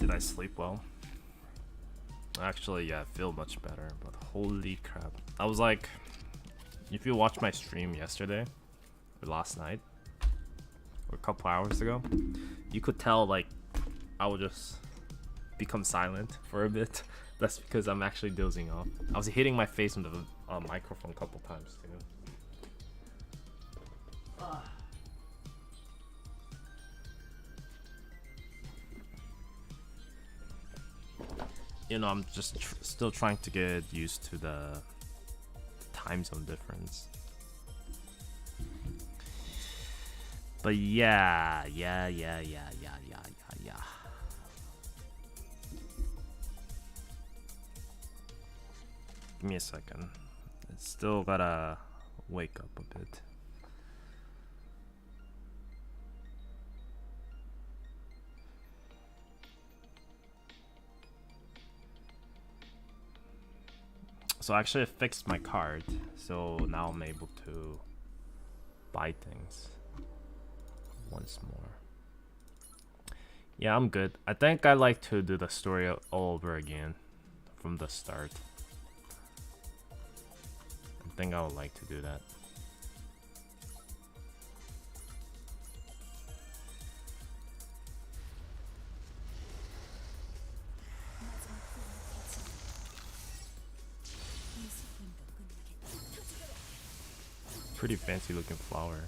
Did I sleep well? Actually, yeah, I feel much better, but holy crap. I was like, if you watched my stream yesterday, or last night, or a couple hours ago, you could tell like I would just become silent for a bit. That's because I'm actually dozing off. I was hitting my face on the microphone a couple times too. You know, I'm just still trying to get used to the time zone difference. But yeah. Give me a second. It's still gotta wake up a bit. So actually I fixed my card, so now I'm able to buy things once more. Yeah, I'm good. I think I like to do the story all over again from the start. I think I would like to do that. Pretty fancy looking flower.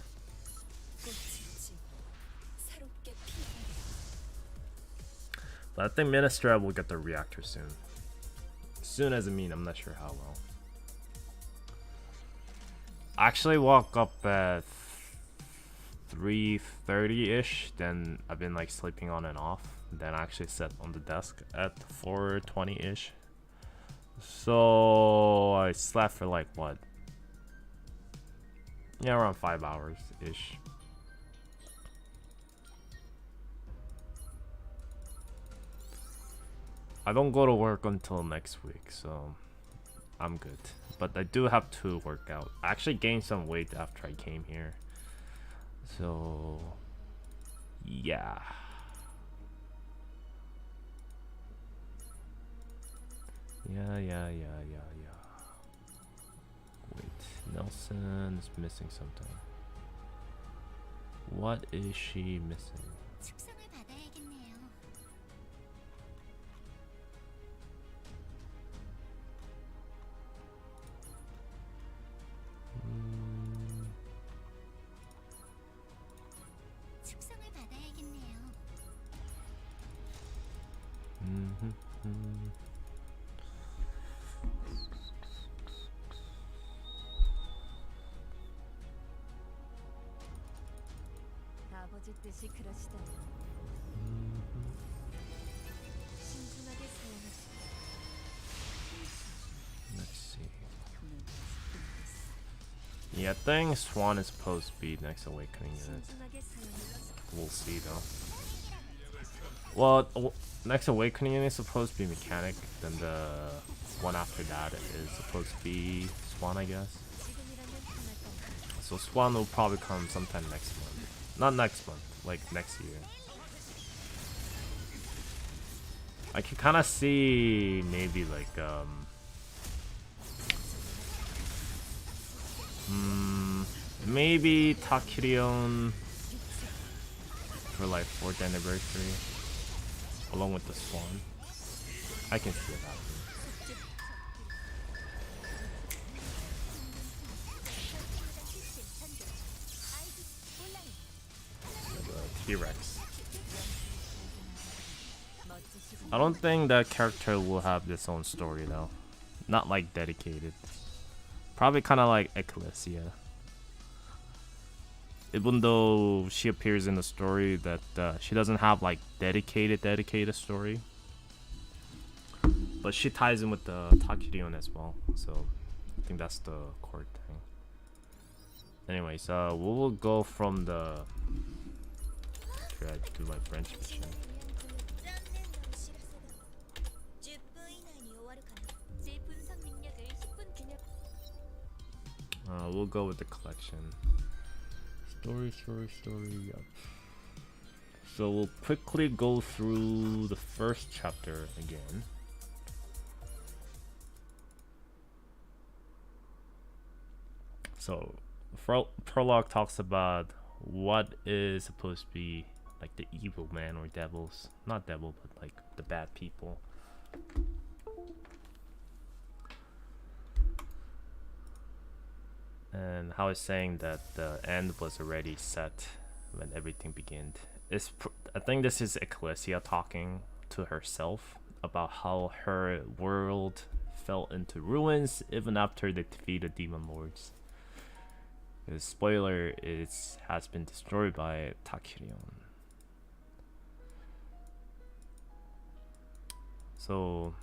But I think Ministra will get the reactor soon. Soon as I mean, I'm not sure how well. I actually woke up at 3:30-ish, then I've been like sleeping on and off. Then I actually sat on the desk at 4:20-ish. So I slept for like what? Yeah, around 5 hours-ish. I don't go to work until next week, so I'm good. But I do have to work out. I actually gained some weight after I came here. So yeah. Yeah. Wait, Nelson is missing something. What is she missing? Let's see. Yeah, I think Swan is supposed to be next awakening unit. We'll see though. Well, next awakening unit is supposed to be mechanic, then the one after that is supposed to be Swan, I guess. So Swan will probably come sometime next month. Not next month, like next year. I can kind of see maybe like maybe Takirion for like 4th anniversary along with the Swan. I can see it happening. T-Rex. I don't think that character will have its own story though. Not like dedicated. Probably kind of like Ecclesia. Even though she appears in the story, that she doesn't have like dedicated story. But she ties in with the Takirion as well. So I think that's the core thing. Anyways, we will go from the... Should I do my French mission? We'll go with the collection. Story, yep. So we'll quickly go through the first chapter again. So Prologue talks about what is supposed to be like the evil man or devils. Not devil, but like the bad people. And how it's saying that the end was already set when everything began. I think this is Ecclesia talking to herself about how her world fell into ruins even after they defeated demon lords. The spoiler has been destroyed by Takirion. So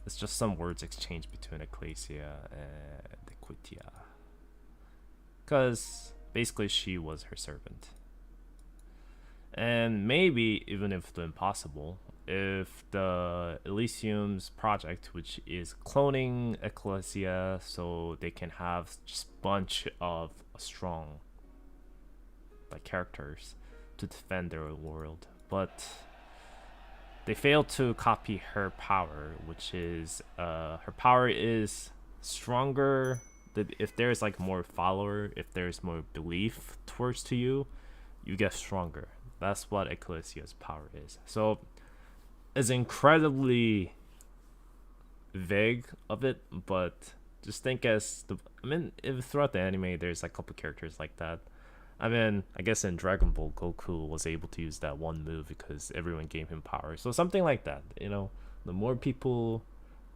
it's just some words exchanged between Ecclesia and Equitia. Because basically she was her servant. And maybe, even if the impossible, if the Elysium's project, which is cloning Ecclesia so they can have just a bunch of strong like characters to defend their world, but they failed to copy her power, which is her power is stronger. That if there's like more follower, if there's more belief towards to you, you get stronger. That's what Ecclesia's power is. So it's incredibly vague of it, but just think as if throughout the anime there's like a couple characters like that. I mean, I guess in Dragon Ball, Goku was able to use that one move because everyone gave him power. So something like that, you know, the more people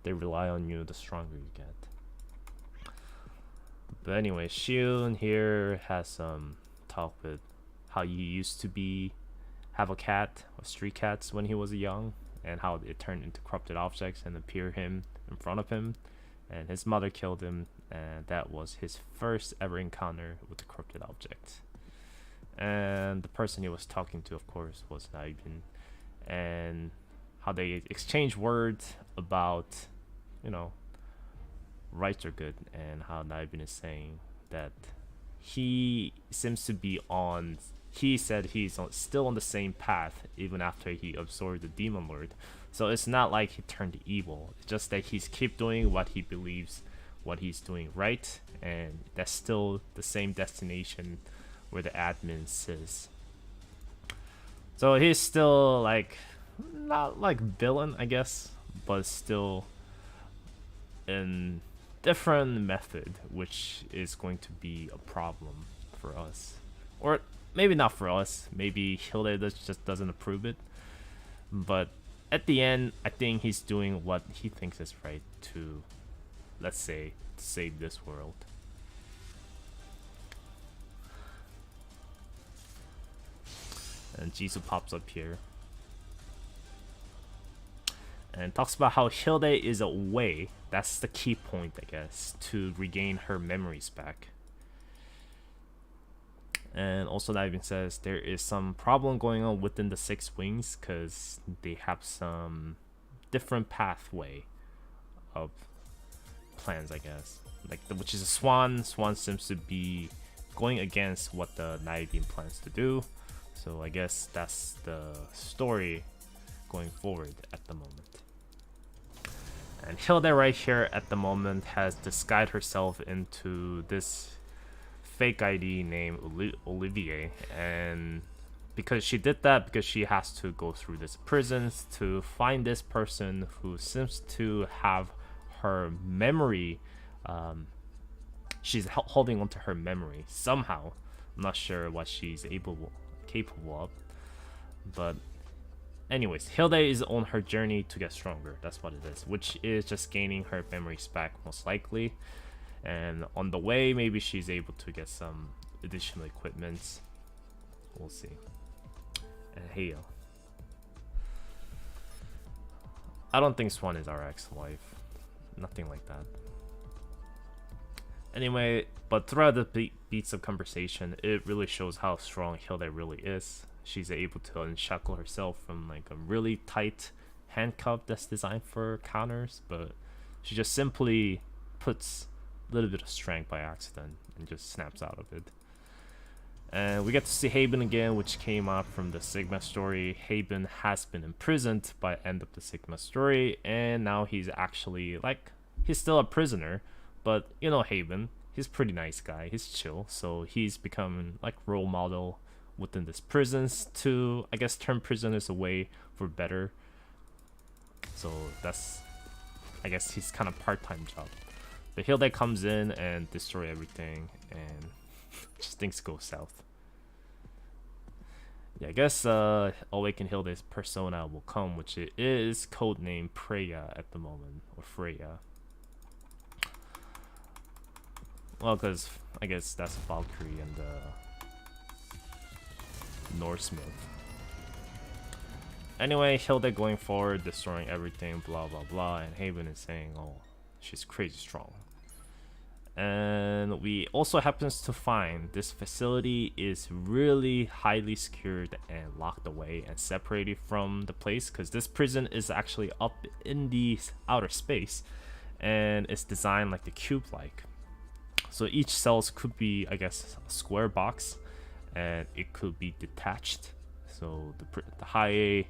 they rely on you, the stronger you get. But anyway, Shion here has some talk with how he used to have a cat or street cats when he was young, and how it turned into corrupted objects and appear him in front of him, and his mother killed him, and that was his first ever encounter with the corrupted object. And the person he was talking to, of course, was Naibin, and how they exchange words about, you know, rights are good, and how Naibin is saying that he seems to be on. He said he's still on the same path even after he absorbed the demon lord. So it's not like he turned evil. It's just that he's keep doing what he believes, what he's doing right, and that's still the same destination where the admin says. So he's still like not like villain, I guess, but still in different method, which is going to be a problem for us, or maybe not for us. Maybe Hilde just doesn't approve it, but at the end, I think he's doing what he thinks is right to, let's say, save this world. And Jisoo pops up here and talks about how Hilde is a way, that's the key point, I guess, to regain her memories back. And also that even says there is some problem going on within the Six Wings because they have some different pathway of plans, I guess. Like which is a Swan. Swan seems to be going against what the Naibin plans to do. So I guess that's the story going forward at the moment. And Hilde right here at the moment has disguised herself into this fake ID named Olivier, and because she did that, because she has to go through this prisons to find this person who seems to have her memory. She's holding onto her memory somehow. I'm not sure what she's capable of, but anyways, Hilde is on her journey to get stronger. That's what it is, which is just gaining her memories back most likely. And on the way, maybe she's able to get some additional equipment. We'll see. And hey, I don't think Swan is our ex-wife. Nothing like that. Anyway, but throughout the beats of conversation, it really shows how strong Hilde really is. She's able to unshackle herself from like a really tight handcuff that's designed for counters, but she just simply puts a little bit of strength by accident and just snaps out of it. And we get to see Haben again, which came out from the Sigma story. Haben has been imprisoned by the end of the Sigma story, and now he's actually like, he's still a prisoner, but you know Haben, he's a pretty nice guy, he's chill, so he's become like role model within this prisons to, I guess, turn prisoners away for better. So that's, I guess, his kind of part-time job. But Hilde comes in and destroy everything, and just things go south. Yeah, I guess Awaken Hilde's persona will come, which it is codenamed Freya at the moment, or Freya. Well, because I guess that's Valkyrie and Norse myth. Anyway, Hilde going forward, destroying everything, blah blah blah, and Haven is saying, oh, she's crazy strong. And we also happens to find this facility is really highly secured and locked away and separated from the place, because this prison is actually up in the outer space and it's designed like the cube-like. So each cells could be, I guess, a square box, and it could be detached. So the high,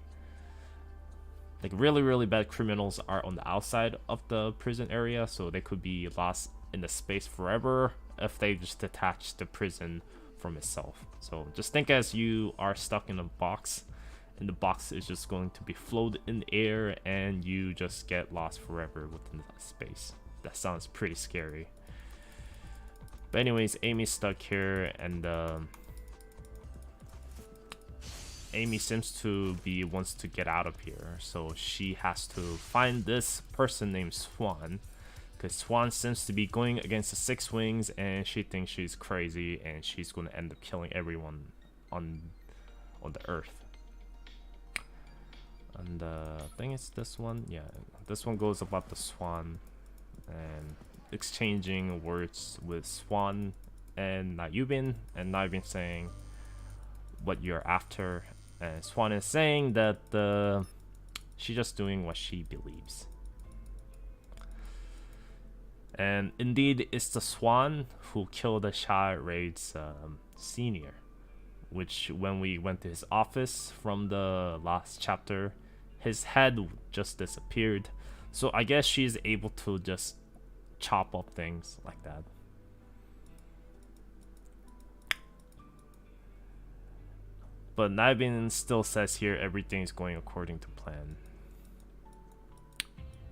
like really bad criminals are on the outside of the prison area, so they could be lost in the space forever if they just detach the prison from itself. So just think as you are stuck in a box, and the box is just going to be floated in the air, and you just get lost forever within that space. That sounds pretty scary. But anyways, Amy's stuck here, and Amy seems to be wants to get out of here, so she has to find this person named Swan, because Swan seems to be going against the Six Wings, and she thinks she's crazy, and she's going to end up killing everyone on the Earth. And I think it's this one. Yeah, this one goes about the Swan and exchanging words with Swan and Nayubin, and Nayubin saying what you're after, and Swan is saying that she's just doing what she believes. And indeed, it's the Swan who killed the Shah Raid's senior, which when we went to his office from the last chapter, his head just disappeared. So I guess she's able to just chop up things like that. But Nybin still says here everything's going according to plan.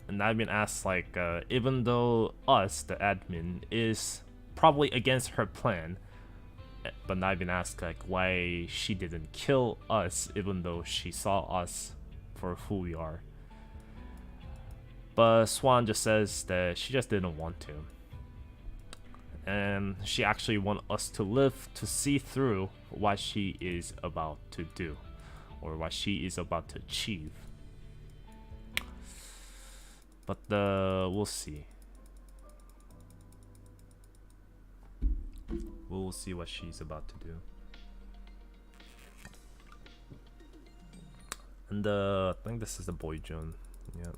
And Nybin asks, like, even though us, the admin, is probably against her plan, but Nybin asks, like, why she didn't kill us even though she saw us for who we are. But Swan just says that she just didn't want to. And she actually wants us to live to see through what she is about to do, or what she is about to achieve. But we'll see. We'll see what she's about to do. And I think this is the boy Jun. Yeah.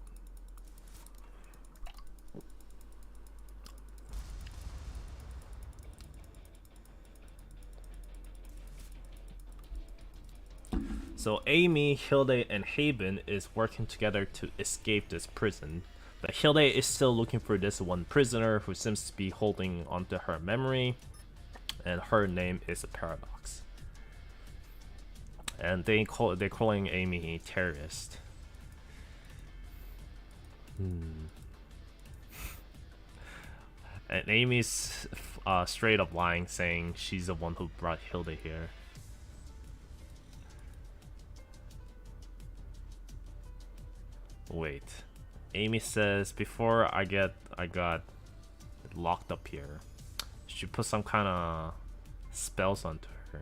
So Amy, Hilde, and Haben is working together to escape this prison. But Hilde is still looking for this one prisoner who seems to be holding onto her memory, and her name is a Paradox. And they're calling Amy a terrorist. And Amy's straight up lying, saying she's the one who brought Hilde here. Wait, Amy says before I got locked up here, she put some kind of spells onto her.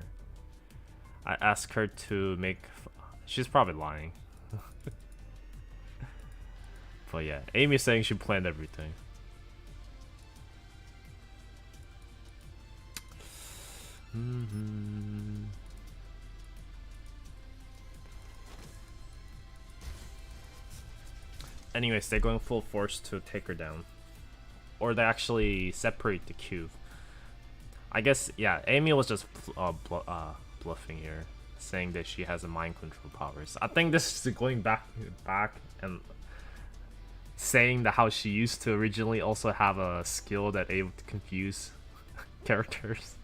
I asked her to make. She's probably lying. But yeah, Amy's saying she planned everything. Anyways, they're going full force to take her down. Or they actually separate the cube. I guess, yeah, Amy was just bluffing here, saying that she has a mind control powers. I think this is going back and saying that how she used to originally also have a skill that able to confuse characters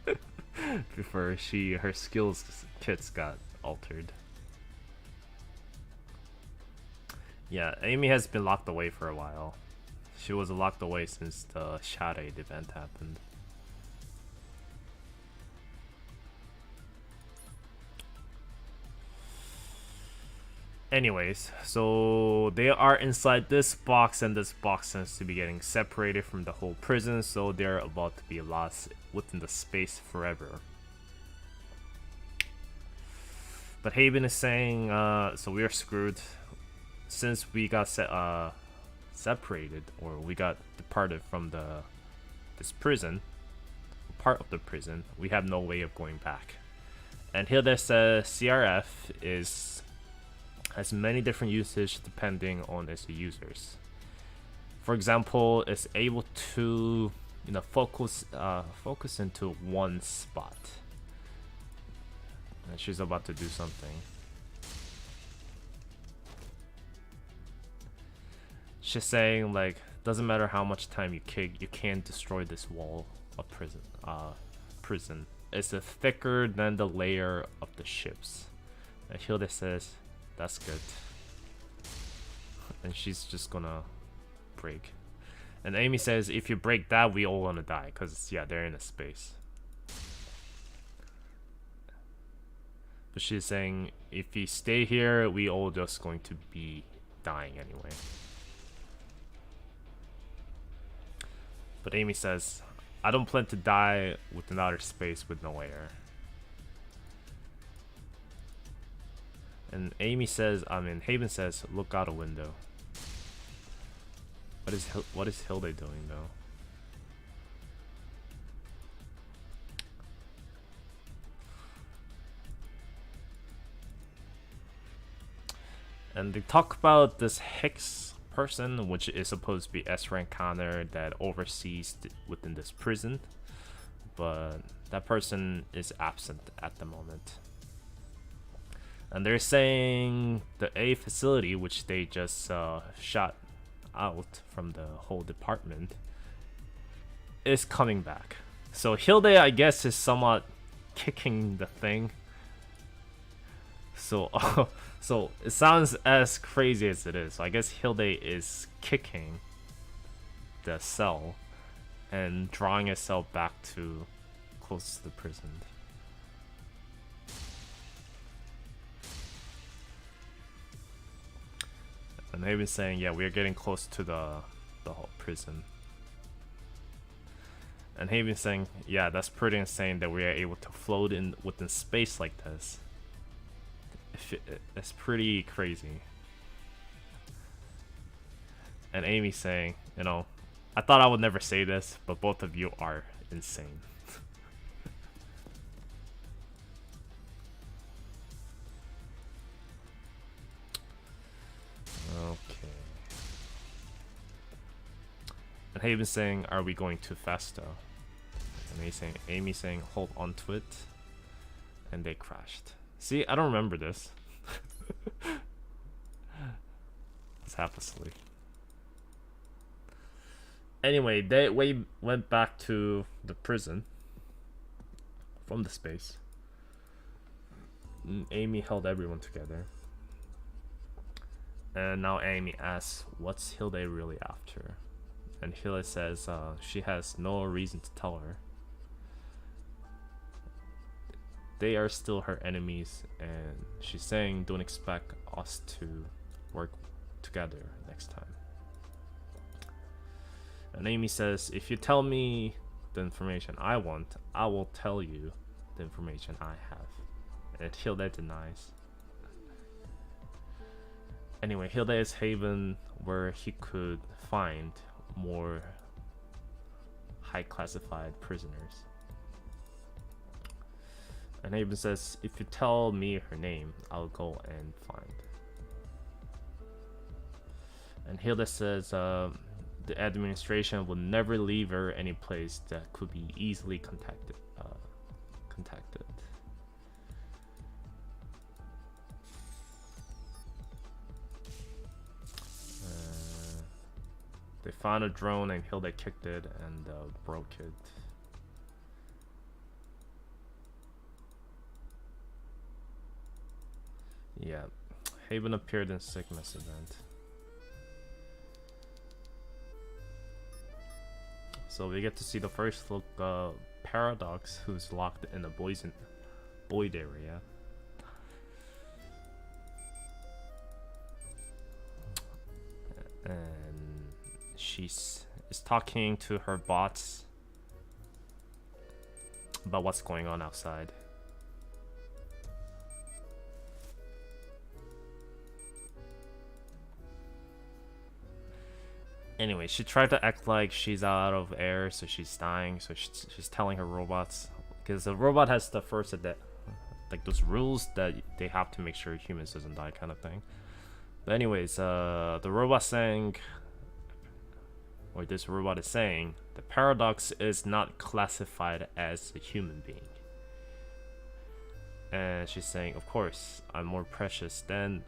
before her skills kits got altered. Yeah, Amy has been locked away for a while. She was locked away since the Shadow event happened. Anyways, so they are inside this box, and this box seems to be getting separated from the whole prison, so they're about to be lost within the space forever. But Haven is saying, so we are screwed since we got separated, or we got departed from this prison, part of the prison. We have no way of going back. And here they says CRF has many different usage depending on its users. For example, it's able to focus into one spot. And she's about to do something. She's saying like, doesn't matter how much time you kick, you can't destroy this wall of prison. It's thicker than the layer of the ships. And Hilda says, that's good. And she's just gonna break. And Amy says, if you break that, we all gonna die. Because, yeah, they're in a space. But she's saying, if you stay here, we all just going to be dying anyway. But Amy says, I don't plan to die with another space with no air. And Haven says, look out a window. What is Hilda doing though? And they talk about this Hicks person, which is supposed to be S-rank Connor that oversees within this prison, but that person is absent at the moment. And they're saying the A facility, which they just shot out from the whole department, is coming back. So Hilde, I guess, is somewhat kicking the thing. So, so it sounds as crazy as it is. So I guess Hilde is kicking the cell and drawing itself back to close to the prison. And they've been saying, yeah, we're getting close to the whole prison. And they've been saying, yeah, that's pretty insane that we are able to float in within space like this. It's pretty crazy. And Amy's saying, I thought I would never say this, but both of you are insane. Okay. And Haven's saying, are we going too fast though? And Amy's saying, hold on to it. And they crashed. See, I don't remember this. It's half asleep. Anyway, they went back to the prison from the space. And Amy held everyone together. And now Amy asks, what's Hilde really after? And Hilde says she has no reason to tell her. They are still her enemies, and she's saying don't expect us to work together next time. And Amy says, if you tell me the information I want, I will tell you the information I have. And Hilde denies. Anyway, Hilde is Haven where he could find more high classified prisoners. And Haven says, if you tell me her name, I'll go and find. And Hilda says, the administration will never leave her any place that could be easily contacted, contacted. They found a drone and Hilda kicked it and broke it. Yeah, Haven appeared in Sigma's event. So we get to see the first look of Paradox, who's locked in a void area. And she's talking to her bots about what's going on outside. Anyway, she tried to act like she's out of air, so she's dying. So she's telling her robots, because the robot has the first like those rules that they have to make sure humans doesn't die, kind of thing. But anyways, the robot saying, or this robot is saying, the Paradox is not classified as a human being. And she's saying, of course, I'm more precious than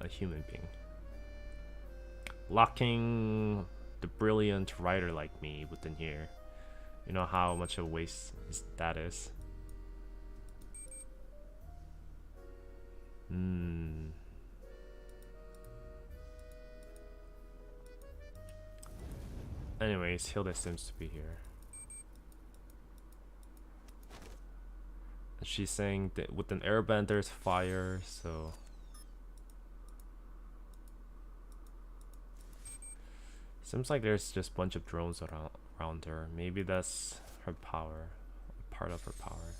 a human being. Locking the brilliant writer like me within here. You know how much of a waste that is? Anyways, Hilda seems to be here. She's saying that with an airbender's fire, so... Seems like there's just a bunch of drones around her. Maybe that's her power, part of her power.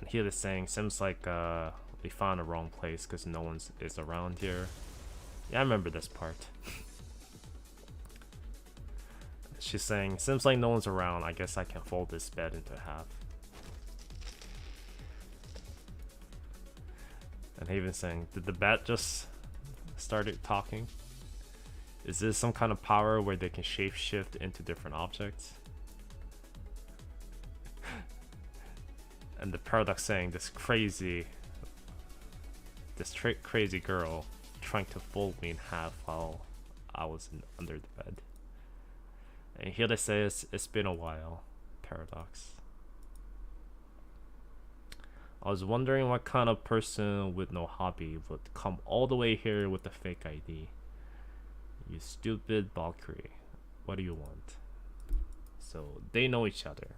And here is saying, seems like we found the wrong place because no one is around here. Yeah, I remember this part. She's saying, seems like no one's around. I guess I can fold this bed into half. And Haven saying, did the bat just started talking? Is this some kind of power where they can shapeshift into different objects? And the Paradox saying, this crazy girl trying to fold me in half while I was under the bed. And here they say it's been a while, Paradox. I was wondering what kind of person with no hobby would come all the way here with a fake ID. You stupid Valkyrie. What do you want? So they know each other.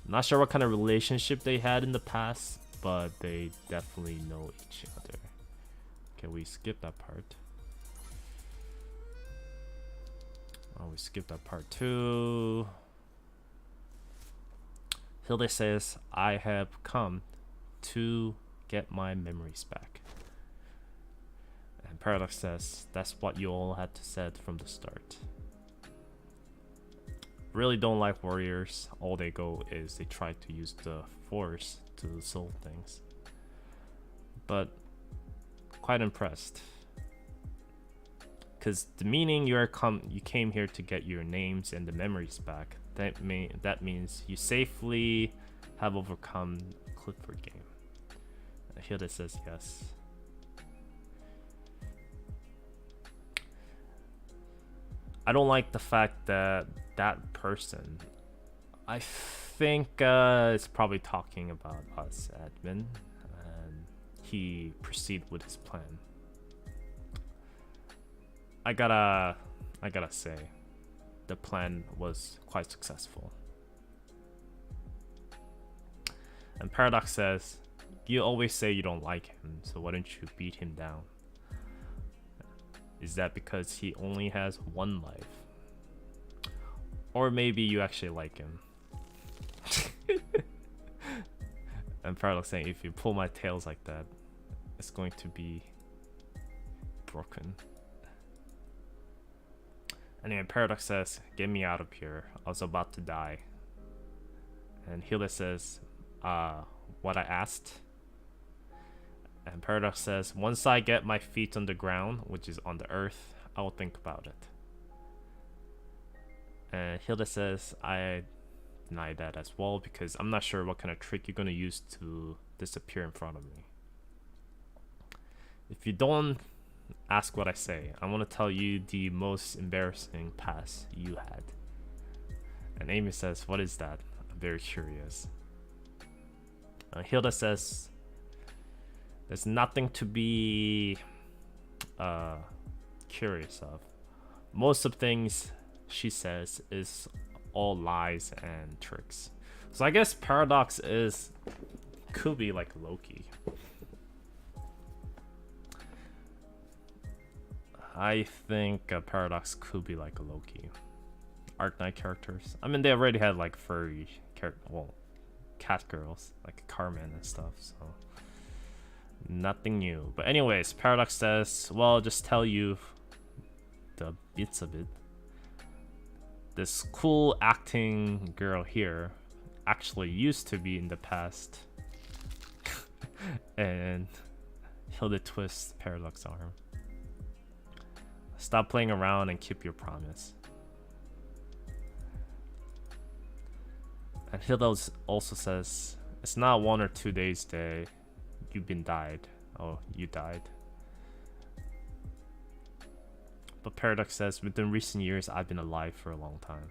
Not sure what kind of relationship they had in the past, but they definitely know each other. Can we skip that part? Oh, we skipped that part too. Hilde says, I have come to get my memories back. And Paradox says, that's what you all had to said from the start. Really don't like warriors. All they go is they try to use the force to solve things. But quite impressed. Because the meaning you came here to get your names and the memories back. That means you safely have overcome Clifford game. Hilda says yes. I don't like the fact that that person, I think it's probably talking about us, admin, and he proceeded with his plan. I gotta say, the plan was quite successful. And Paradox says, you always say you don't like him, so why don't you beat him down? Is that because he only has one life? Or maybe you actually like him. And Paradox saying, if you pull my tails like that, it's going to be broken. Anyway, Paradox says, get me out of here. I was about to die. And Hilda says, what I asked? And Paradox says, once I get my feet on the ground, which is on the earth, I will think about it. And Hilda says, I deny that as well because I'm not sure what kind of trick you're gonna use to disappear in front of me. If you don't ask what I say, I want to tell you the most embarrassing past you had. And Amy says, what is that? I'm very curious. Hilda says, there's nothing to be curious of. Most of things she says is all lies and tricks. So I guess Paradox could be like Loki. I think Paradox could be like a Loki. Arknight characters. I mean, they already had like furry cat girls, like Carmen and stuff, so nothing new. But anyways, Paradox says, well, just tell you the bits of it. This cool acting girl here actually used to be in the past. And Hilda twists Paradox's arm. Stop playing around and keep your promise. And Hilda also says, it's not 1 or 2 days that you've been died. Oh, you died. But Paradox says, within recent years, I've been alive for a long time.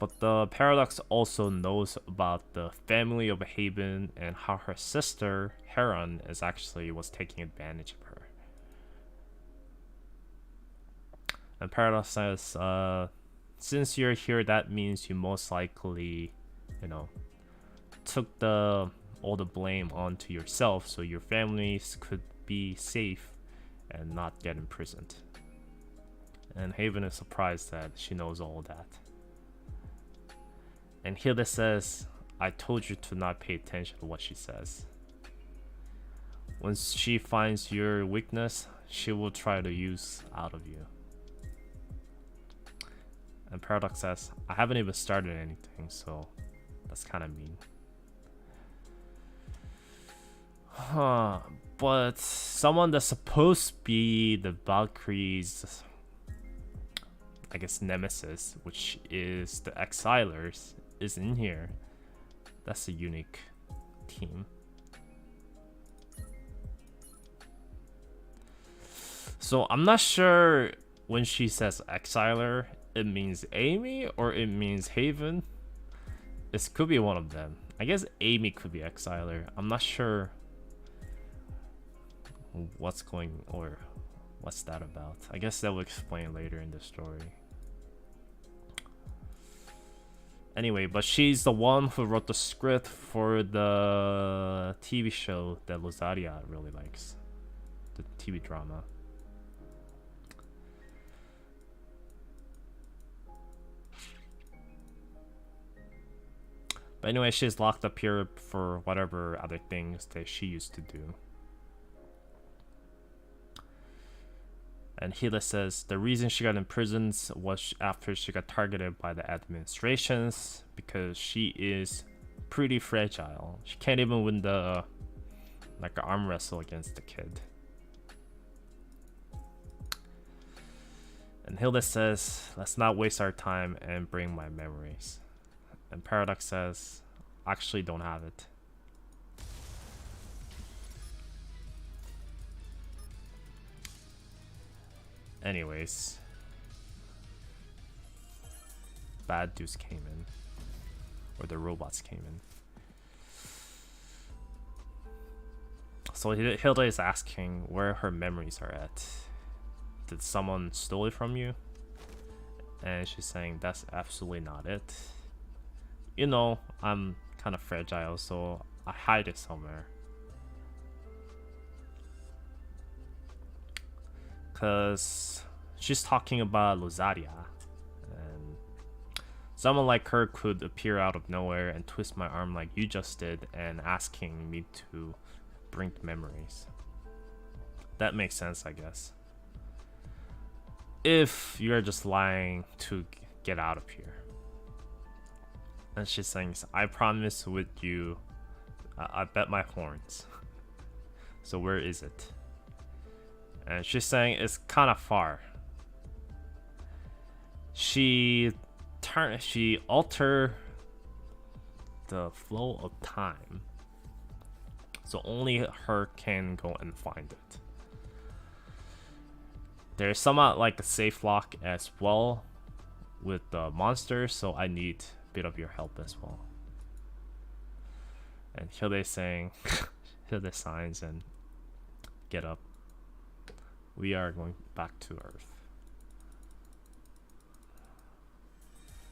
But the Paradox also knows about the family of Haven and how her sister, Heron, was taking advantage of her. And Paradox says, since you're here, that means you most likely, took all the blame onto yourself so your families could be safe and not get imprisoned. And Haven is surprised that she knows all that. And Hilda says, I told you to not pay attention to what she says. Once she finds your weakness, she will try to use out of you. And Paradox says, I haven't even started anything, so that's kind of mean. Huh, but someone that's supposed to be the Valkyries, I guess, nemesis, which is the Exilers, is in here. That's a unique team. So I'm not sure when she says Exiler, it means Amy or it means Haven. This could be one of them. I guess Amy could be Exiler. I'm not sure what's that about. I guess that will explain later in the story. Anyway, but she's the one who wrote the script for the TV show that Lozaria really likes. The TV drama. But anyway, she's locked up here for whatever other things that she used to do. And Hila says the reason she got imprisoned was after she got targeted by the administrations because she is pretty fragile. She can't even win the arm wrestle against the kid. And Hilda says, let's not waste our time and bring my memories. And Paradox says, actually don't have it. Anyways, bad dudes came in, or the robots came in. So Hilda is asking where her memories are at. Did someone steal it from you? And she's saying that's absolutely not it. You know, I'm kind of fragile, so I hide it somewhere. Because she's talking about Lozaria, and someone like her could appear out of nowhere and twist my arm like you just did and asking me to bring the memories. That makes sense, I guess. If you're just lying to get out of here. And she's saying, I promise with you, I bet my horns. So where is it? And she's saying it's kind of far. She alter the flow of time, so only her can go and find it. There's somewhat like a safe lock as well with the monsters, so I need a bit of your help as well. And Hilde saying, Hilde signs and get up. We are going back to Earth.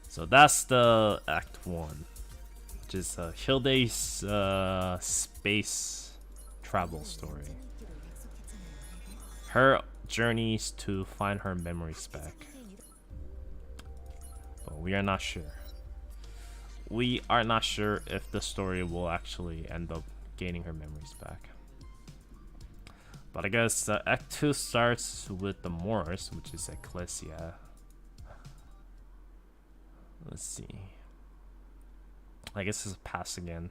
So that's the Act 1, which is Hilde's space travel story. Her journeys to find her memories back. But we are not sure. We are not sure if the story will actually end up gaining her memories back. But I guess Act 2 starts with the Moors, which is Ecclesia. Let's see. I guess it's a pass again.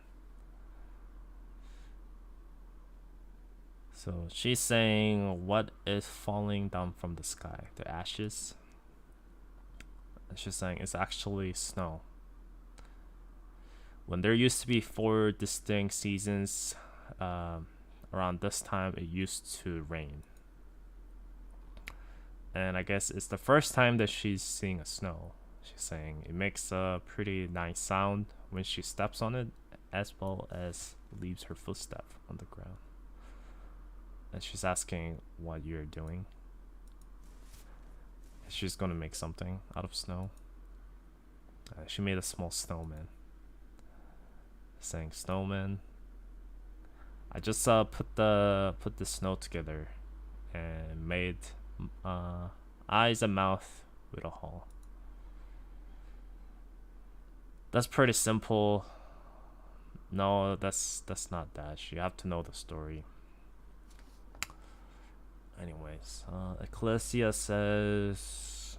So she's saying, what is falling down from the sky? The ashes? And she's saying it's actually snow. When there used to be 4 distinct seasons, around this time it used to rain. And I guess it's the first time that she's seeing a snow. She's saying it makes a pretty nice sound when she steps on it, as well as leaves her footstep on the ground. And she's asking what you're doing. She's gonna make something out of snow. She made a small snowman. Saying snowman. I just put the snow together and made eyes and mouth with a hole. That's pretty simple. No, that's not that. You have to know the story. Anyways, Ecclesia says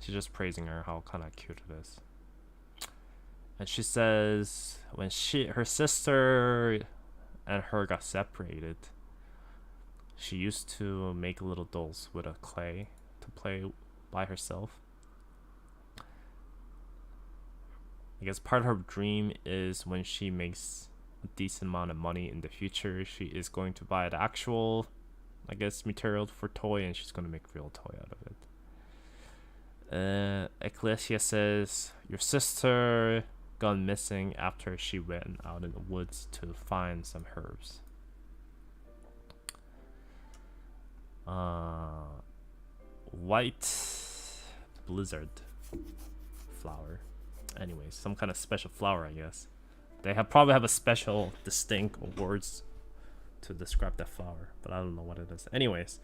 she's just praising her, how kind of cute it is. And she says when her sister and her got separated, she used to make little dolls with a clay to play by herself. I guess part of her dream is when she makes a decent amount of money in the future, she is going to buy the actual, I guess, material for toy, and she's going to make real toy out of it. Ecclesia says your sister gone missing after she went out in the woods to find some herbs. White blizzard flower. Anyways, some kind of special flower, I guess. They probably have a special distinct words to describe that flower, but I don't know what it is. Anyways,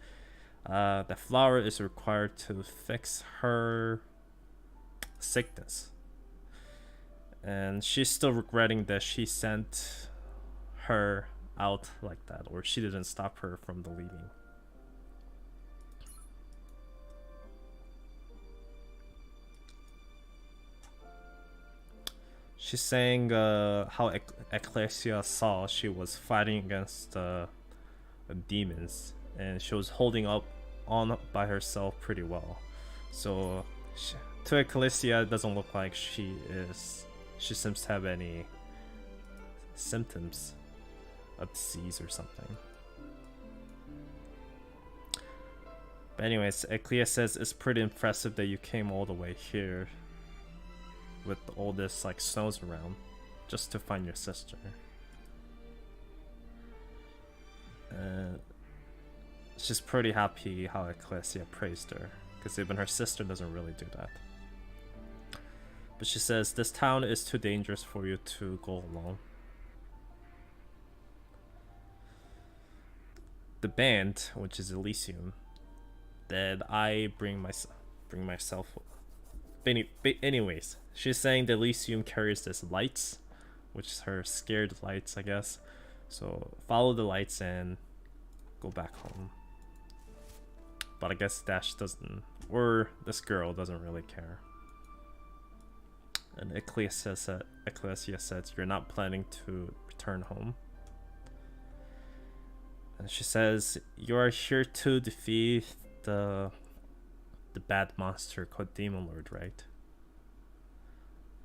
the flower is required to fix her sickness. And she's still regretting that she sent her out like that, or she didn't stop her from the leaving. She's saying how Ecclesia saw she was fighting against demons, and she was holding up on by herself pretty well. So to Ecclesia, it doesn't look like she seems to have any symptoms of disease or something. But anyways, Ecclesia says it's pretty impressive that you came all the way here with all this like snows around just to find your sister. She's pretty happy how Ecclesia praised her, because even her sister doesn't really do that. But she says this town is too dangerous for you to go alone. The band, which is Elysium, that I bring myself. Anyways, she's saying the Elysium carries this lights, which is her scared lights, I guess. So follow the lights and go back home. But I guess Dash doesn't, or this girl doesn't really care. And Ecclesia says you're not planning to return home. And she says, you are here to defeat the bad monster called Demon Lord, right?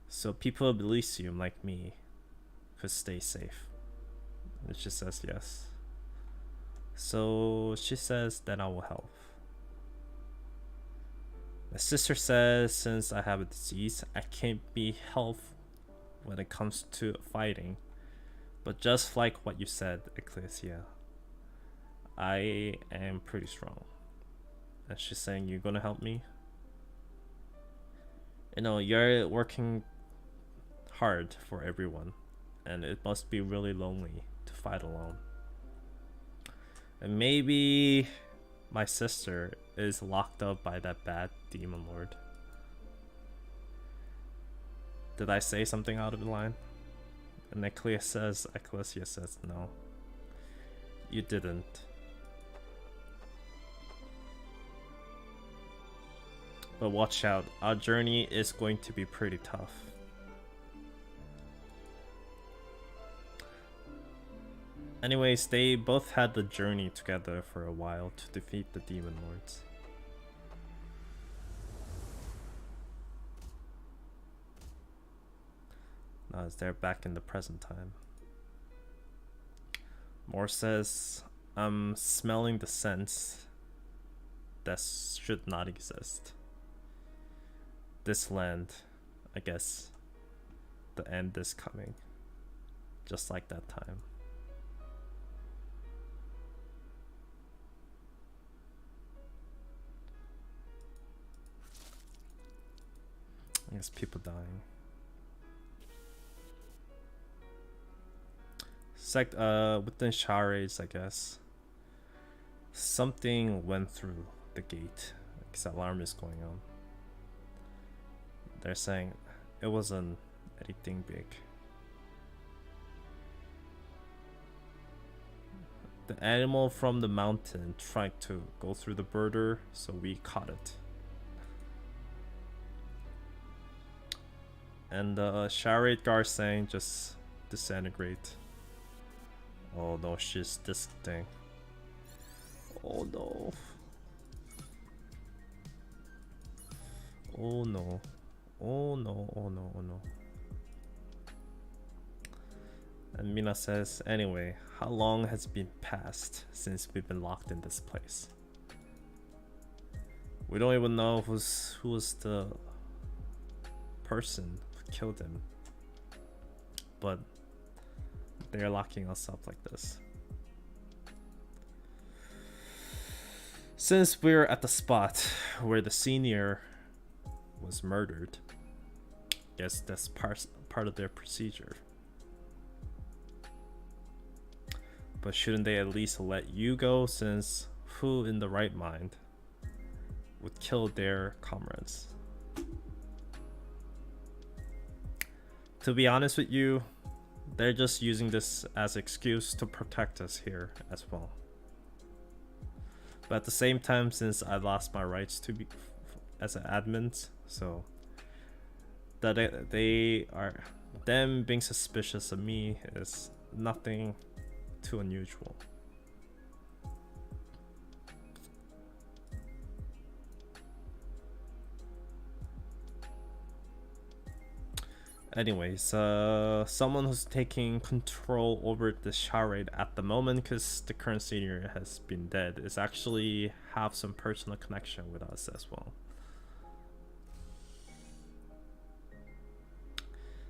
So people of Elysium like me could stay safe. And she says yes. So she says that I will help. My sister says since I have a disease, I can't be helpful when it comes to fighting. But just like what you said, Ecclesia, I am pretty strong. And she's saying, you're gonna help me? You know, you're working hard for everyone, and it must be really lonely to fight alone. And maybe my sister is locked up by that bad demon lord. Did I say something out of the line? And Ecclesia says no. You didn't. But watch out, our journey is going to be pretty tough. Anyways, they both had the journey together for a while to defeat the demon lords. Now they're back in the present time. Moore says, I'm smelling the scents that should not exist. This land, I guess, the end is coming. Just like that time. I guess people dying. Within charades, I guess. Something went through the gate. Because alarm is going on. They're saying it wasn't anything big. The animal from the mountain tried to go through the border, so we caught it. And the charade guard saying just disintegrate. Oh no, she's this thing. Oh no. Oh no. Oh no, oh no, oh no. And Mina says, anyway, how long has been passed since we've been locked in this place? We don't even know who was the person who killed him. But they're locking us up like this. Since we're at the spot where the senior was murdered, guess that's part of their procedure. But shouldn't they at least let you go, since who in the right mind would kill their comrades? To be honest with you, they're just using this as an excuse to protect us here as well. But at the same time, since I lost my rights to be as an admin, so that them being suspicious of me is nothing too unusual. Anyways, someone who's taking control over the charade at the moment, because the current senior has been dead, is actually have some personal connection with us as well.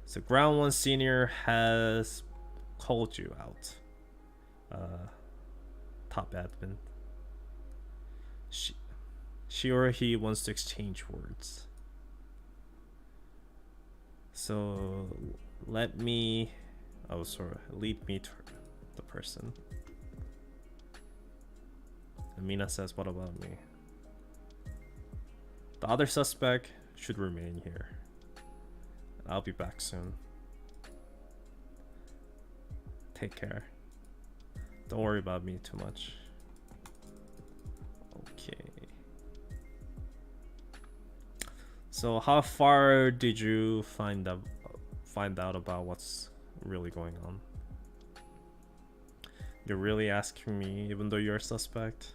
So Ground 1 Senior has called you out. Top admin. She or he wants to exchange words. So lead me to the person. And Mina says, what about me? The other suspect should remain here. I'll be back soon. Take care. Don't worry about me too much. Okay. So how far did you find out about what's really going on? You're really asking me, even though you're a suspect?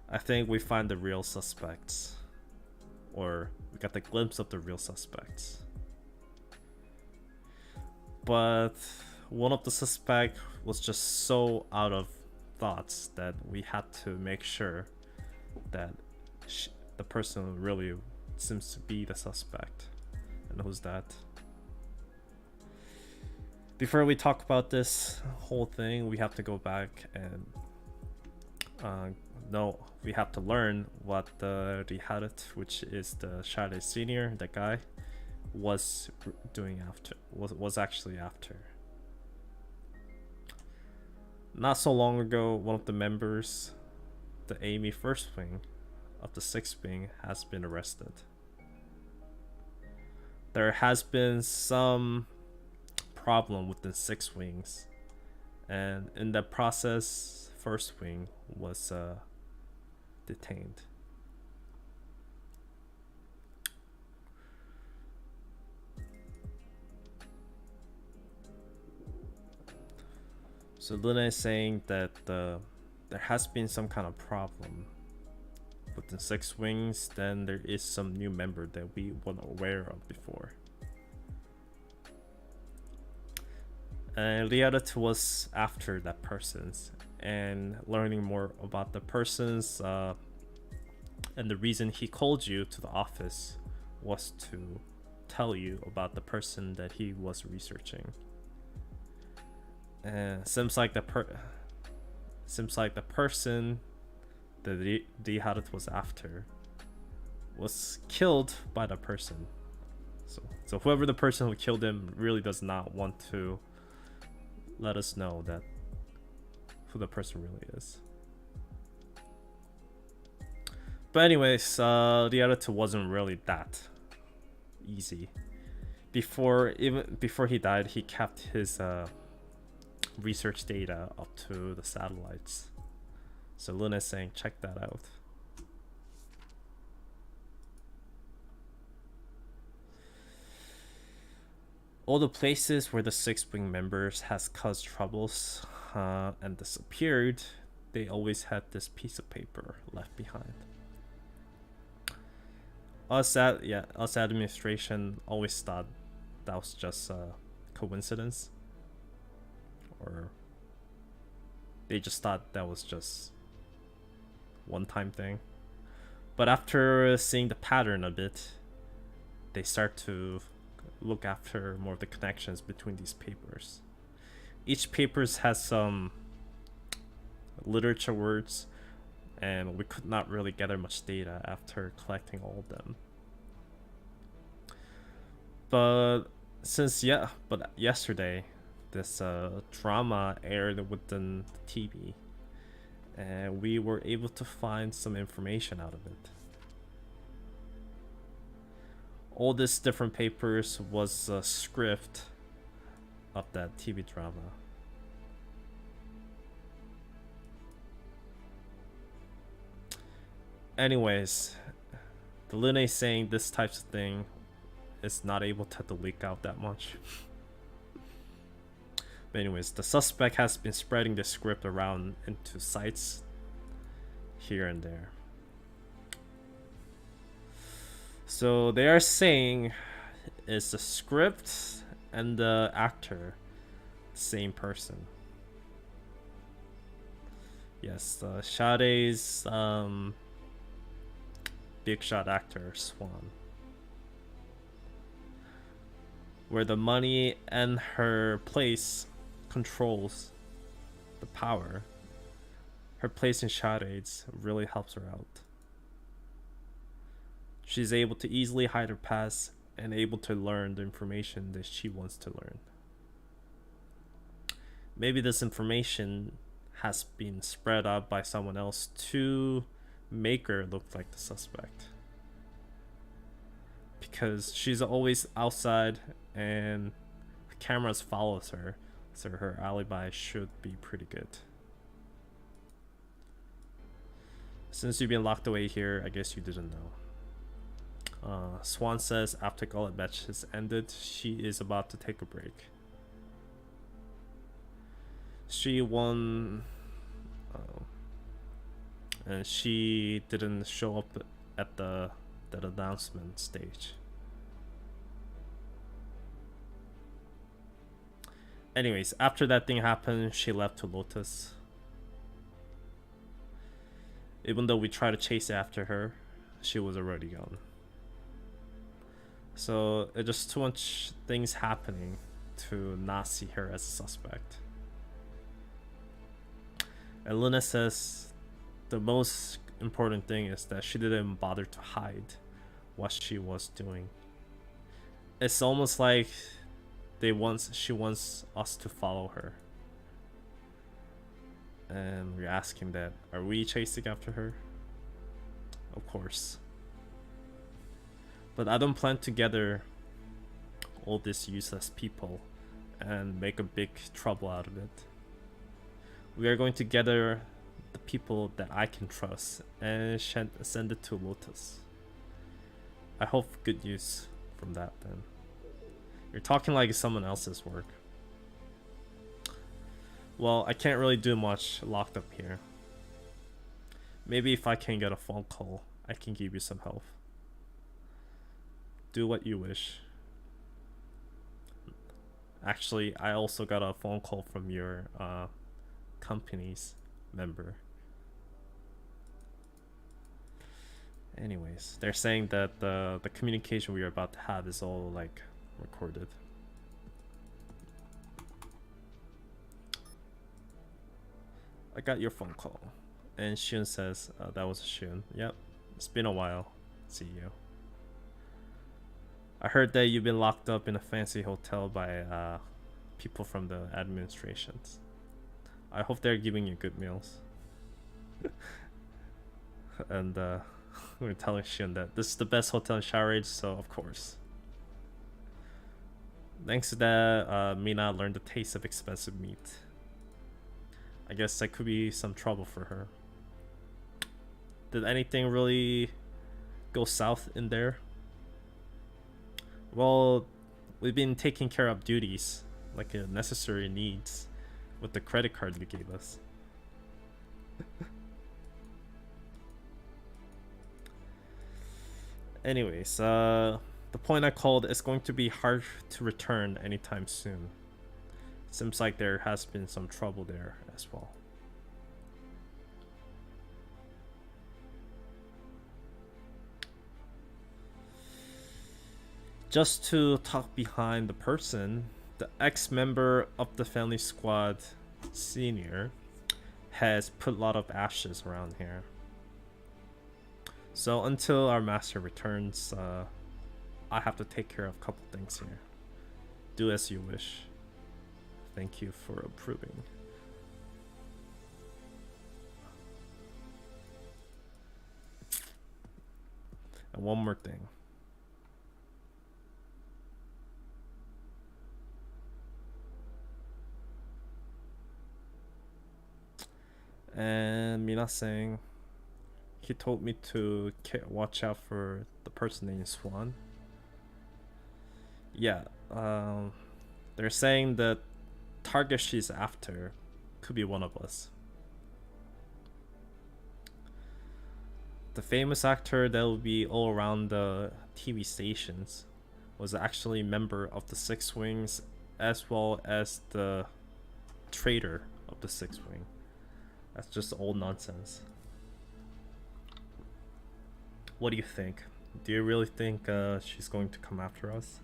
I think we find the real suspects. Or we got the glimpse of the real suspects. But one of the suspects was just so out of thoughts that we had to make sure that the person really seems to be the suspect. And who's that? Before we talk about this whole thing, we have to go back and we have to learn what the Riharet, which is the Shade senior, that guy, was doing after, was actually after. Not so long ago, one of the members, the Amy first wing of the sixth wing, has been arrested. There has been some problem with the six wings, and in that process, first wing was detained. So Luna is saying that there has been some kind of problem with the six wings. Then there is some new member that we weren't aware of before. And Liadet was after that person's, and learning more about the person's and the reason he called you to the office was to tell you about the person that he was researching. And seems like the person that Diharet was after was killed by the person. So whoever the person who killed him really does not want to let us know that who the person really is. But anyways, the other two wasn't really that easy. Before he died, he kept his research data up to the satellites. So Luna's saying, check that out. All the places where the six wing members has caused troubles and disappeared, they always had this piece of paper left behind. Us administration always thought that was just a coincidence, or they just thought that was just one-time thing. But after seeing the pattern a bit, they start to look after more of the connections between these papers. Each papers has some literature words, and we could not really gather much data after collecting all of them. But yesterday, this drama aired within the TV, and we were able to find some information out of it. All these different papers was a script of that TV drama. Anyways, the Lune is saying this type of thing is not able to leak out that much. But anyways, the suspect has been spreading the script around into sites here and there. So they are saying, is the script and the actor the same person? Yes, Sade's big shot actor, Swan. Where the money and her place controls the power, her place in Shades really helps her out. She's able to easily hide her past and able to learn the information that she wants to learn. Maybe this information has been spread out by someone else to make her look like the suspect. Because she's always outside and the cameras follows her, so her alibi should be pretty good. Since you've been locked away here, I guess you didn't know. Swan says after Gauntlet match has ended, she is about to take a break. She won, and she didn't show up at the announcement stage. Anyways, after that thing happened, she left to Lotus. Even though we tried to chase after her, she was already gone. So it's just too much things happening to not see her as a suspect. And Luna says the most important thing is that she didn't bother to hide what she was doing. It's almost like she wants us to follow her. And we're asking that, are we chasing after her? Of course. But I don't plan to gather all these useless people and make a big trouble out of it. We are going to gather the people that I can trust and send it to Lotus. I hope good news from that then. You're talking like it's someone else's work. Well, I can't really do much locked up here. Maybe if I can get a phone call, I can give you some help. Do what you wish. Actually, I also got a phone call from your company's member. Anyways, they're saying that the communication we are about to have is all like recorded. I got your phone call. And Shun says, that was Shun. Yep, it's been a while. See you. I heard that you've been locked up in a fancy hotel by people from the administrations. I hope they're giving you good meals. And we're telling Shun that this is the best hotel in Showerage, so of course. Thanks to that, Mina learned the taste of expensive meat. I guess that could be some trouble for her. Did anything really go south in there? Well, we've been taking care of duties, like necessary needs, with the credit card you gave us. Anyways, the point I called is going to be hard to return anytime soon. Seems like there has been some trouble there as well. Just to talk behind the person, the ex-member of the family squad, Senior, has put a lot of ashes around here. So until our master returns, I have to take care of a couple things here. Do as you wish. Thank you for approving. And one more thing. And Mina saying he told me to watch out for the person named Swan. Yeah, they're saying that target she's after could be one of us. The famous actor that will be all around the TV stations was actually a member of the Six Wings, as well as the traitor of the Six Wing. That's just old nonsense. What do you think? Do you really think she's going to come after us?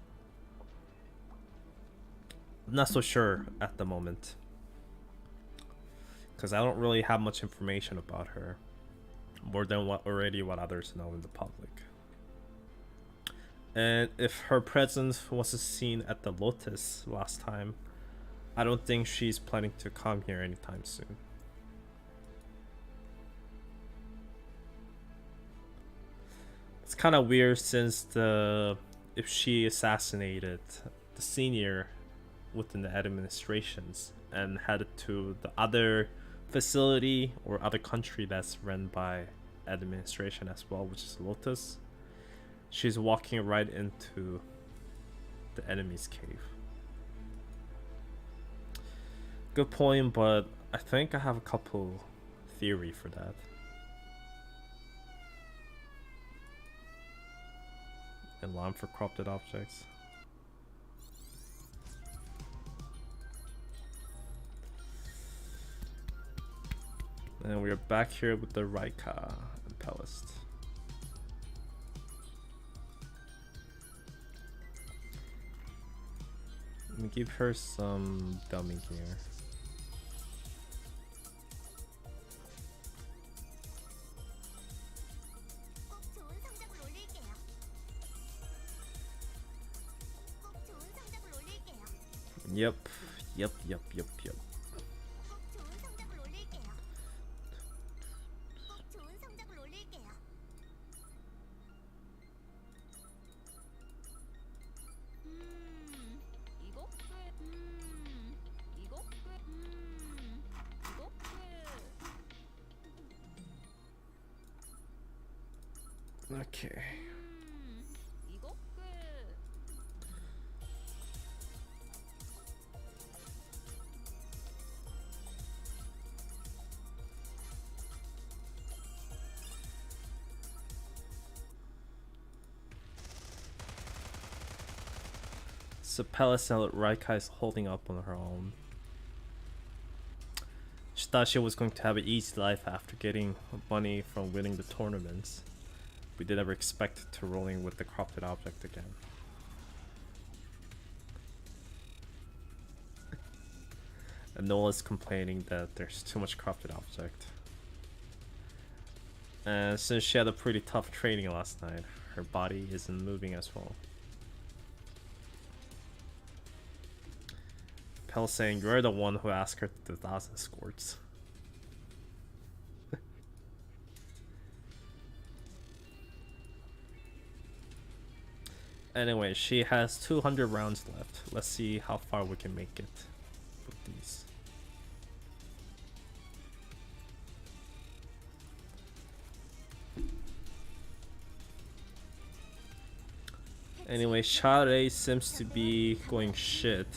I'm not so sure at the moment, because I don't really have much information about her, more than what others know in the public. And if her presence wasn't seen at the Lotus last time, I don't think she's planning to come here anytime soon. It's kind of weird since if she assassinated the senior within the administrations and headed to the other facility or other country that's run by administration as well, which is Lotus, she's walking right into the enemy's cave. Good point, but I think I have a couple theory for that. Alarm for corrupted objects. And we are back here with the Raika and Pelist. Let me give her some dummy here. Yep. Okay. So Palisade Raika is holding up on her own. She thought she was going to have an easy life after getting money from winning the tournaments. We did never expect to rolling with the corrupted object again. And Nola's complaining that there's too much corrupted object. And since she had a pretty tough training last night, her body isn't moving as well. Pel saying you're the one who asked her the 1,000 escorts. Anyway, she has 200 rounds left. Let's see how far we can make it with these. Anyway, Shade seems to be going shit.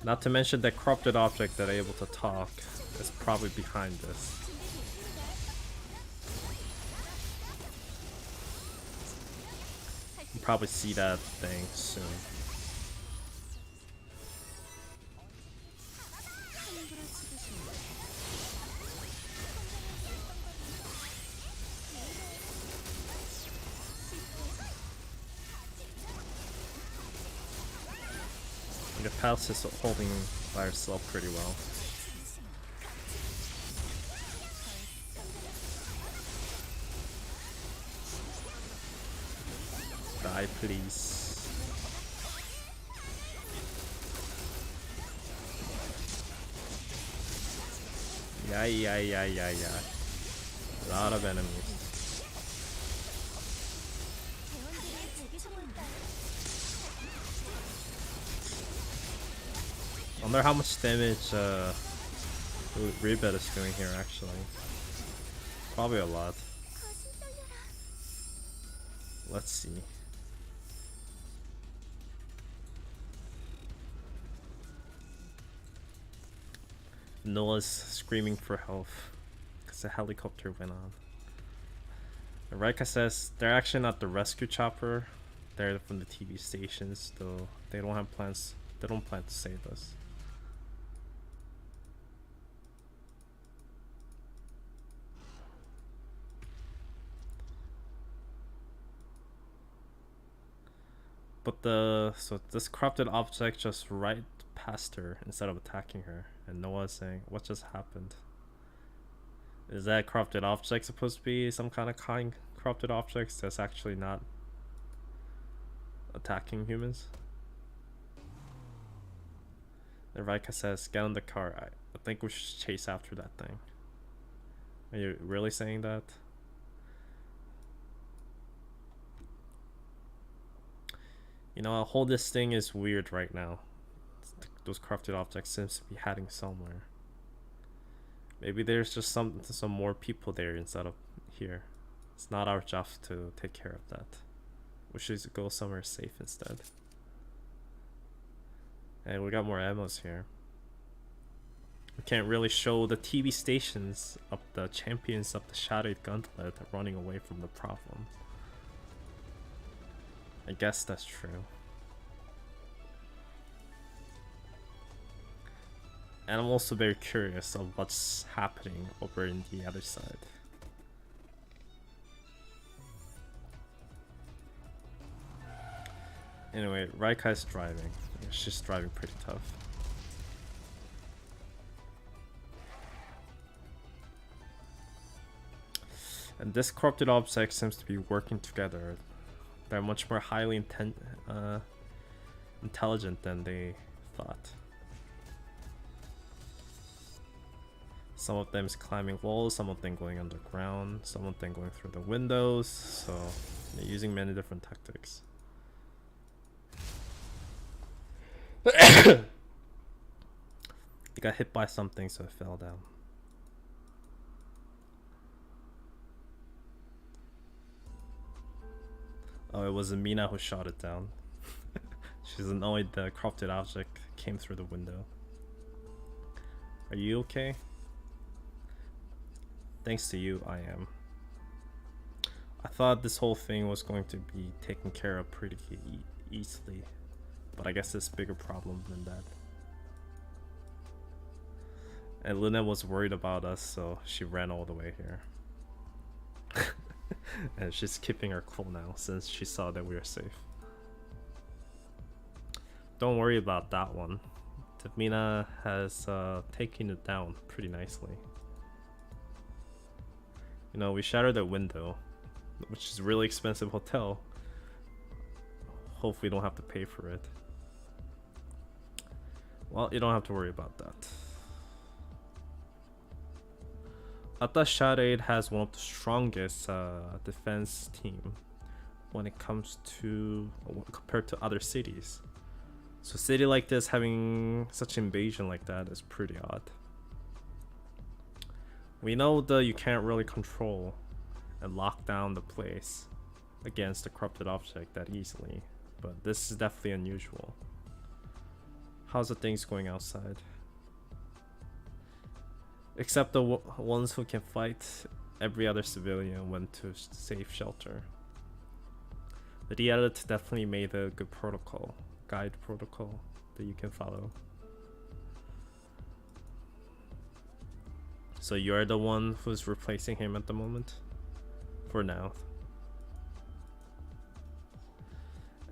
Not to mention that corrupted object that are able to talk is probably behind this. You'll probably see that thing soon. The Palace is holding by herself pretty well. Die, please. Yeah. A lot of enemies. I wonder how much damage Rebet is doing here actually. Probably a lot. Let's see. Noah's screaming for help because the helicopter went on. And Raika says they're actually not the rescue chopper. They're from the TV stations, though they don't have plans. They don't plan to save us. But so this corrupted object just right past her instead of attacking her, and Noah's saying, "What just happened? Is that corrupted object supposed to be some kind of corrupted object that's actually not attacking humans?" And Raika says, "Get in the car. I think we should chase after that thing." Are you really saying that? You know, a whole this thing is weird right now. Those corrupted objects seems to be heading somewhere. Maybe there's just some more people there instead of here. It's not our job to take care of that. We should go somewhere safe instead. And we got more ammos here. We can't really show the TV stations of the champions of the Shadowed Gauntlet running away from the problem. I guess that's true. And I'm also very curious of what's happening over in the other side. Anyway, Raikai's driving. She's driving pretty tough. And this corrupted object seems to be working together. They're much more highly intelligent than they thought. Some of them is climbing walls, some of them going underground, some of them going through the windows, so they're using many different tactics. It got hit by something, so it fell down. Oh, it was Amina who shot it down. She's annoyed the corrupted object came through the window. Are you okay? Thanks to you, I am. I thought this whole thing was going to be taken care of pretty easily, but I guess there's a bigger problem than that. And Luna was worried about us, so she ran all the way here. And she's keeping her cool now since she saw that we are safe. Don't worry about that one. Tamina has taken it down pretty nicely. You know, we shattered the window, which is a really expensive hotel. Hopefully we don't have to pay for it. Well, you don't have to worry about that. I thought Shadowed has one of the strongest defense team when it comes to compared to other cities. So a city like this having such invasion like that is pretty odd. We know that you can't really control and lock down the place against a corrupted object that easily, but this is definitely unusual. How's the things going outside? Except the ones who can fight, every other civilian went to safe shelter. But the edit definitely made a good protocol, guide protocol that you can follow. So you're the one who's replacing him at the moment? For now.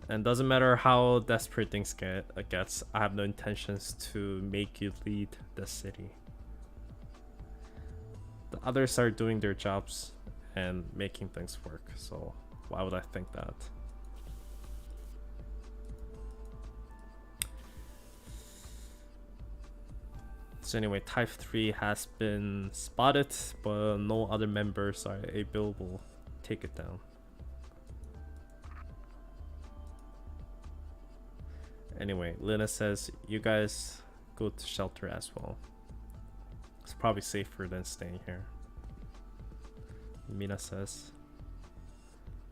And doesn't matter how desperate things gets, I have no intentions to make you lead the city. The others are doing their jobs and making things work, so why would I think that? So anyway, Type 3 has been spotted, but no other members are able to take it down. Anyway, Lina says, you guys go to shelter as well. It's probably safer than staying here. Mina says,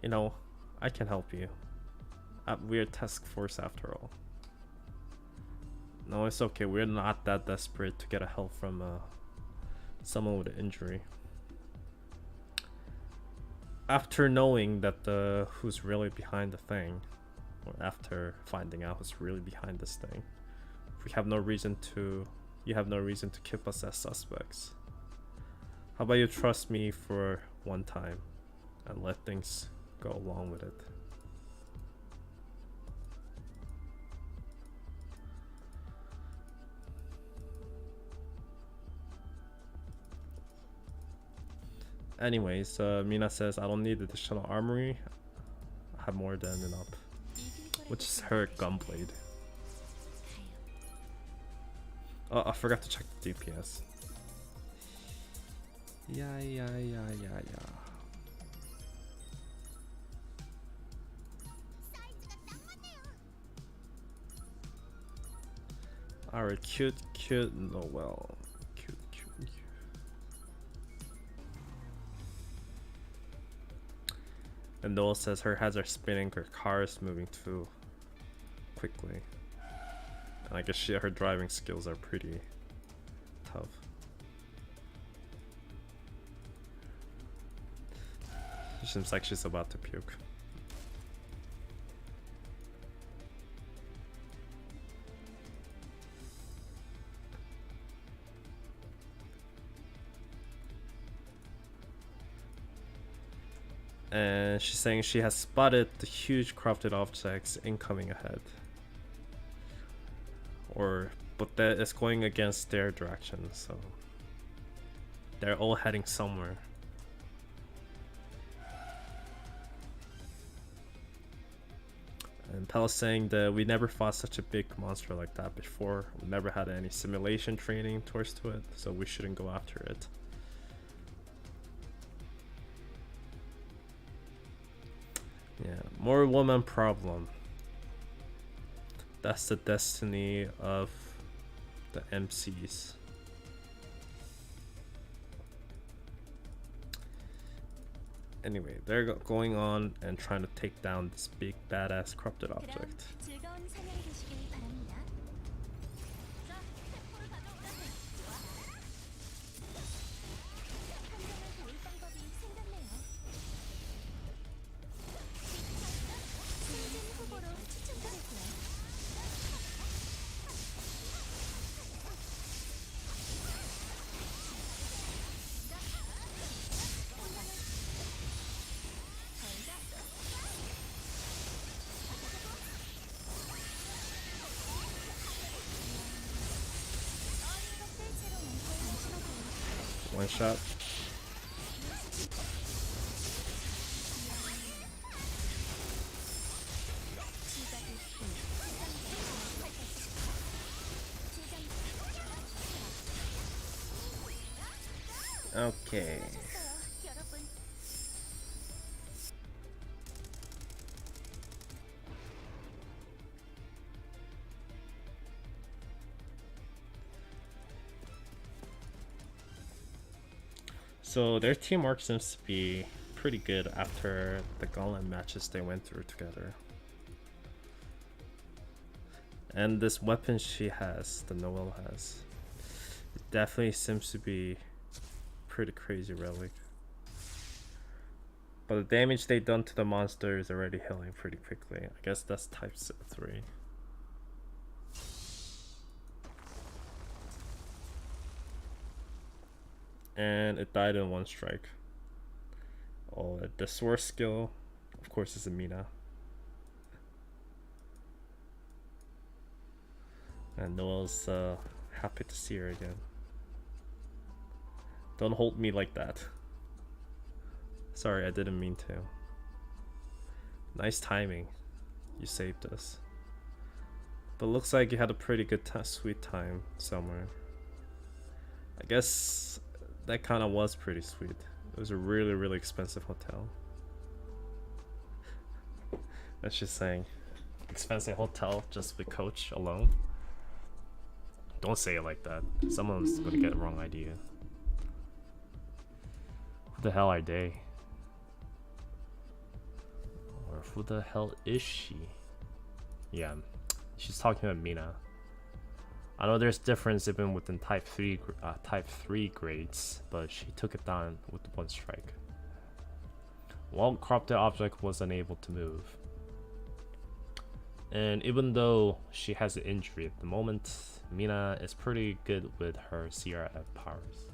you know, I can help you. We're a task force after all. No, it's okay. We're not that desperate to get a help from someone with an injury. After knowing that who's really behind the thing, or after finding out who's really behind this thing, we have no reason to. You have no reason to keep us as suspects. How about you trust me for one time and let things go along with it? Anyways, Mina says, I don't need additional armory. I have more than enough. Which is her gunblade. Oh, I forgot to check the DPS. Yeah. Alright, cute Noel. Cute. And Noel says her heads are spinning, her car is moving too quickly. And I guess her driving skills are pretty tough. It seems like she's about to puke. And she's saying she has spotted the huge crafted objects incoming ahead. But that is going against their direction, so they're all heading somewhere. And Pell is saying that we never fought such a big monster like that before. We never had any simulation training towards to it, so we shouldn't go after it. Yeah, more woman problem. That's the destiny of the MCs. Anyway, they're going on and trying to take down this big badass corrupted object. One shot. Okay. So their teamwork seems to be pretty good after the gauntlet matches they went through together. And this weapon she has, the Noel has, it definitely seems to be pretty crazy relic. But the damage they done to the monster is already healing pretty quickly. I guess that's type 3. And it died in one strike. Oh, the sword skill, of course, is a Mina. And Noel's happy to see her again. Don't hold me like that. Sorry, I didn't mean to. Nice timing. You saved us. But looks like you had a pretty good sweet time somewhere. I guess that kind of was pretty sweet. It was a really, really expensive hotel. That's just saying. Expensive hotel just with coach alone. Don't say it like that. Someone's gonna get the wrong idea. Who the hell are they? Or who the hell is she? Yeah, she's talking about Mina. I know there's difference even within type 3 grades, but she took it down with one strike. One corrupted object was unable to move. And even though she has an injury at the moment, Mina is pretty good with her CRF powers.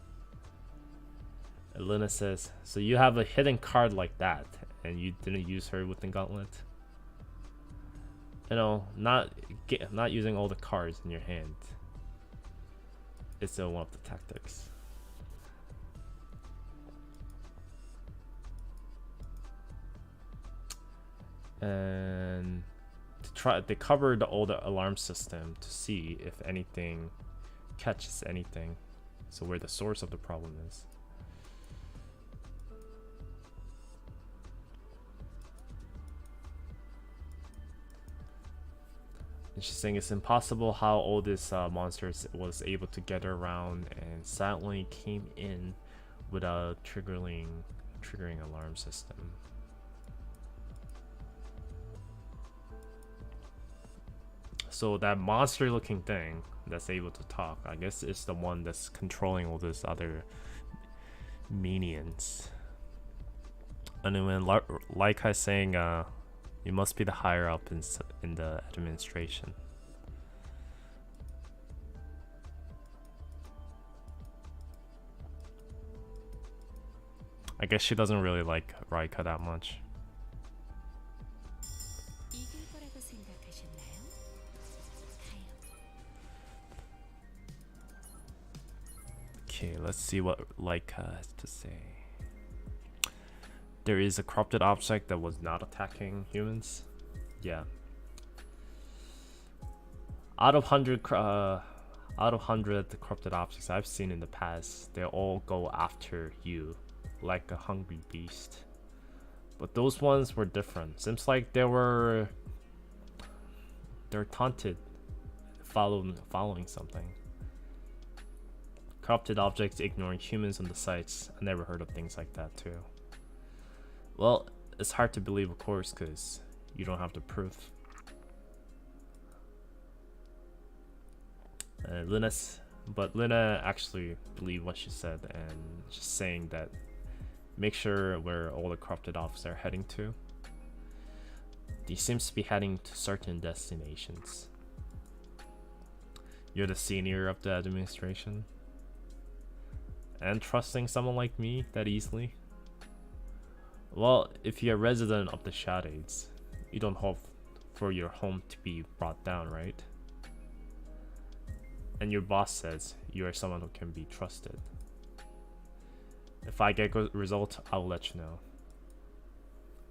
Elena says, so you have a hidden card like that, and you didn't use her with the gauntlet? You know, not using all the cards in your hand. It's still one of the tactics. And they covered all the alarm system to see if anything catches anything, so where the source of the problem is. And she's saying it's impossible how all this monsters was able to gather around and silently came in without triggering alarm system. So that monster looking thing that's able to talk, I guess it's the one that's controlling all these other minions. And then when like I saying, you must be the higher up in the administration. I guess she doesn't really like Raika that much. Okay, let's see what Laika has to say. There is a corrupted object that was not attacking humans. Yeah. Out of 100 corrupted objects I've seen in the past, they all go after you like a hungry beast. But those ones were different. Seems like they're taunted, following something. Corrupted objects ignoring humans on the sites. I never heard of things like that too. Well, it's hard to believe, of course, because you don't have the proof. Lina actually believed what she said and just saying that make sure where all the corrupted officers are heading to. He seems to be heading to certain destinations. You're the senior of the administration? And trusting someone like me that easily? Well, if you're a resident of the Shades, you don't hope for your home to be brought down, right? And your boss says you are someone who can be trusted. If I get good result, I'll let you know.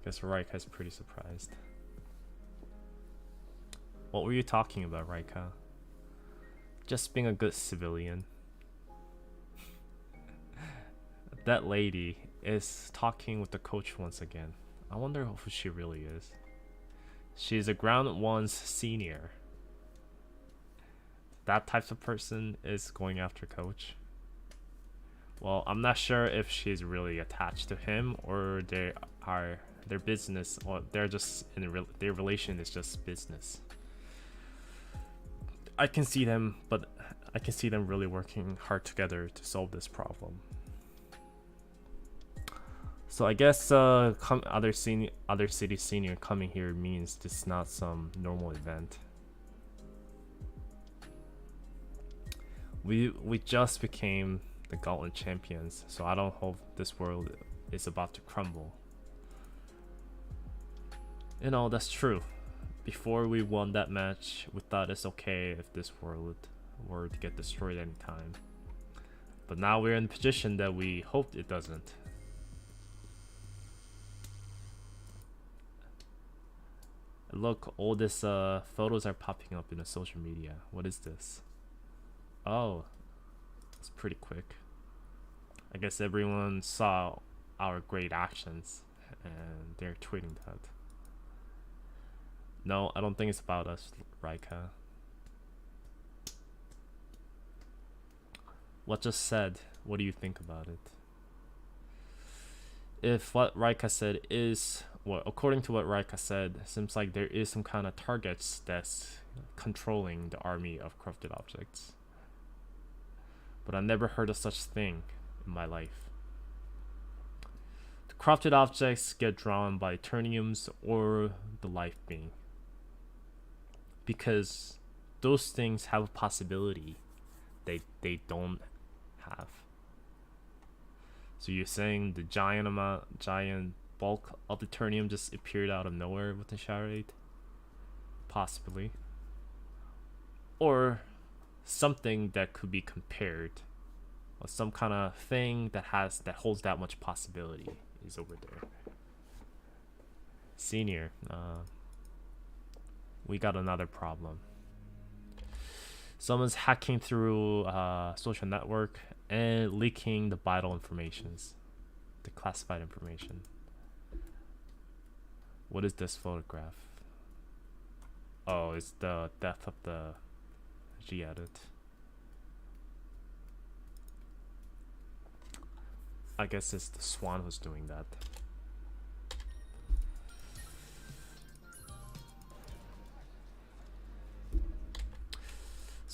Guess Raika is pretty surprised. What were you talking about, Raika? Just being a good civilian. That lady is talking with the coach once again. I wonder who she really is. She's a Ground 1's senior. That type of person is going after coach. Well, I'm not sure if she's really attached to him or their business, or they're just their relation is just business. I can see them really working hard together to solve this problem. So I guess other city senior coming here means this is not some normal event. We just became the Gauntlet champions, so I don't hope this world is about to crumble. You know, that's true. Before we won that match, we thought it's okay if this world were to get destroyed anytime. But now we're in a position that we hoped it doesn't. Look, all these photos are popping up in the social media. What is this? Oh, it's pretty quick. I guess everyone saw our great actions and they're tweeting that. No, I don't think it's about us, Raika. What just said, what do you think about it? If what Raika said is, well, according to what Raika said, it seems like there is some kind of targets that's controlling the army of corrupted objects. But I never heard of such thing in my life. The corrupted objects get drawn by Eterniums or the life being. Because those things have a possibility they don't have. So you're saying the giant bulk of Eternium just appeared out of nowhere with the Charade? Possibly. Or something that could be compared, or some kind of thing that holds that much possibility is over there. Senior, we got another problem. Someone's hacking through social network and leaking the vital informations, the classified information. What is this photograph? Oh, it's the death of the G-edit. I guess it's the Swan who's doing that.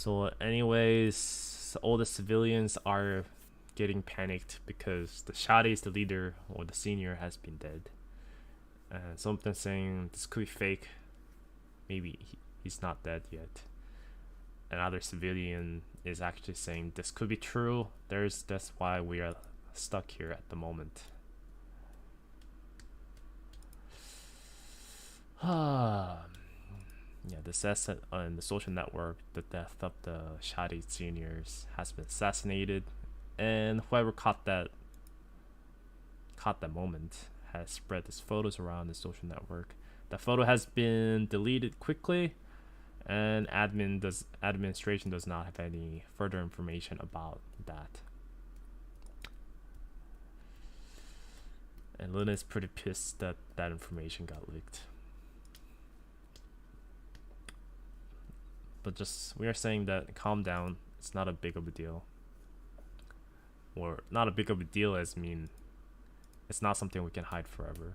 So anyways, all the civilians are getting panicked because the Shadi is the leader or the senior has been dead. And something saying this could be fake. Maybe he's not dead yet. Another civilian is actually saying this could be true. That's why we are stuck here at the moment. Yeah, this says that on the social network the death of the Shadi seniors has been assassinated, and whoever caught that moment has spread these photos around the social network. The photo has been deleted quickly, and administration does not have any further information about that. And Luna is pretty pissed that that information got leaked. But just, we are saying that calm down, it's not a big of a deal. Or not a big of a deal as mean it's not something we can hide forever.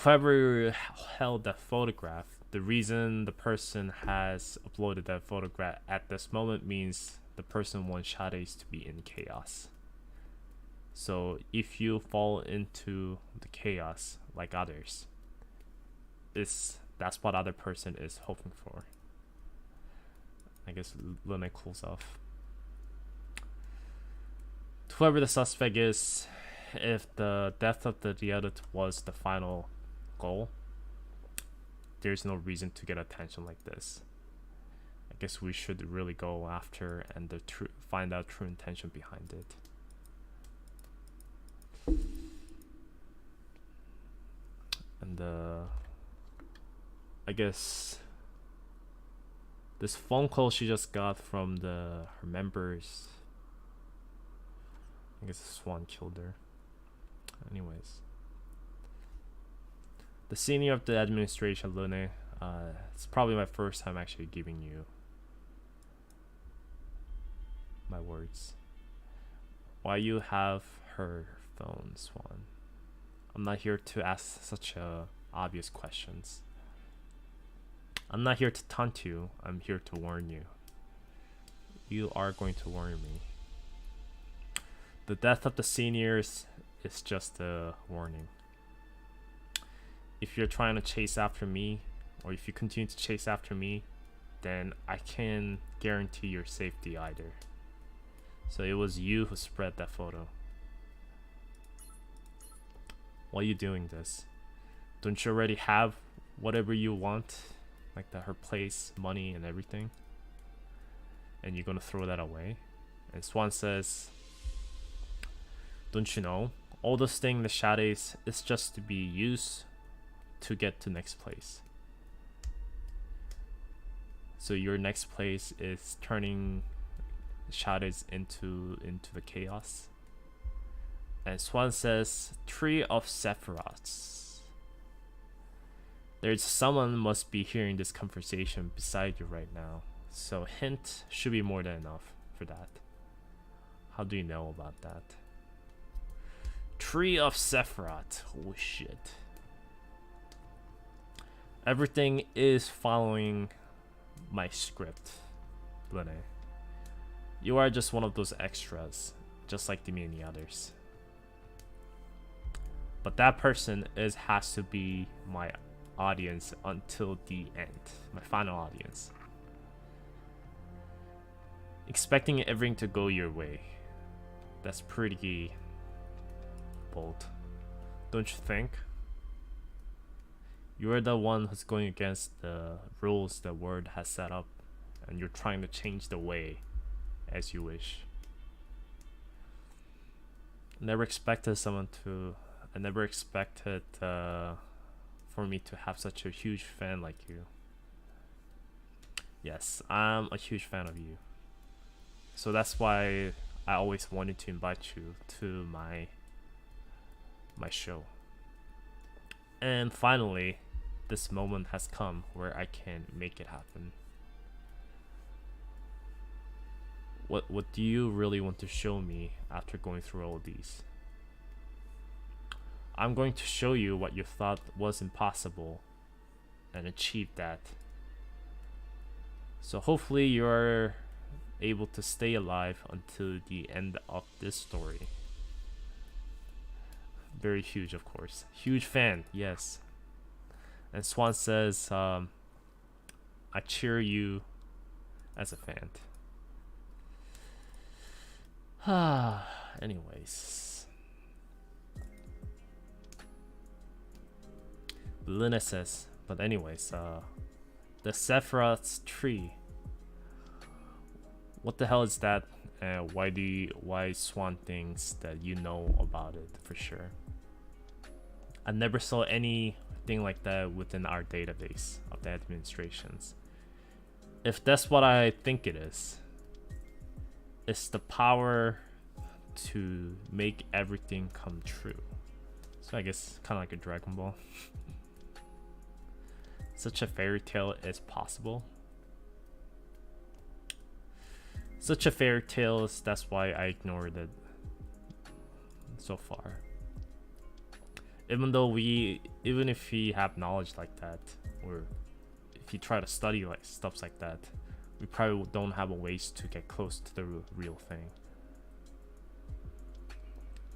Whoever held that photograph, the reason the person has uploaded that photograph at this moment means the person wants Shades to be in chaos. So if you fall into the chaos like others, that's what other person is hoping for. I guess Luna cools off. Whoever the suspect is, if the death of the other was the final goal, there's no reason to get attention like this. I guess we should really go after and find out true intention behind it. And I guess this phone call she just got from her members, I guess Swan killed her. Anyways, the senior of the administration, Lune, it's probably my first time actually giving you my words. Why you have her phone, Swan? I'm not here to ask such obvious questions. I'm not here to taunt you. I'm here to warn you. You are going to warn me. The death of the seniors is just a warning. If you're trying to chase after me, or if you continue to chase after me, then I can't guarantee your safety either. So it was you who spread that photo. Why are you doing this? Don't you already have whatever you want? Like her place, money, and everything? And you're gonna throw that away? And Swan says, don't you know? All those things in the shadows is just to be used to get to next place. So your next place is turning shadows into the chaos. And Swan says, Tree of Sephiroths. There's someone must be hearing this conversation beside you right now. So hint should be more than enough for that. How do you know about that? Tree of Sephiroth. Oh shit. Everything is following my script, Lene. You are just one of those extras, just like the many others. But that person has to be my audience until the end, my final audience. Expecting everything to go your way, that's pretty bold, don't you think? You're the one who's going against the rules the world has set up, and you're trying to change the way as you wish. I never expected for me to have such a huge fan like you. Yes, I'm a huge fan of you. So that's why I always wanted to invite you to my show. And finally, this moment has come where I can make it happen. What do you really want to show me after going through all these? I'm going to show you what you thought was impossible and achieve that. So hopefully you're able to stay alive until the end of this story. Very huge, of course. Huge fan, yes. And Swan says, I cheer you as a fan. Anyways. Luna says, but anyways, the Sephiroth's tree. What the hell is that? Why Swan thinks that you know about it for sure? I never saw anything like that within our database of the administrations. If that's what I think it is, it's the power to make everything come true. So I guess kind of like a Dragon Ball. Such a fairy tale is possible. Such a fairy tale, that's why I ignored it so far. Even if we have knowledge like that, or if you try to study like stuff like that, we probably don't have a ways to get close to the real thing.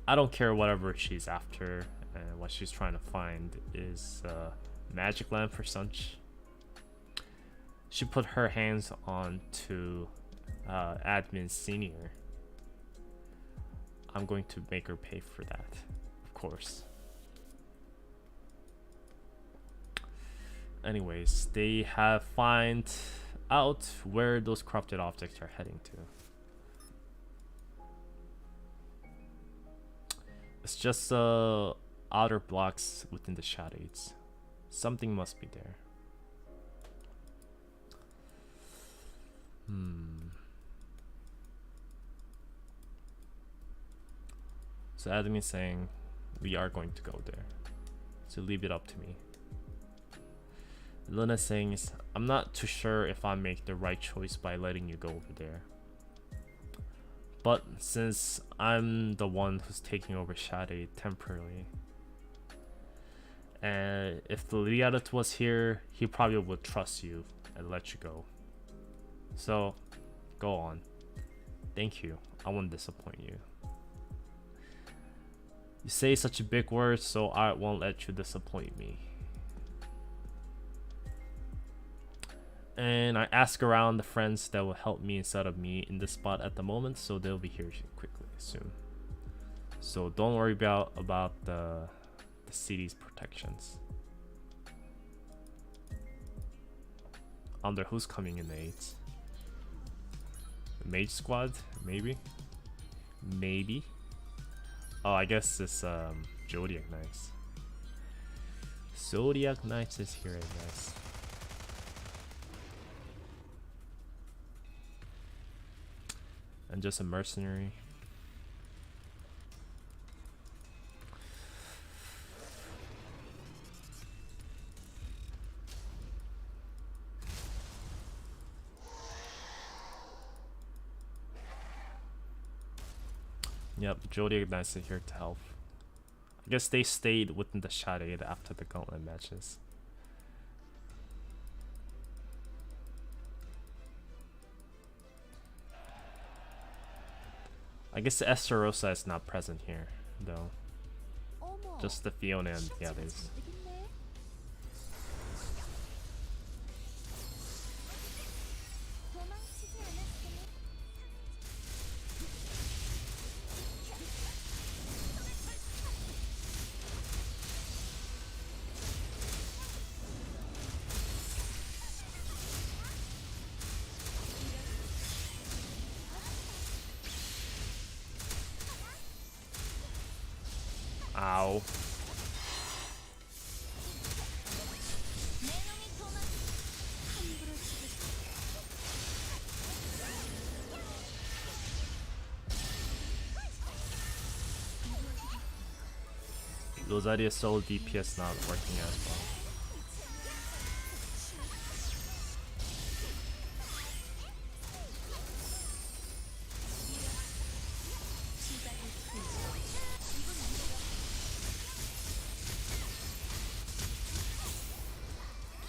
I don't care whatever she's after, and what she's trying to find is magic lamp for such. She put her hands on to admin senior. I'm going to make her pay for that, of course. Anyways, they have find out where those corrupted objects are heading to. It's just outer blocks within the shadows. Something must be there. So admin is saying we are going to go there. So leave it up to me. Luna saying is, I'm not too sure if I make the right choice by letting you go over there. But since I'm the one who's taking over Shade temporarily, and if the Liadet was here, he probably would trust you and let you go. So, go on. Thank you. I won't disappoint you. You say such a big word, so I won't let you disappoint me. And I ask around the friends that will help me instead of me in this spot at the moment, so they'll be here quickly soon. So don't worry about the city's protections. I wonder who's coming in aids. The mage squad, maybe. Oh, I guess this Zodiac Knights. Zodiac Knights is here, I guess. And just a mercenary. Yep, Zodiac Knights are here to help. I guess they stayed within the Shade after the gauntlet matches. I guess the Esterosa is not present here, though. Just the Fiona and the others. Ow. Rosaria's solo DPS not working as well.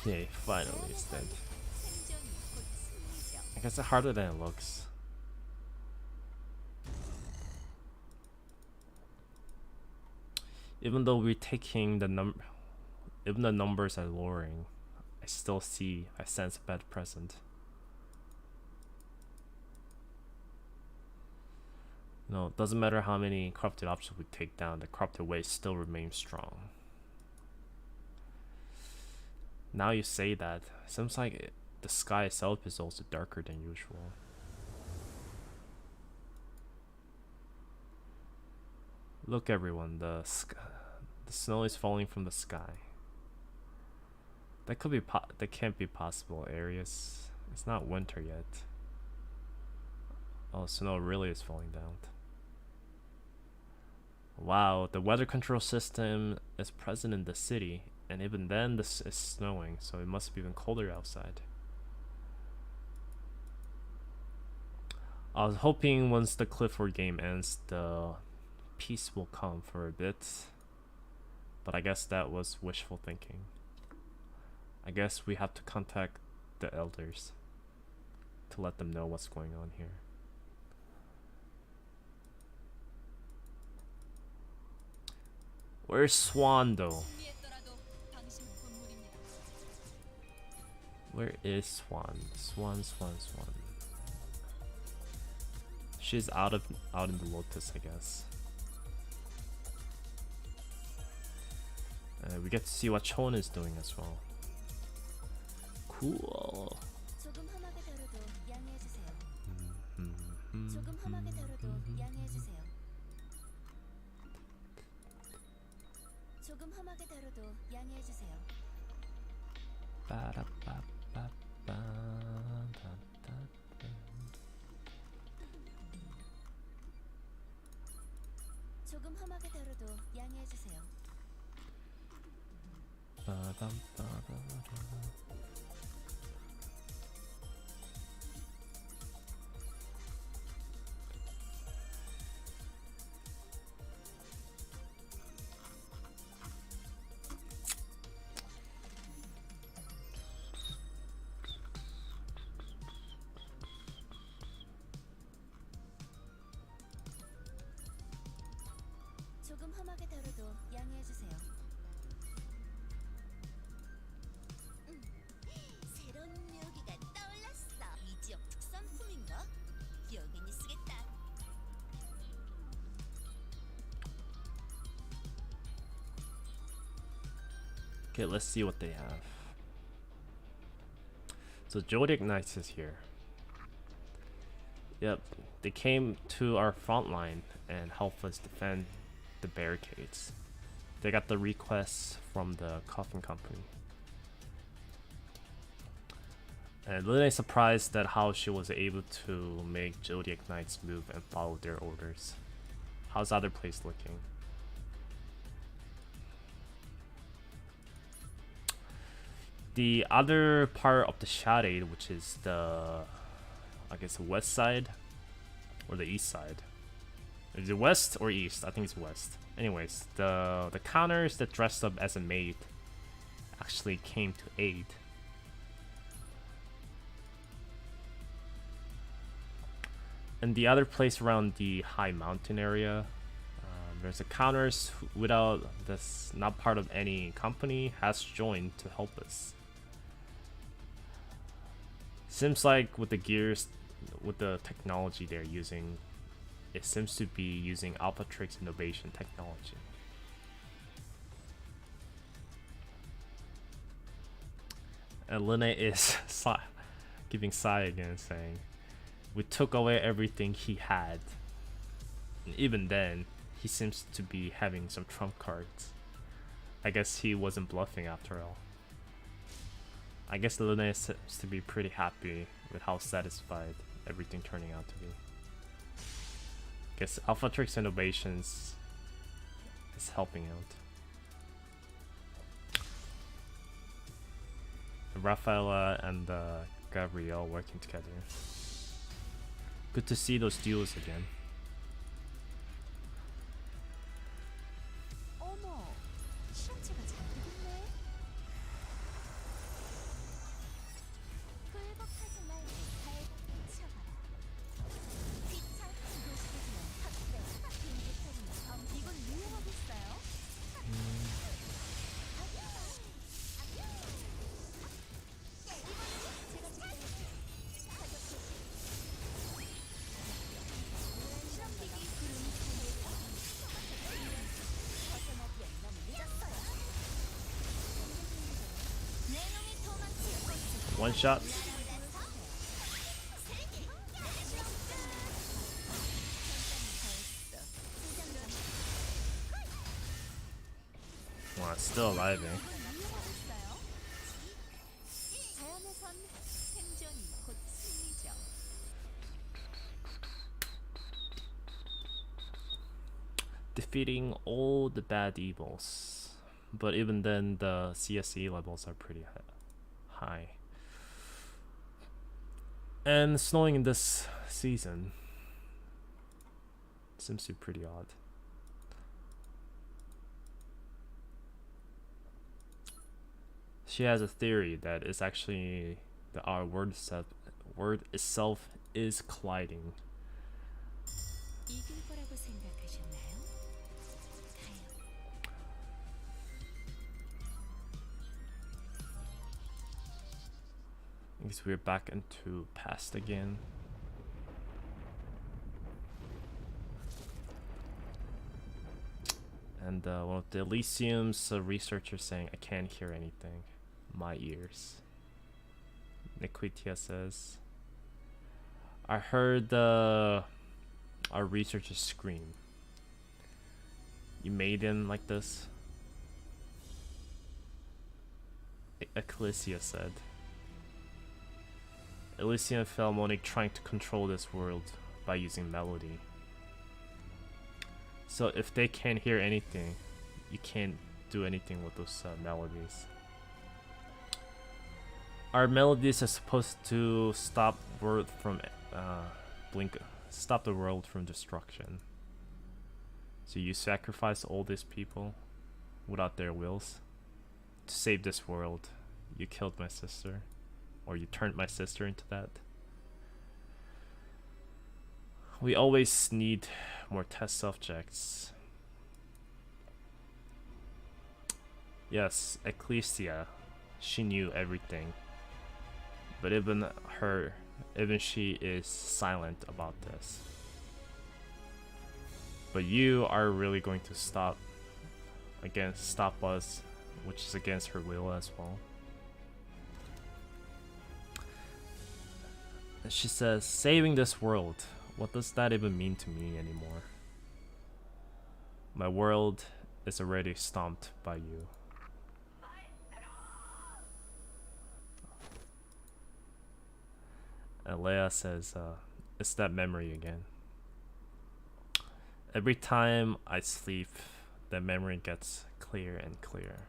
Yeah, finally it's dead. I guess it's harder than it looks. Even though we're taking the even the numbers are lowering, I still sense a bad present. No, it doesn't matter how many corrupted objects we take down, the corrupted waste still remains strong. Now you say that, seems like the sky itself is also darker than usual. Look everyone, the snow is falling from the sky. That can't be possible, Aries. It's not winter yet. Oh, snow really is falling down. Wow, the weather control system is present in the city, and even then this is snowing, so it must be even colder outside. I was hoping once the Clifford game ends, the peace will come for a bit, but I guess that was wishful thinking. I guess we have to contact the elders to let them know what's going on here. Where's Swan though? Where is Swan? Swan. She's out in the Lotus, I guess. We get to see what Chon is doing as well. Cool. Okay, let's see what they have. So Zodiac Knights is here. Yep, they came to our front line and helped us defend the barricades. They got the requests from the coffin company. And Luna is surprised at how she was able to make Zodiac Knights move and follow their orders. How's the other place looking? The other part of the Shade, which is the, I guess, west side or the east side. Is it west or east? I think it's west. Anyways, the counters that dressed up as a maid actually came to aid. And the other place around the high mountain area, there's a counters without this, not part of any company, has joined to help us. Seems like with the gears, with the technology they're using, it seems to be using Alphatrix innovation technology. And Lene is giving sigh again, saying, "We took away everything he had." And even then, he seems to be having some trump cards. I guess he wasn't bluffing after all. I guess Luna seems to be pretty happy with how satisfied everything turning out to be. Guess Alphatrix Innovations is helping out. Rafaela and Gabrielle working together. Good to see those duos again. One shot. Wow, it's still alive, eh? Defeating all the bad evils. But even then, the CSE levels are pretty high. And snowing in this season seems to be pretty odd. She has a theory that it's actually that our word itself is colliding. I guess we're back into past again. And one of the Elysium's researchers saying, I can't hear anything. My ears. Niquitia says, I heard our researchers scream. You made him like this? Ecclesia said. Elysium Philharmonic trying to control this world by using melody. So if they can't hear anything, you can't do anything with those melodies. Our melodies are supposed to stop world from stop the world from destruction. So you sacrifice all these people without their wills to save this world. You killed my sister, or you turned my sister into that. We always need more test subjects. Yes, Ecclesia, she knew everything. But even she is silent about this. But you are really going to stop us, which is against her will as well. And she says, saving this world. What does that even mean to me anymore? My world is already stomped by you. And Leia says, it's that memory again. Every time I sleep, the memory gets clearer and clearer.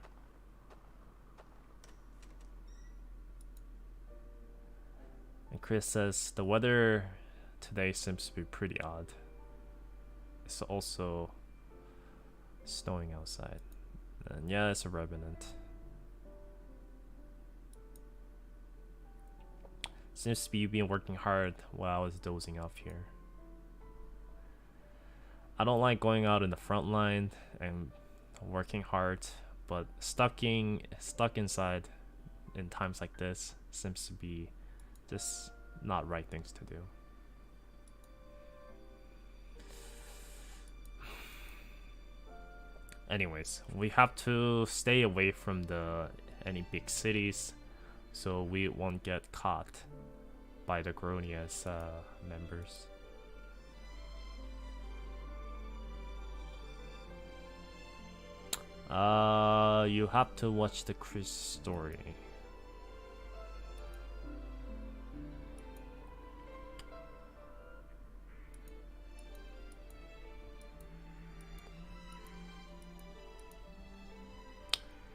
And Chris says, the weather today seems to be pretty odd. It's also snowing outside. And yeah, it's a revenant. Seems to be you've been working hard while I was dozing off here. I don't like going out in the front line and working hard, but stuck inside in times like this seems to be just not right things to do. Anyways, we have to stay away from any big cities so we won't get caught by the Gronia's members. You have to watch the Chris story.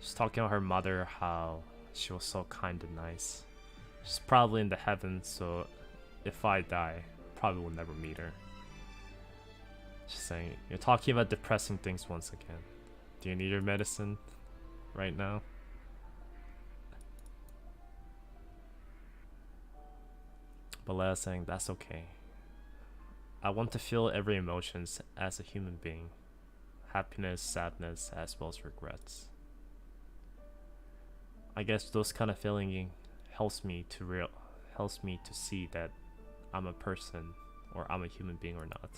She's talking about her mother, how she was so kind and nice. She's probably in the heavens, so if I die, probably will never meet her. She's saying, you're talking about depressing things once again. Do you need your medicine right now? But Leia's saying, that's okay. I want to feel every emotions as a human being. Happiness, sadness, as well as regrets. I guess those kind of feeling helps me to see that I'm a person or I'm a human being or not.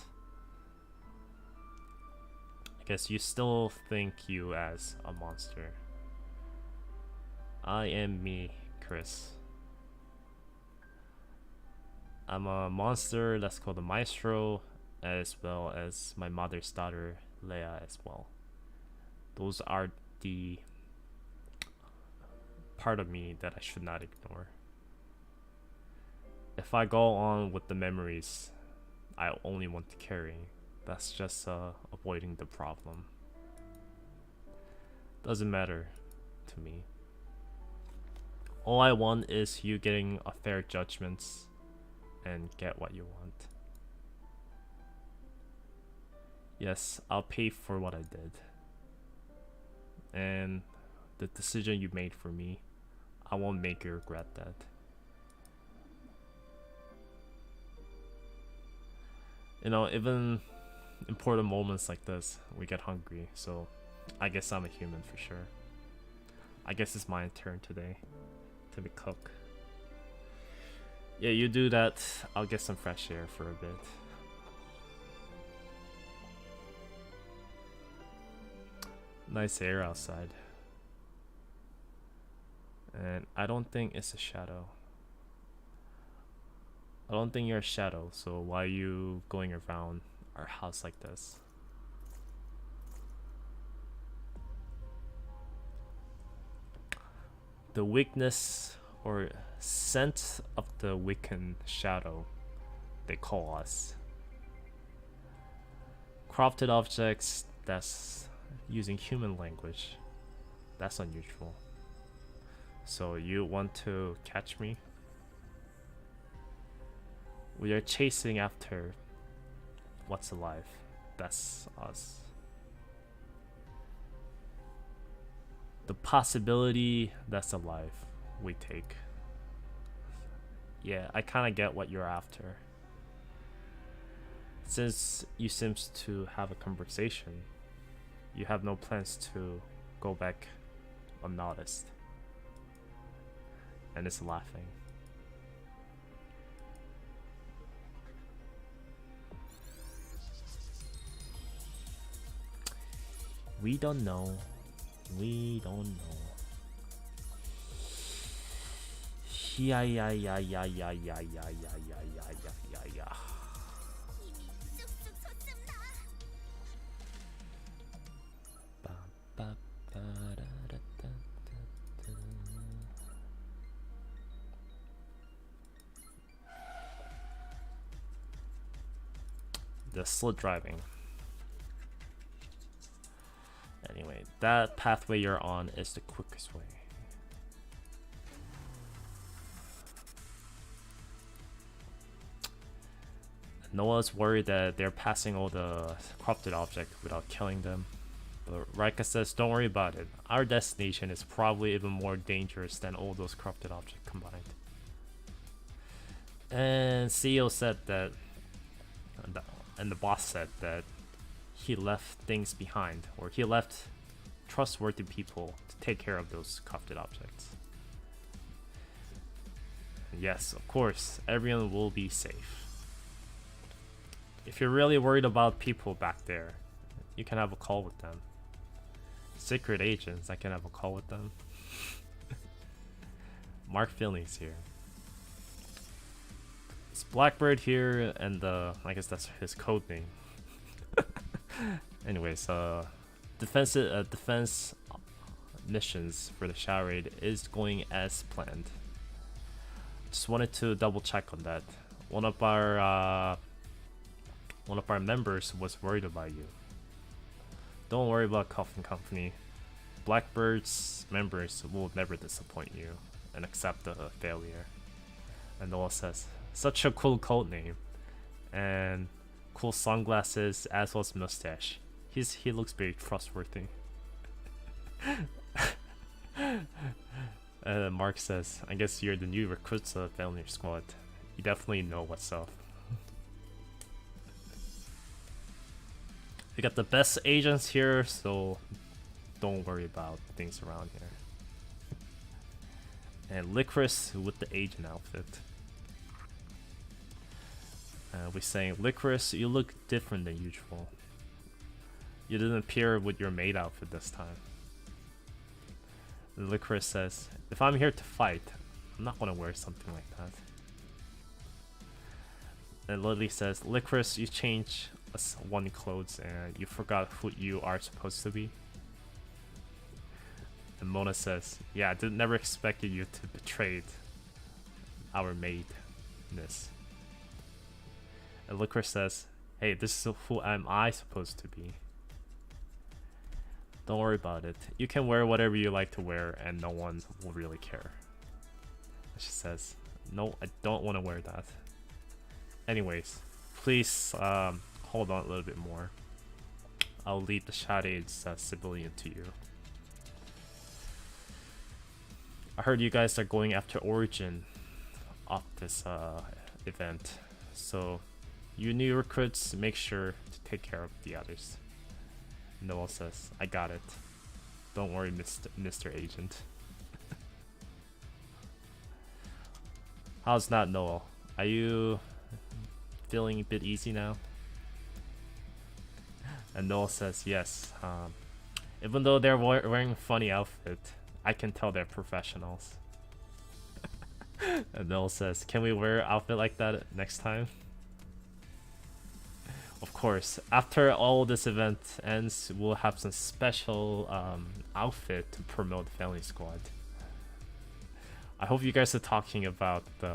I guess you still think you as a monster. I am me, Chris. I'm a monster that's called the Maestro, as well as my mother's daughter, Leia, as well. Those are the part of me that I should not ignore. If I go on with the memories I only want to carry, that's just avoiding the problem. Doesn't matter to me. All I want is you getting a fair judgments and get what you want. Yes, I'll pay for what I did. And the decision you made for me, I won't make you regret that. You know, even important moments like this, we get hungry, so I guess I'm a human for sure. I guess it's my turn today to be cook. Yeah, you do that, I'll get some fresh air for a bit. Nice air outside. And I don't think it's a shadow. I don't think you're a shadow, so why are you going around our house like this? The weakness or scent of the weakened shadow, they call us. Crafted objects that's using human language, that's unusual. So you want to catch me? We are chasing after what's alive. That's us. The possibility that's alive, we take. Yeah, I kinda get what you're after. Since you seems to have a conversation, you have no plans to go back unnoticed. And it's laughing. We don't know. We don't know. Yeah. The slit driving. Anyway, that pathway you're on is the quickest way. Noah's worried that they're passing all the corrupted object without killing them. But Rika says, don't worry about it. Our destination is probably even more dangerous than all those corrupted objects combined. And CEO said that, and the boss said that he left things behind, or he left trustworthy people to take care of those corrupted objects. And yes, of course, everyone will be safe. If you're really worried about people back there, you can have a call with them. Secret agents, I can have a call with them. Mark Finley's here. It's Blackbird here, and I guess that's his code name. Anyways, defense missions for the shower raid is going as planned. Just wanted to double check on that. One of our members was worried about you. Don't worry about Coffin Company. Blackbird's members will never disappoint you and accept the failure. And Noah says, such a cool code name. And cool sunglasses as well as mustache. He looks very trustworthy. Mark says, I guess you're the new recruits of the Failure Squad. You definitely know what's up. We got the best agents here, so don't worry about things around here. And Licorice with the agent outfit. We're saying, Licorice, you look different than usual. You didn't appear with your maid outfit this time. Licorice says, if I'm here to fight, I'm not gonna wear something like that. And Lily says, Licorice, you changed us one clothes and you forgot who you are supposed to be. And Mona says, yeah, I never expected you to betray our maidness. And Licorice says, hey, this is who am I supposed to be? Don't worry about it. You can wear whatever you like to wear and no one will really care. And she says, no, I don't want to wear that. Anyways, please hold on a little bit more. I'll lead the Shadades civilian to you. I heard you guys are going after Origin of this event, so you new recruits make sure to take care of the others. Noel says, I got it. Don't worry, Mr. Agent. How's that, Noel? Are you feeling a bit easy now? And Noel says, yes. Even though they're wearing a funny outfit, I can tell they're professionals. And Noel says, can we wear an outfit like that next time? Of course, after all this event ends, we'll have some special outfit to promote Family Squad. I hope you guys are talking about the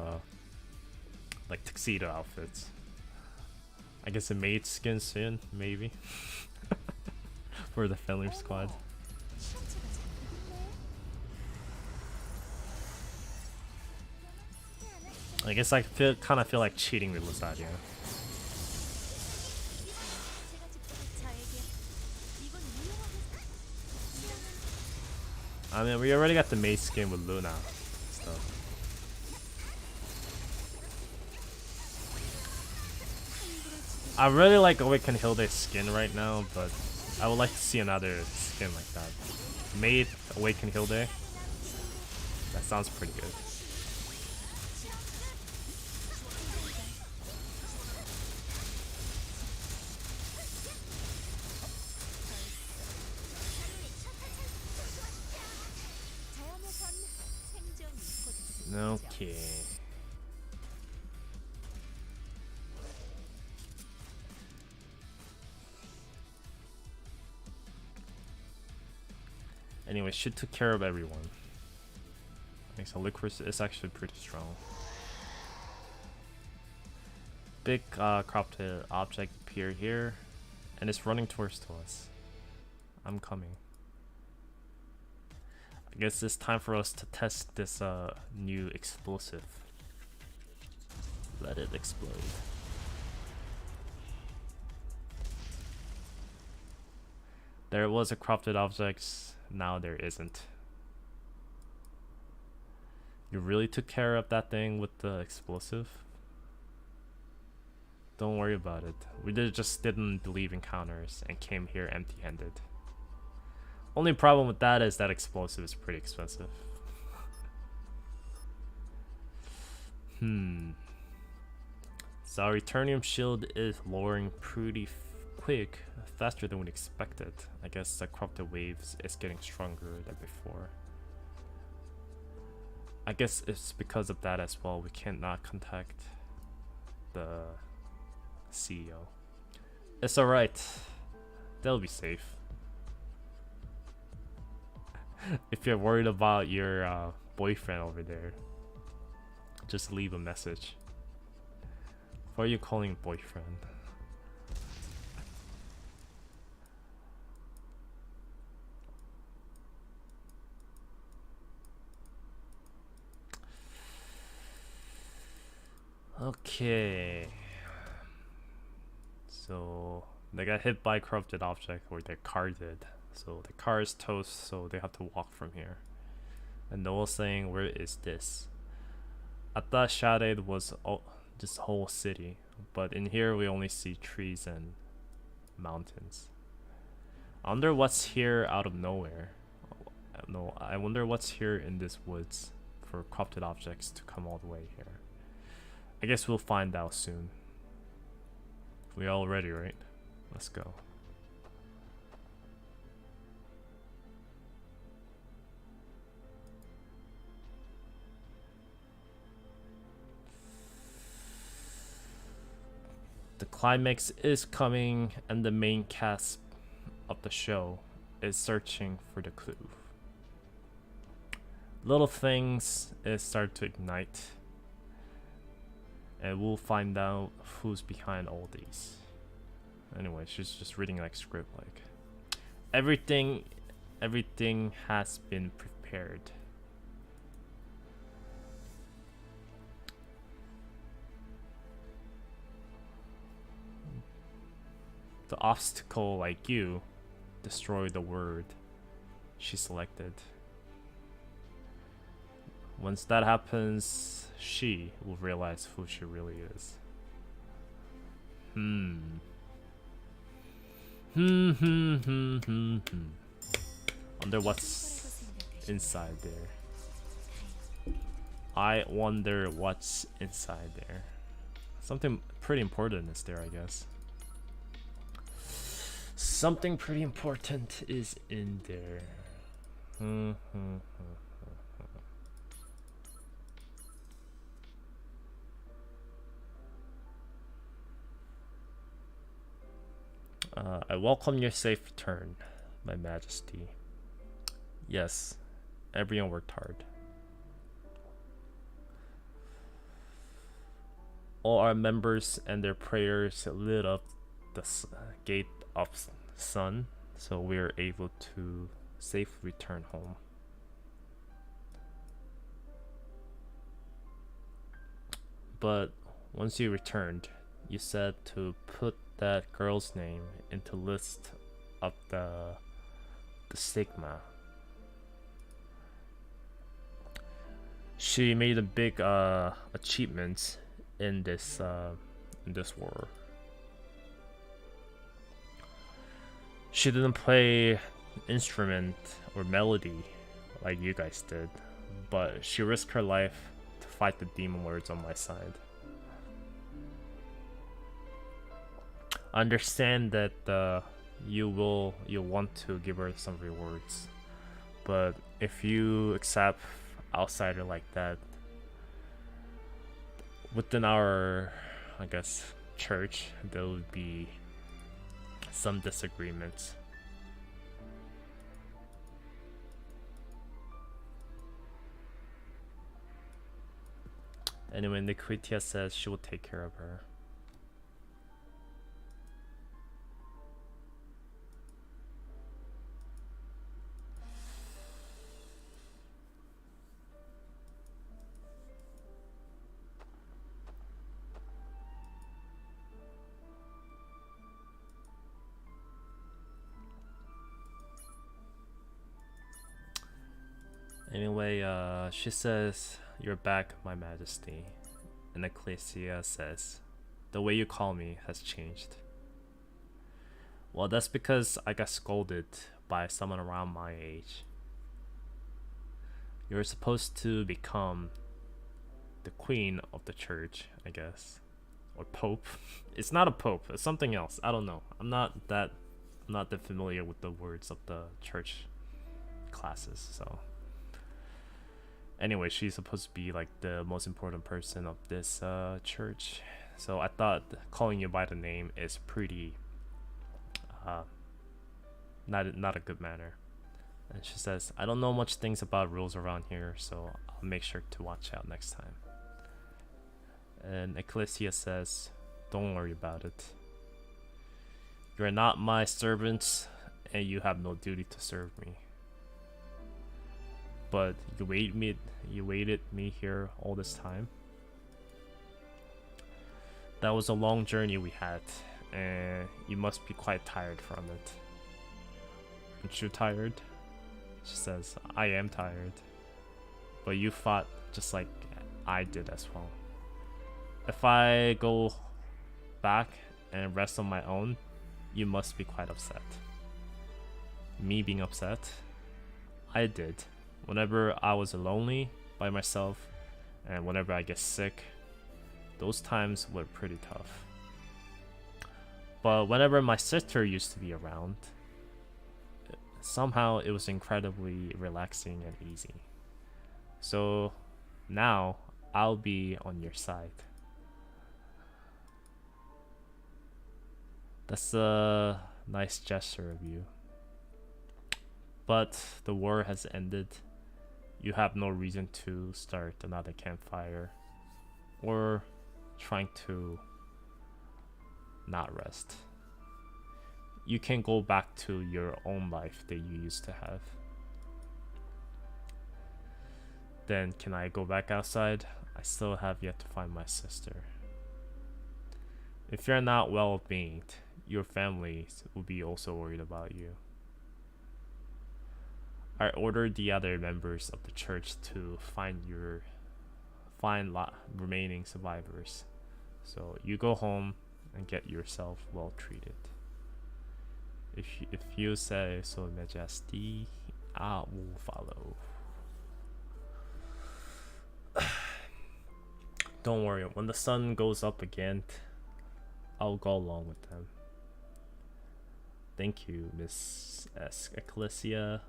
like tuxedo outfits. I guess a maid skin soon, maybe. For the Family Squad. I guess I kind of feel like cheating with Lusadia. I mean, we already got the maid skin with Luna. So. I really like Awaken Hilde's skin right now, but I would like to see another skin like that. Maid Awaken Hilde. That sounds pretty good. Okay. Anyway, she took care of everyone. I think so. Licorice is actually pretty strong. Big cropped object appear here, and it's running towards to us. I'm coming. I guess it's time for us to test this new explosive. Let it explode. There was a cropped object, now there isn't. You really took care of that thing with the explosive? Don't worry about it. We just didn't believe in counters and came here empty-handed. Only problem with that is that explosive is pretty expensive. So our Eternium shield is lowering pretty quick, faster than we expected. I guess the corrupted waves is getting stronger than before. I guess it's because of that as well. We cannot contact the CEO. It's alright. They'll be safe. If you're worried about your boyfriend over there, just leave a message. Why are you calling boyfriend? Okay. So they got hit by a corrupted object, or their car did. So the car is toast, so they have to walk from here. And Noah's saying, where is this? I thought Shadade was this whole city, but in here we only see trees and mountains. I wonder what's here out of nowhere. No, I wonder what's here in this woods for corrupted objects to come all the way here. I guess we'll find out soon. We all ready, right? Let's go. The climax is coming, and the main cast of the show is searching for the clue. Little things is start to ignite, and we'll find out who's behind all these. Anyway, she's just reading like script, like everything has been prepared. The obstacle, like you, destroy the word she selected. Once that happens, she will realize who she really is. Wonder what's inside there. I wonder what's inside there. Something pretty important is there, I guess. Something pretty important is in there. I welcome your safe return, my majesty. Yes, everyone worked hard. All our members and their prayers lit up the gate of sun, so we are able to safely return home. But once you returned, you said to put that girl's name into list of the stigma. She made a big achievement in this war. She didn't play instrument or melody like you guys did, but she risked her life to fight the demon lords on my side. I understand that you'll want to give her some rewards, but if you accept outsider like that within our, I guess, church, there would be some disagreements. Anyway, Nikritia says she will take care of her. Anyway, she says, "You're back, my majesty." And Ecclesia says, "The way you call me has changed." Well, that's because I got scolded by someone around my age. You're supposed to become the queen of the church, I guess. Or pope. It's not a pope, it's something else. I don't know. I'm not that familiar with the words of the church classes, so anyway, she's supposed to be like the most important person of this church. So I thought calling you by the name is pretty not a good manner. And she says, "I don't know much things about rules around here, so I'll make sure to watch out next time." And Ecclesia says, "Don't worry about it. You're not my servants, and you have no duty to serve me. But you waited me here all this time. That was a long journey we had, and you must be quite tired from it. Aren't you tired?" She says, "I am tired, but you fought just like I did as well. If I go back and rest on my own, you must be quite upset." Me being upset? I did. Whenever I was lonely by myself, and whenever I get sick, those times were pretty tough. But whenever my sister used to be around, somehow it was incredibly relaxing and easy. So now I'll be on your side. That's a nice gesture of you. But the war has ended. You have no reason to start another campfire or trying to not rest. You can go back to your own life that you used to have. Then can I go back outside? I still have yet to find my sister. If you're not well-being, your family will be also worried about you. I ordered the other members of the church to find remaining survivors. So you go home and get yourself well treated. If you say so, Majesty, I will follow. Don't worry, when the sun goes up again, I'll go along with them. Thank you, Miss Ecclesia.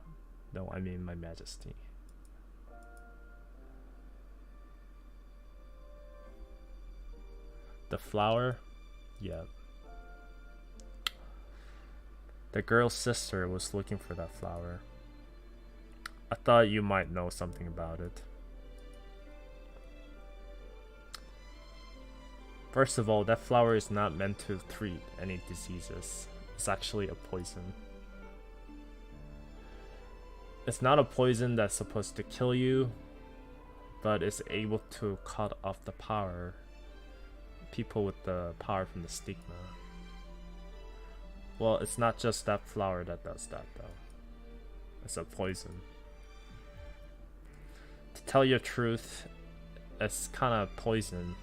No, I mean my Majesty. The flower? Yeah. The girl's sister was looking for that flower. I thought you might know something about it. First of all, that flower is not meant to treat any diseases. It's actually a poison. It's not a poison that's supposed to kill you, but it's able to cut off the power. People with the power from the stigma. Well, it's not just that flower that does that though. It's a poison. To tell you the truth, it's kind of poison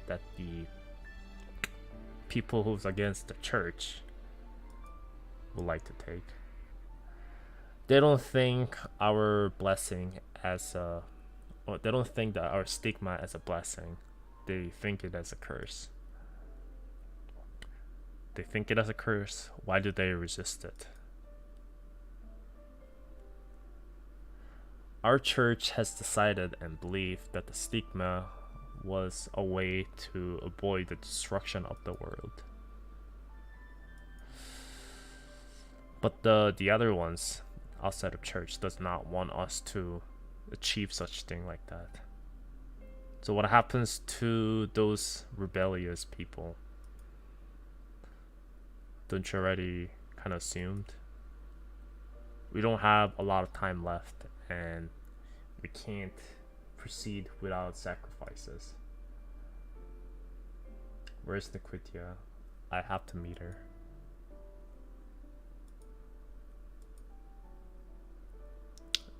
that the people who's against the church would like to take. They don't think our blessing as a, or they don't think that our stigma as a blessing. They think it as a curse. They think it as a curse. Why do they resist it? Our church has decided and believed that the stigma was a way to avoid the destruction of the world. But the other ones outside of church does not want us to achieve such thing like that. So what happens to those rebellious people? Don't you already kind of assumed? We don't have a lot of time left and we can't proceed without sacrifices. Where's Niquitia? I have to meet her.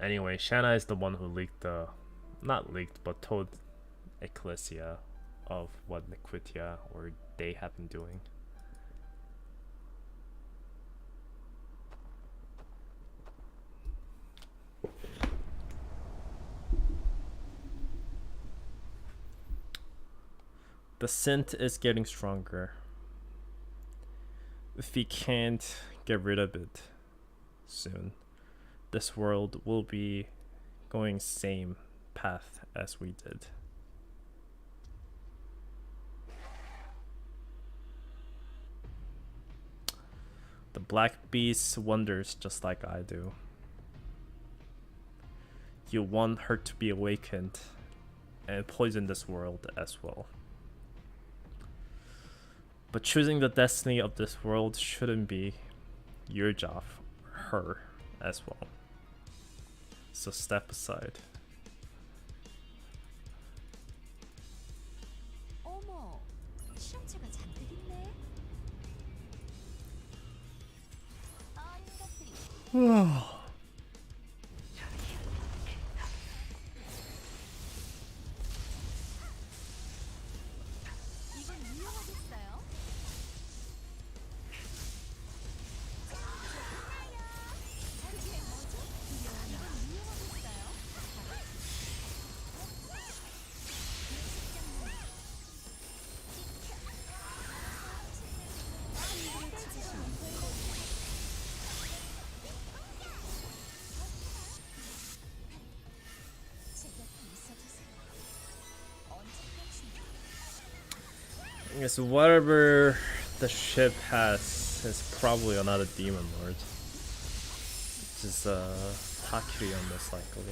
Anyway, Shanna is the one who leaked the, not leaked, but told Ecclesia of what Niquitia or they have been doing. The scent is getting stronger. If we can't get rid of it soon, this world will be going same path as we did. The Black Beast wonders just like I do. You want her to be awakened and poison this world as well. But choosing the destiny of this world shouldn't be your job, her as well. So step aside. 어머, 실험체가 잔뜩 있네. 이건 유용하겠어요? 그게 뭐죠? 이건 유용하겠어요? I guess whatever The ship is probably another demon lord. Which is Takiri on this likely.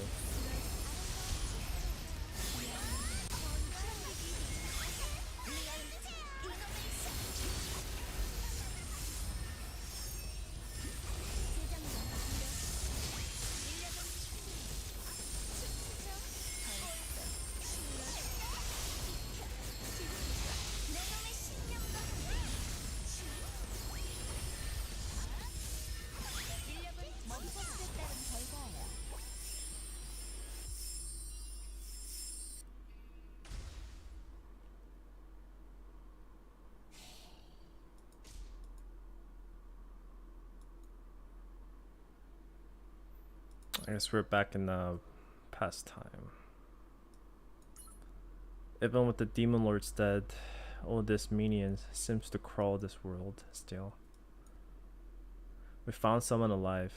I guess we're back in the past time. Even with the demon lords dead, all this minions seems to crawl this world still. We found someone alive.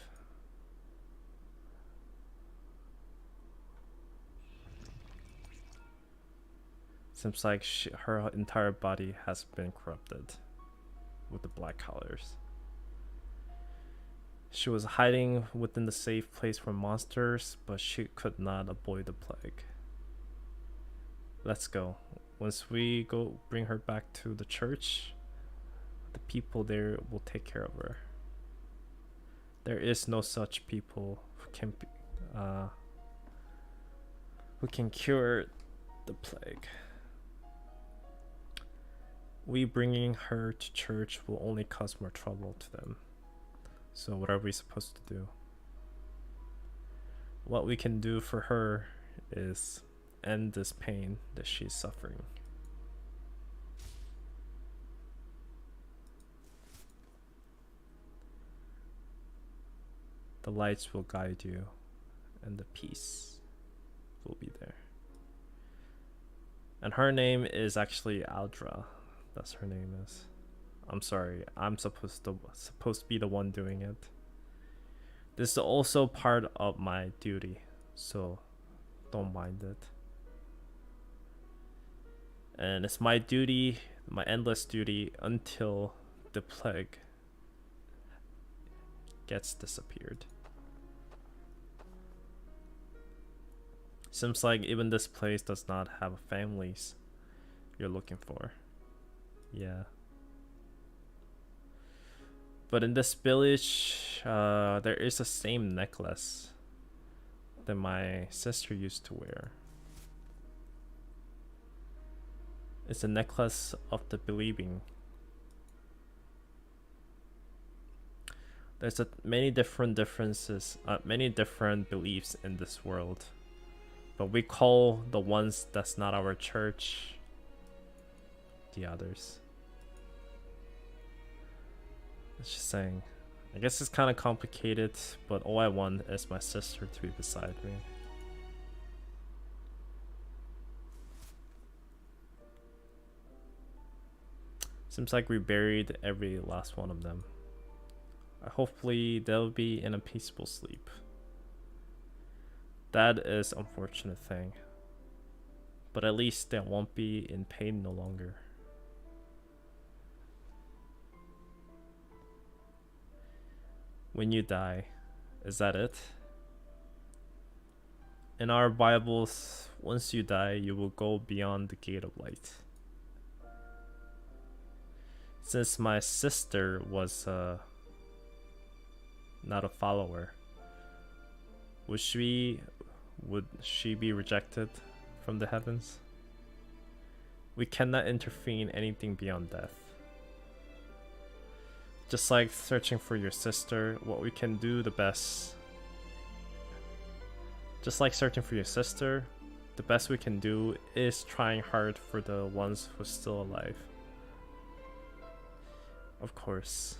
Seems like her entire body has been corrupted with the black colors. She was hiding within the safe place from monsters, but she could not avoid the plague. Let's go. Once we go bring her back to the church, the people there will take care of her. There is no such people who can cure the plague. We bringing her to church will only cause more trouble to them. So what are we supposed to do? What we can do for her is end this pain that she's suffering. The lights will guide you, and the peace will be there. And her name is actually Aldra. That's her name is. I'm sorry, I'm supposed to be the one doing it. This is also part of my duty, so don't mind it. And it's my duty, my endless duty, until the plague gets disappeared. Seems like even this place does not have families you're looking for. Yeah. But in this village, there is the same necklace that my sister used to wear. It's a necklace of the believing. There's many different beliefs in this world, but we call the ones that's not our church the others. It's just saying. I guess it's kind of complicated, but all I want is my sister to be beside me. Seems like we buried every last one of them. Hopefully they'll be in a peaceful sleep. That is an unfortunate thing. But at least they won't be in pain no longer. When you die, is that it? In our Bibles, once you die, you will go beyond the gate of light. Since my sister was not a follower, would she be rejected from the heavens? We cannot intervene anything beyond death. Just like searching for your sister, what we can do the best. Just like searching for your sister, the best we can do is trying hard for the ones who are still alive. Of course.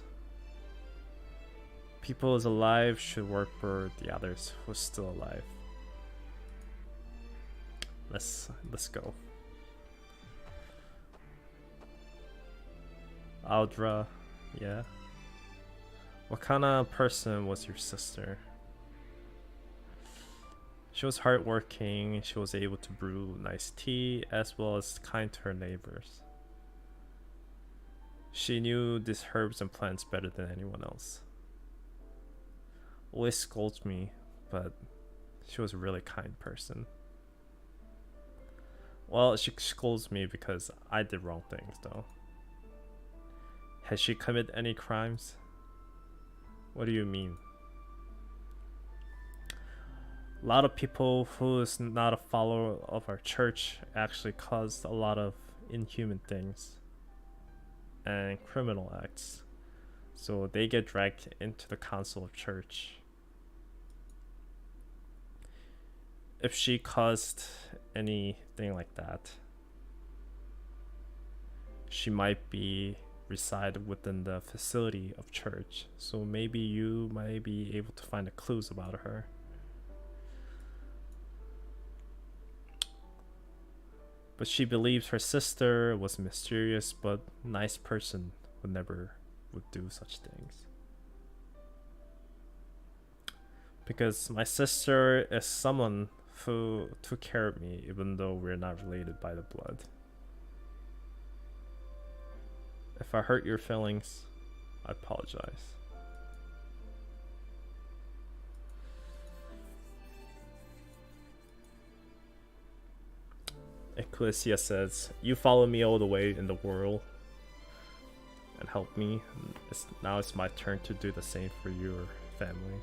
People who's alive should work for the others who are still alive. Let's go. Aldra, yeah. What kind of person was your sister? She was hardworking, she was able to brew nice tea, as well as kind to her neighbors. She knew these herbs and plants better than anyone else. Always scolds me, but she was a really kind person. Well, she scolds me because I did wrong things, though. Has she committed any crimes? What do you mean? A lot of people who is not a follower of our church actually caused a lot of inhuman things and criminal acts. So they get dragged into the council of church. If she caused anything like that, she might be reside within the facility of church. So maybe you might be able to find the clues about her. But she believes her sister was a mysterious but nice person who never would do such things. Because my sister is someone who took care of me even though we're not related by the blood. If I hurt your feelings, I apologize. Ecclesia says, you follow me all the way in the world and help me. Now it's my turn to do the same for your family.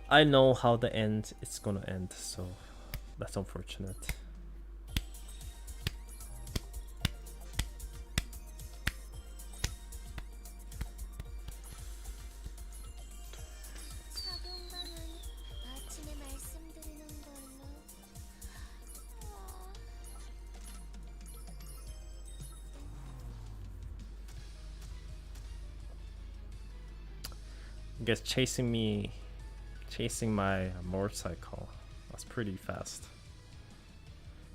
I know how the end it's gonna end, so that's unfortunate. I guess chasing my motorcycle. That's pretty fast.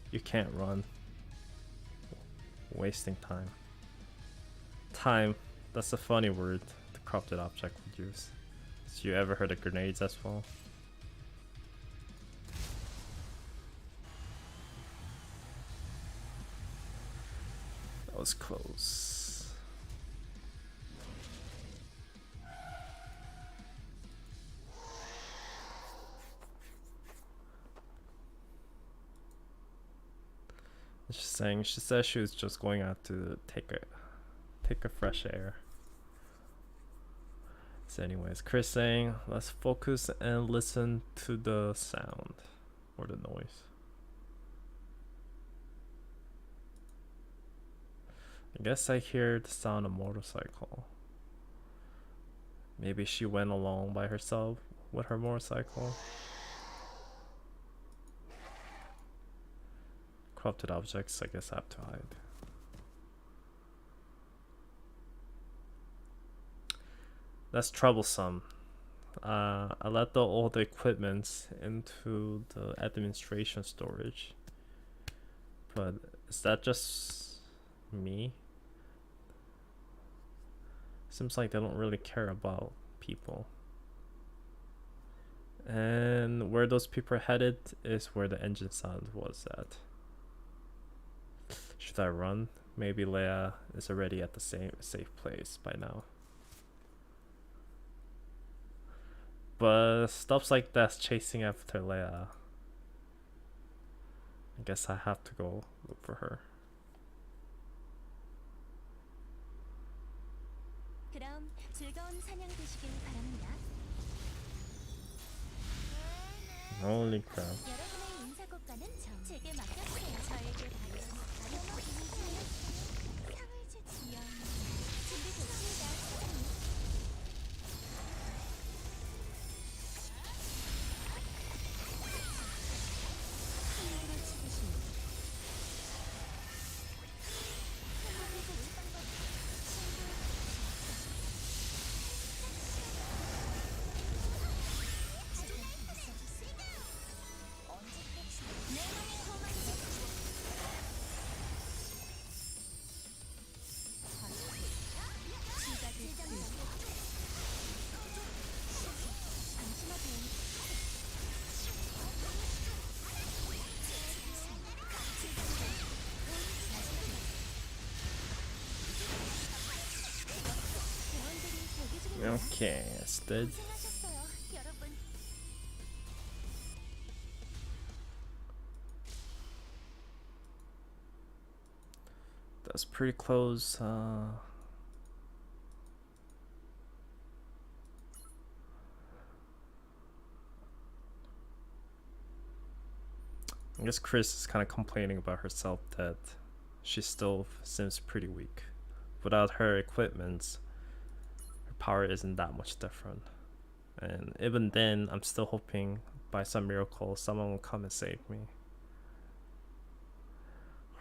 You can't run. Wasting time. Time, that's a funny word the corrupted object would use. So you ever heard of grenades as well? That was close. She's saying, she says she was just going out to take a fresh air. So anyways, Chris saying, let's focus and listen to the sound or the noise. I guess I hear the sound of motorcycle. Maybe she went along by herself with her motorcycle. Corrupted objects, I guess I have to hide. That's troublesome. I let the old equipment into the administration storage. But is that just me? Seems like they don't really care about people. And where those people are headed is where the engine sound was at. Should I run? Maybe Leia is already at the same safe place by now. But stuff like that's chasing after Leia. I guess I have to go look for her. 그럼 즐거운 사냥 되시길 바랍니다. Holy crap. 여러분의 인사고과는 제게 맡겨주세요. 저에게 상을 주지요. 준비됐습니다. 힘으로 치우십니다. Okay, that's dead. 고생하셨어요, 여러분. That's pretty close. I guess Chris is kind of complaining about herself that she still seems pretty weak. Without her equipment, her power isn't that much different. And even then, I'm still hoping by some miracle someone will come and save me.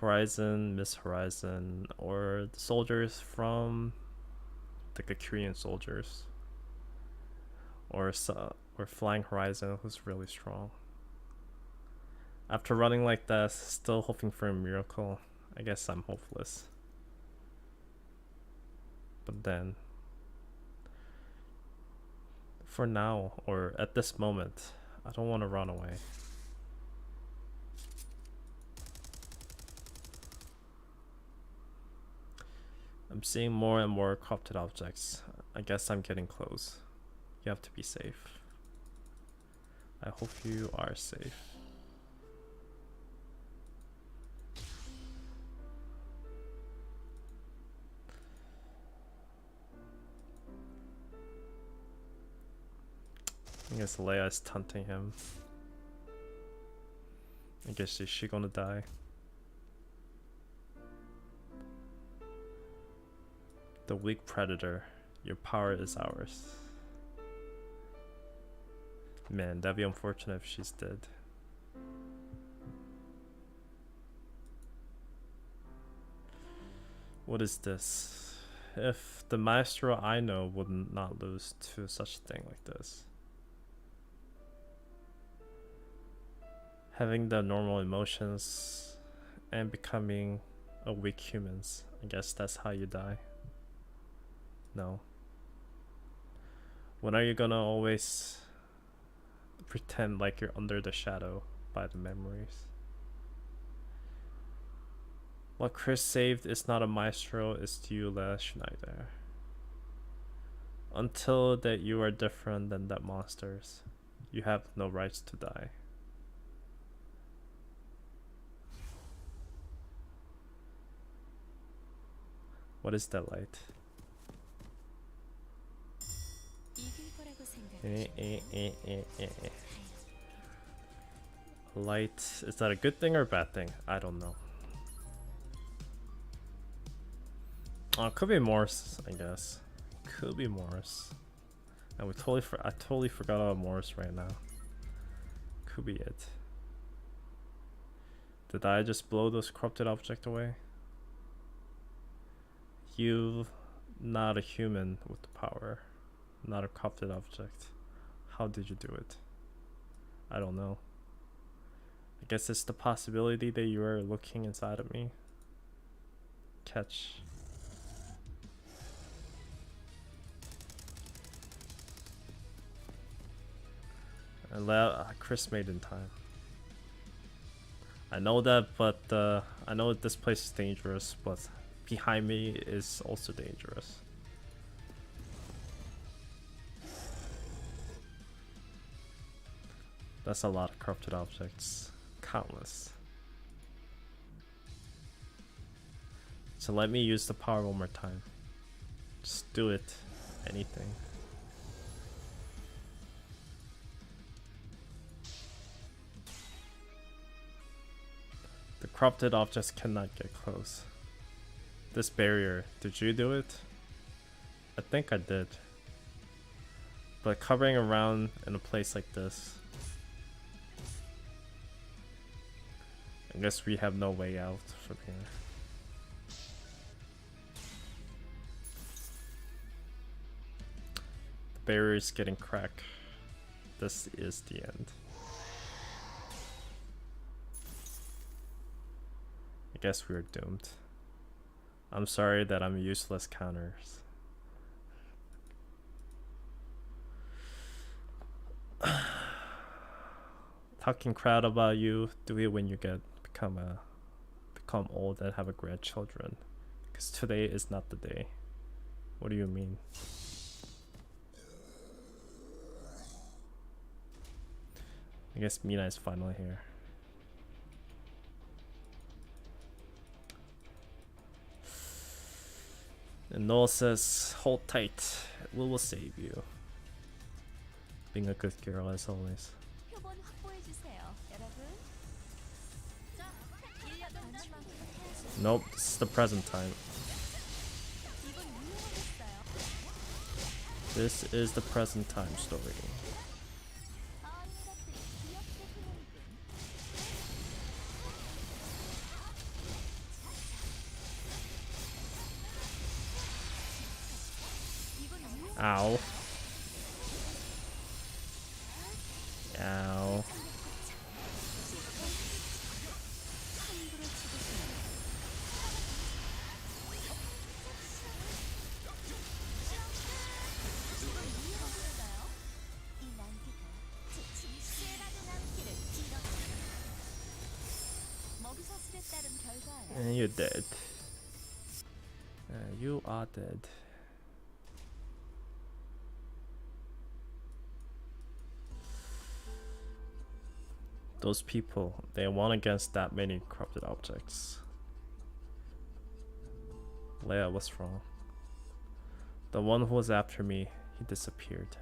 Horizon, Miss Horizon, or the soldiers from the Korean soldiers, or Flying Horizon, who's really strong. After running like that, still hoping for a miracle, I guess I'm hopeless. But then, for now, or at this moment, I don't want to run away. I'm seeing more and more corrupted objects. I guess I'm getting close. You have to be safe. I hope you are safe. I guess Leia is taunting him. I guess is she gonna die? The weak predator. Your power is ours. Man, that'd be unfortunate if she's dead. What is this? If the maestro I know would not lose to such a thing like this. Having the normal emotions and becoming a weak humans. I guess that's how you die. No. When are you gonna always pretend like you're under the shadow by the memories? What Chris saved is not a maestro, it's you, La Schneider. Until that you are different than that monsters, you have no rights to die. What is that light? 이길 거라고 생각하시나요? Light, is that a good thing or a bad thing? I don't know. Oh, it could be Morse, I guess. Could be Morse. And I totally forgot about Morse right now. Could be it. Did I just blow those corrupted object away? You, not a human with the power, not a corrupted object. How did you do it? I don't know. I guess it's the possibility that you are looking inside of me. Catch. And Chris made in time. I know that, but I know this place is dangerous, but behind me is also dangerous. That's a lot of corrupted objects. Countless. So let me use the power one more time. Just do it. Anything. The corrupted objects cannot get close. This barrier, did you do it? I think I did. But covering around in a place like this, I guess we have no way out from here. The barrier is getting cracked. This is the end. I guess we're doomed. I'm sorry that I'm useless counters. Talking crowd about you, do it when you become old and have a grandchildren. Because today is not the day. What do you mean? guess Mina is finally here. And Noel says, hold tight. We will save you. Being a good girl as always. 표본 확보해 주세요, 여러분. 자, 1년 단축만큼 해야죠. Nope, this is the present time. 이건 유용하겠어요. This is the present time story. 어린이들이 귀엽게 흐르는군. 이건 유용. Ow. Ow. 함부로 죽으세요. 이건 유용하겠어요. 이 난기가 제 진실하는 남기를 길어. 먹이사슬에 따른 결과예요. And you're dead. You are dead. Those people, they won against that many corrupted objects. Leia, what's wrong? The one who was after me, he disappeared.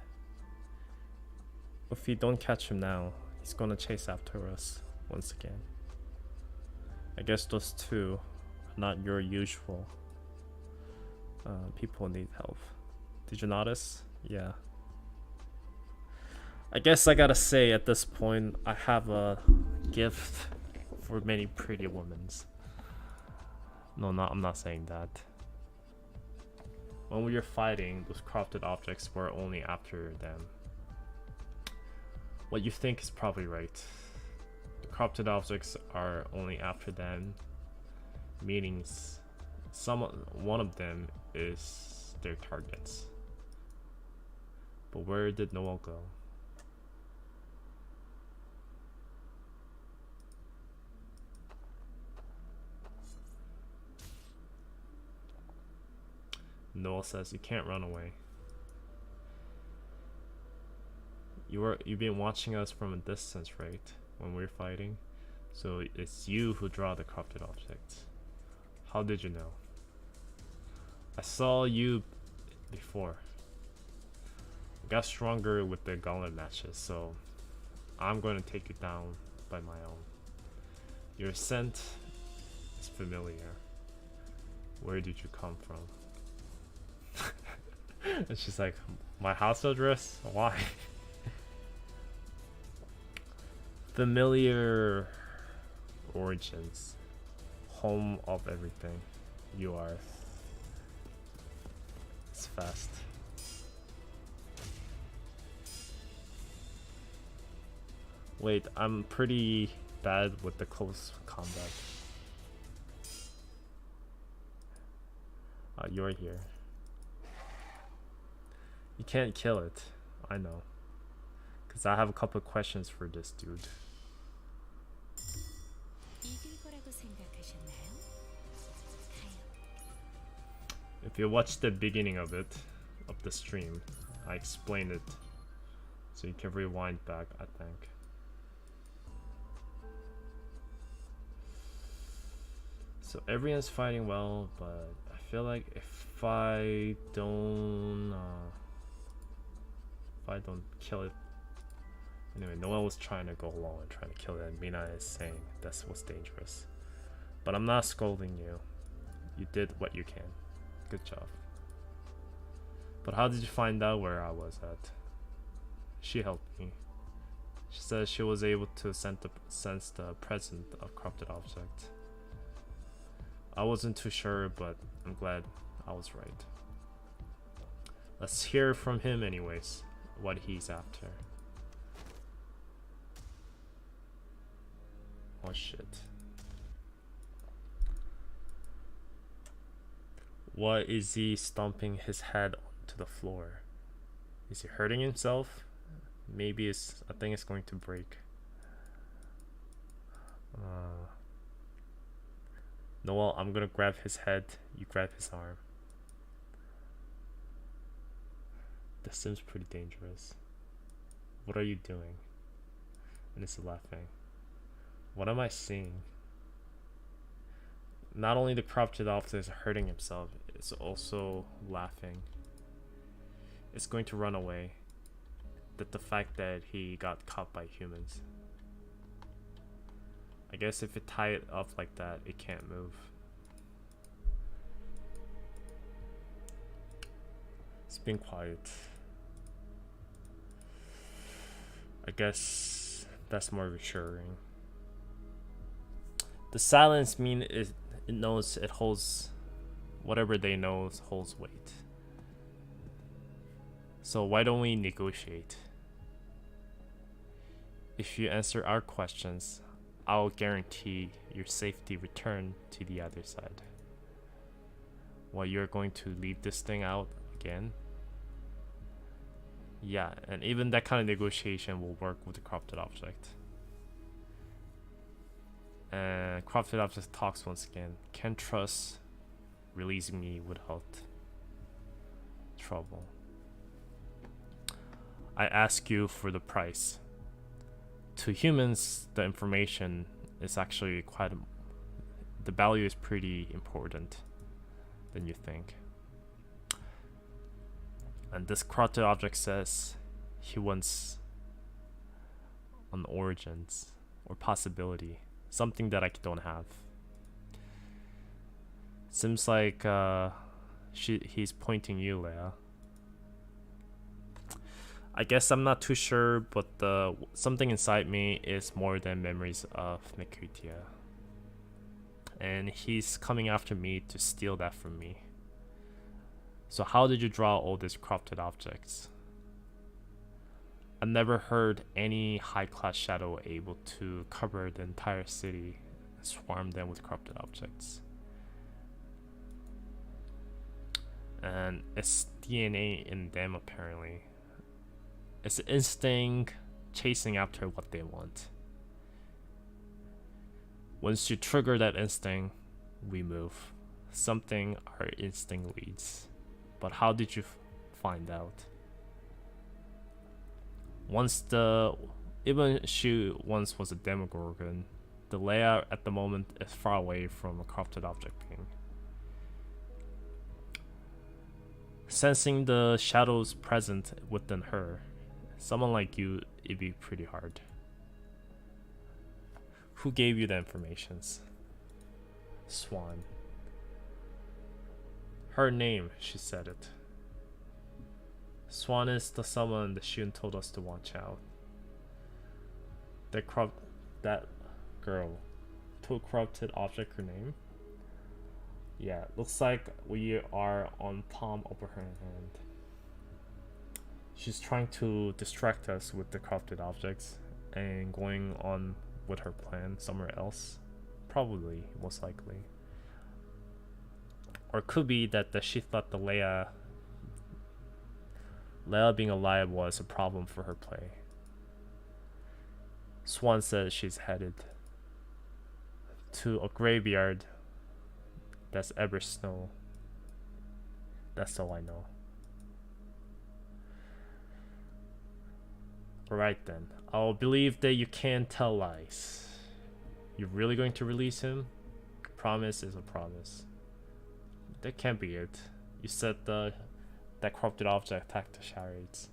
If we don't catch him now, he's gonna chase after us once again. I guess those two are not your usual people need help. Did you notice? Yeah. I guess I gotta say at this point, I have a gift for many pretty women. No, I'm not saying that. When we were fighting, those corrupted objects were only after them. What you think is probably right. The corrupted objects are only after them, meaning one of them is their targets. But where did Noel go? Noel says you can't run away. You've been watching us from a distance, right? When we're fighting. So it's you who draw the corrupted objects. How did you know? I saw you before. I got stronger with the gauntlet matches, so I'm going to take you down by my own. Your scent is familiar. Where did you come from? And she's like, my house address? Why? Familiar origins. Home of everything. You are. It's fast. Wait, I'm pretty bad with the close combat. You're here. You can't kill it. I know. Because I have a couple of questions for this dude. 이길 거라고 생각하셨나요? 가요. If you watch the beginning of it, of the stream, I explained it. So you can rewind back, I think. So everyone's fighting well, but I feel like if I don't kill it. Anyway, Noel was trying to go along and trying to kill it, and Mina is saying that's what's dangerous. But I'm not scolding you. You did what you can. Good job. But how did you find out where I was at? She helped me. She said she was able to sense the presence of corrupted object. I wasn't too sure, but I'm glad I was right. Let's hear from him anyways, what he's after. Oh shit. What is he stomping his head onto the floor? Is he hurting himself? Maybe I think it's going to break. Noel, I'm gonna grab his head, you grab his arm. This seems pretty dangerous. What are you doing? and it's laughing. What am I seeing? Not only the corrupted object is hurting himself, it's also laughing. It's going to run away. That the fact that he got caught by humans. I guess if it tie it up like that, it can't move. It's been quiet. I guess that's more reassuring. The silence means it knows it holds whatever they know holds weight. So why don't we negotiate? If you answer our questions, I'll guarantee your safety return to the other side. Well, you're going to leave this thing out again? Yeah, and even that kind of negotiation will work with the corrupted object. And corrupted object talks once again. Can't trust releasing me without trouble. I ask you for the price. To humans, the information is actually quite... the value is pretty important than you think. And this corrupted object says he wants an origins or possibility. Something that I don't have. Seems like he's pointing you, Leia. I guess I'm not too sure, but something inside me is more than memories of Mercutia. And he's coming after me to steal that from me. So how did you draw all these corrupted objects? I never heard any high-class shadow able to cover the entire city and swarm them with corrupted objects. And it's DNA in them apparently. It's instinct chasing after what they want. Once you trigger that instinct, we move. Something our instinct leads. But how did you find out? Even she once was a Demogorgon, the Leia at the moment is far away from a corrupted object being. Sensing the shadows present within her, someone like you, it'd be pretty hard. Who gave you the informations? Swan. Her name, she said it. Swan is the someone that Shun told us to watch out. That girl told corrupted object her name. Yeah, looks like we are on palm of her hand. She's trying to distract us with the corrupted objects and going on with her plan somewhere else. Probably, most likely. Or it could be that she thought the Leia being alive was a problem for her play. Swan says she's headed to a graveyard that's ever snow. That's all I know. Alright then. I'll believe that you can't tell lies. You're really going to release him? Promise is a promise. That can't be it. You said that corrupted object attacked the chariots.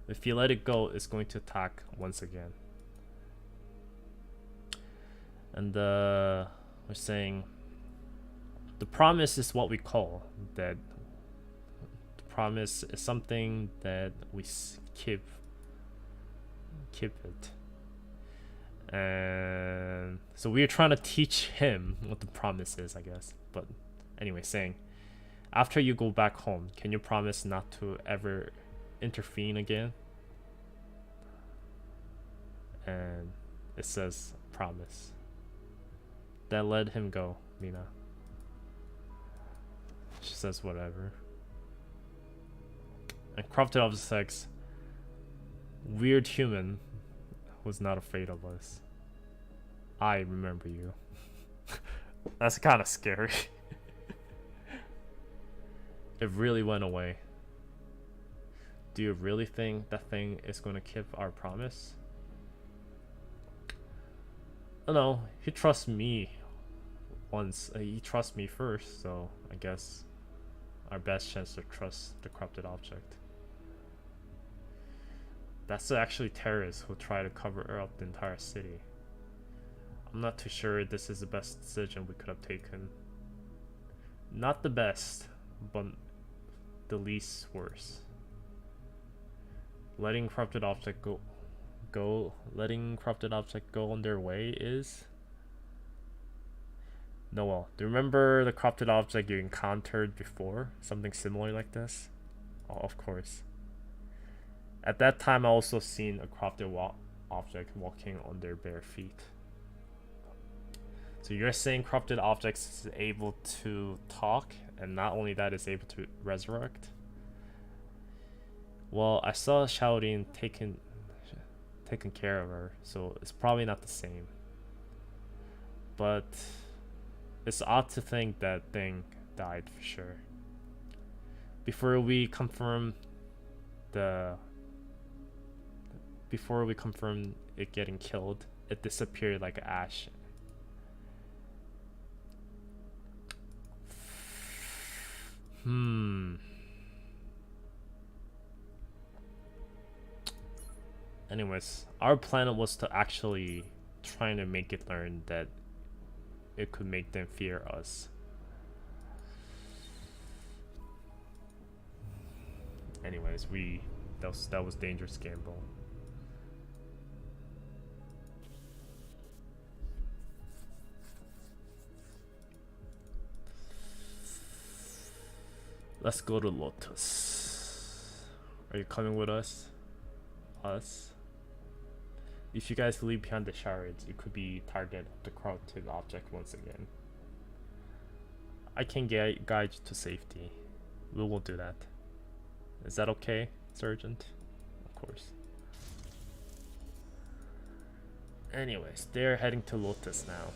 If you let it go, it's going to attack once again. And we're saying the promise is what we call that. The promise is something that we keep it. And so we're trying to teach him what the promise is, I guess. But anyway, saying after you go back home, can you promise not to ever intervene again? And it says promise. Then let him go, Mina. She says whatever. And corrupted object sex, weird human was not afraid of us. I remember you. That's kind of scary. It really went away. Do you really think that thing is going to keep our promise? No, he trusts me once. He trusts me first, so I guess our best chance to trust the corrupted object. That's actually terrorists who try to cover up the entire city. I'm not too sure this is the best decision we could have taken. Not the best, but the least worst. Letting corrupted object letting corrupted object go on their way is. Noel, do you remember the corrupted object you encountered before? Something similar like this? Oh, of course. At that time, I also seen a corrupted object walking on their bare feet. So you're saying corrupted objects is able to talk, and not only that, is able to resurrect? Well, I saw shouting taken care of her, so it's probably not the same. But it's odd to think that thing died for sure. Before we confirm it getting killed, it disappeared like ash. Anyways, our plan was to actually try to make it learn that it could make them fear us. Anyways, that was dangerous gamble. Let's go to Lotus. Are you coming with us? If you guys leave behind the shards, it could be target of the corrupted object once again. I can guide you to safety. We will do that. Is that okay, Sergeant? Of course. Anyways, they're heading to Lotus now.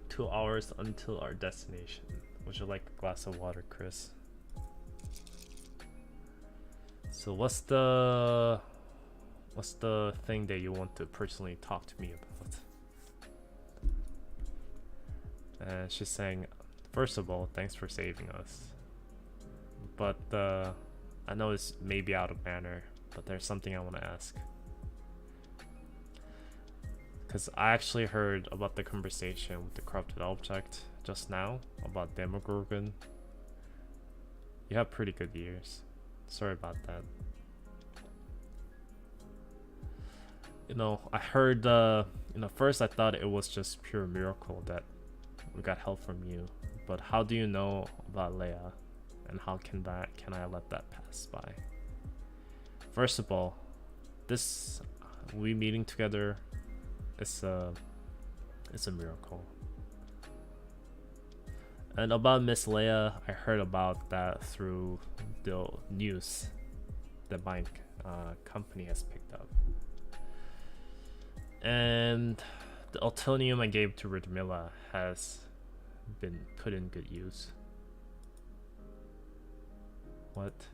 2 hours until our destination. Would you like a glass of water, Chris? So what's the thing that you want to personally talk to me about? And she's saying, first of all, thanks for saving us. But I know it's maybe out of manner, but there's something I want to ask. Because I actually heard about the conversation with the corrupted object just now about Demogorgon. You have pretty good ears. Sorry about that. You know, I heard, first I thought it was just pure miracle that we got help from you. But how do you know about Leia? And how can I let that pass by? First of all, we meeting together, it's a miracle. And about Miss Leia, I heard about that through the news that my company has picked up. And the Altonium I gave to Radmilla has been put in good use. What?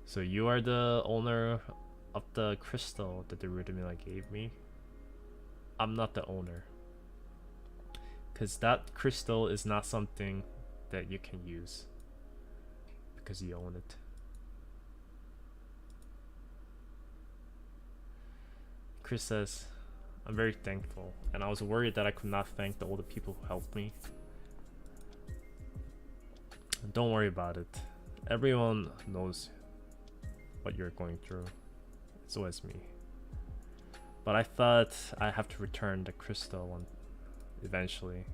So you are the owner of the crystal that the Radmilla gave me? I'm not the owner. Because that crystal is not something that you can use. Because you own it. Chris says, I'm very thankful, and I was worried that I could not thank all the people who helped me. Don't worry about it. Everyone knows what you're going through. So is me. But I thought I have to return the crystal eventually.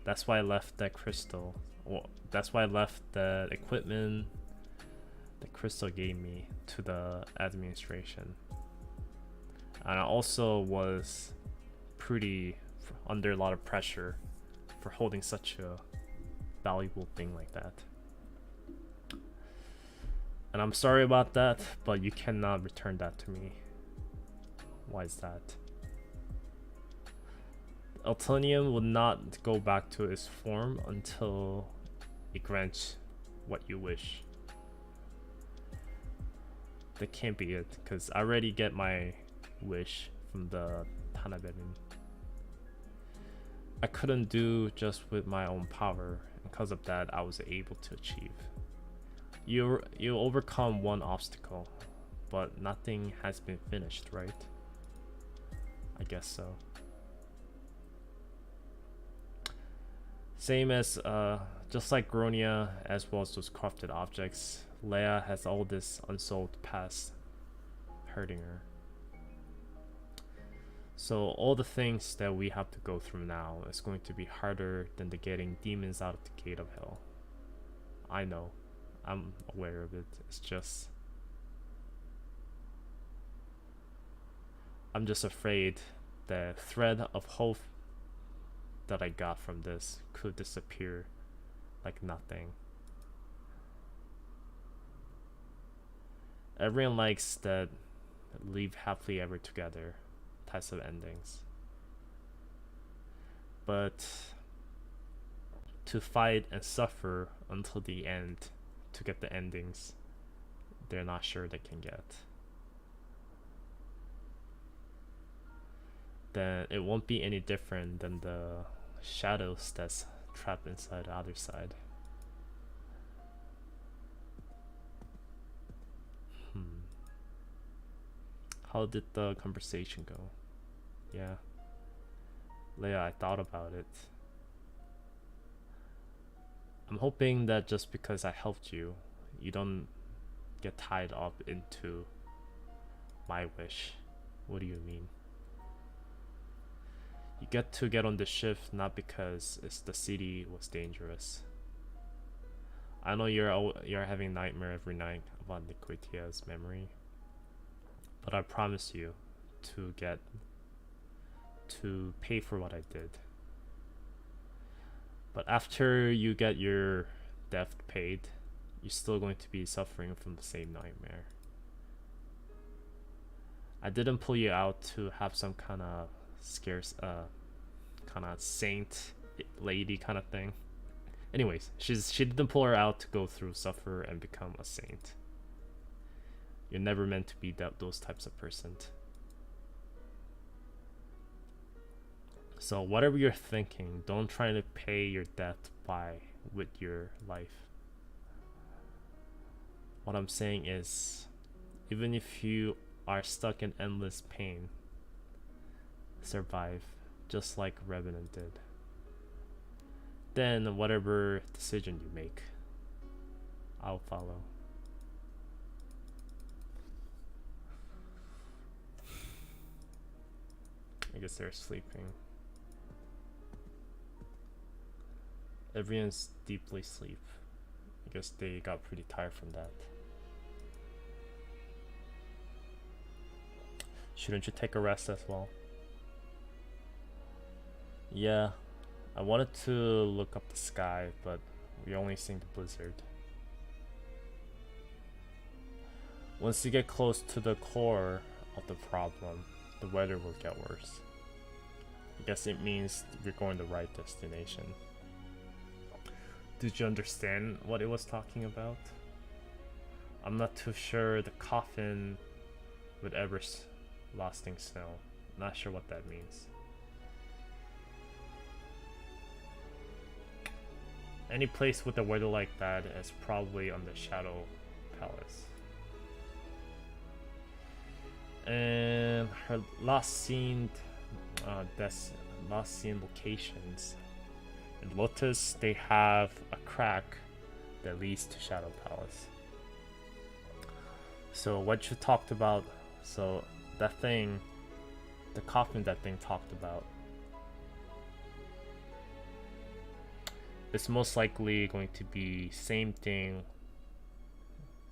That's why I left that crystal. Well, that's why I left the equipment the crystal gave me to the administration. And I also was pretty under a lot of pressure for holding such a valuable thing like that. And I'm sorry about that, but you cannot return that to me. Why is that? Eltonium would not go back to its form until it grants what you wish. That can't be it, because I already get my wish from the Hanaberin. I couldn't do just with my own power. Because of that, I was able to achieve. You overcome one obstacle, but nothing has been finished, right? I guess so. Same as just like Gronia, as well as those crafted objects, Leia has all this unsolved past hurting her. So all the things that we have to go through now is going to be harder than the getting demons out of the gate of hell. I know. I'm aware of it. It's just... I'm just afraid the thread of hope that I got from this could disappear like nothing. Everyone likes that live happily ever together types of endings. But to fight and suffer until the end to get the endings they're not sure they can get, then it won't be any different than the shadows that's trapped inside the other side. How did the conversation go? Yeah. Leia, I thought about it. I'm hoping that just because I helped you, you don't get tied up into my wish. What do you mean? You get to get on the ship not because the city was dangerous. I know you're having nightmare every night about Nicotia's memory, but I promise you to pay for what I did. But after you get your debt paid, you're still going to be suffering from the same nightmare. I didn't pull you out to have some kind of scarce kind of saint lady kind of thing. Anyways, she didn't pull her out to go through suffer and become a saint. You're never meant to be those types of person. So whatever you're thinking, don't try to pay your debt with your life. What I'm saying is, even if you are stuck in endless pain, survive, just like Revenant did. Then whatever decision you make, I'll follow. I guess they're sleeping. Everyone's deeply asleep. I guess they got pretty tired from that. Shouldn't you take a rest as well? Yeah, I wanted to look up the sky, but we only seen the blizzard. Once you get close to the core of the problem, the weather will get worse. I guess it means we're going the right destination. Did you understand what it was talking about? I'm not too sure the coffin with everlasting snow. Not sure what that means. Any place with a weather like that is probably on the Shadow Palace. And her last seen locations. In Lotus, they have a crack that leads to Shadow Palace. So what you talked about, so that thing, the coffin that thing talked about, it's most likely going to be same thing,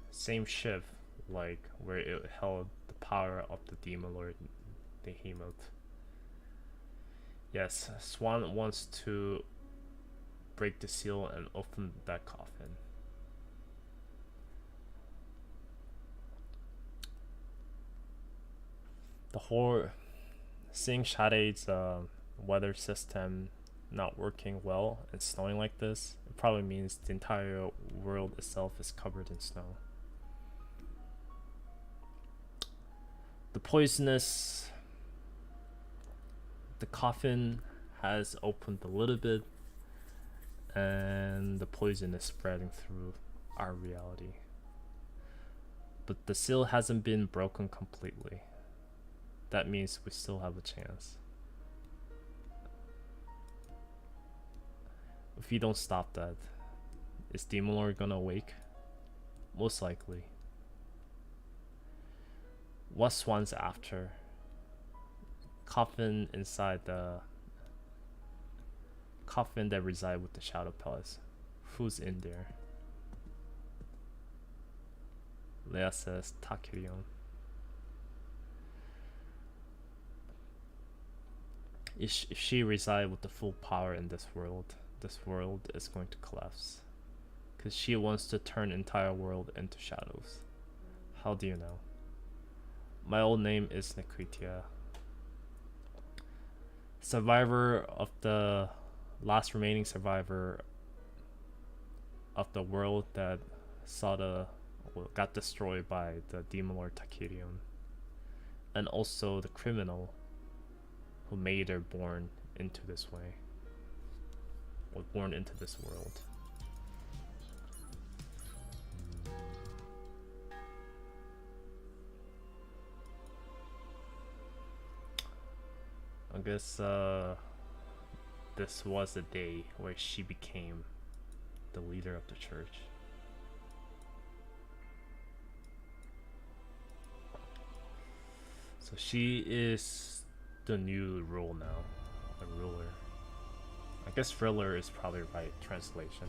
same ship, like where it held the power of the Demon Lord Behemoth. Yes, Swan wants to break the seal and open that coffin. The whole seeing Shade's weather system not working well and snowing like this, it probably means the entire world itself is covered in snow. The poisonous, the coffin has opened a little bit, and the poison is spreading through our reality. But the seal hasn't been broken completely. That means we still have a chance. If we don't stop that, is Demon Lord gonna awake? Most likely. What Swan's after? Coffin inside the coffin that reside with the Shadow Palace. Who's in there? Leia says Takirion. If she reside with the full power in this world is going to collapse. Because she wants to turn entire world into shadows. How do you know? My old name is Nikritia. Survivor of the last remaining survivor of the world that got destroyed by the Demon Lord Takirion. And also the criminal who made her born into this way. Was born into this world. I guess this was the day where she became the leader of the church. So she is the new rule now, a ruler. I guess ruler is probably the right translation.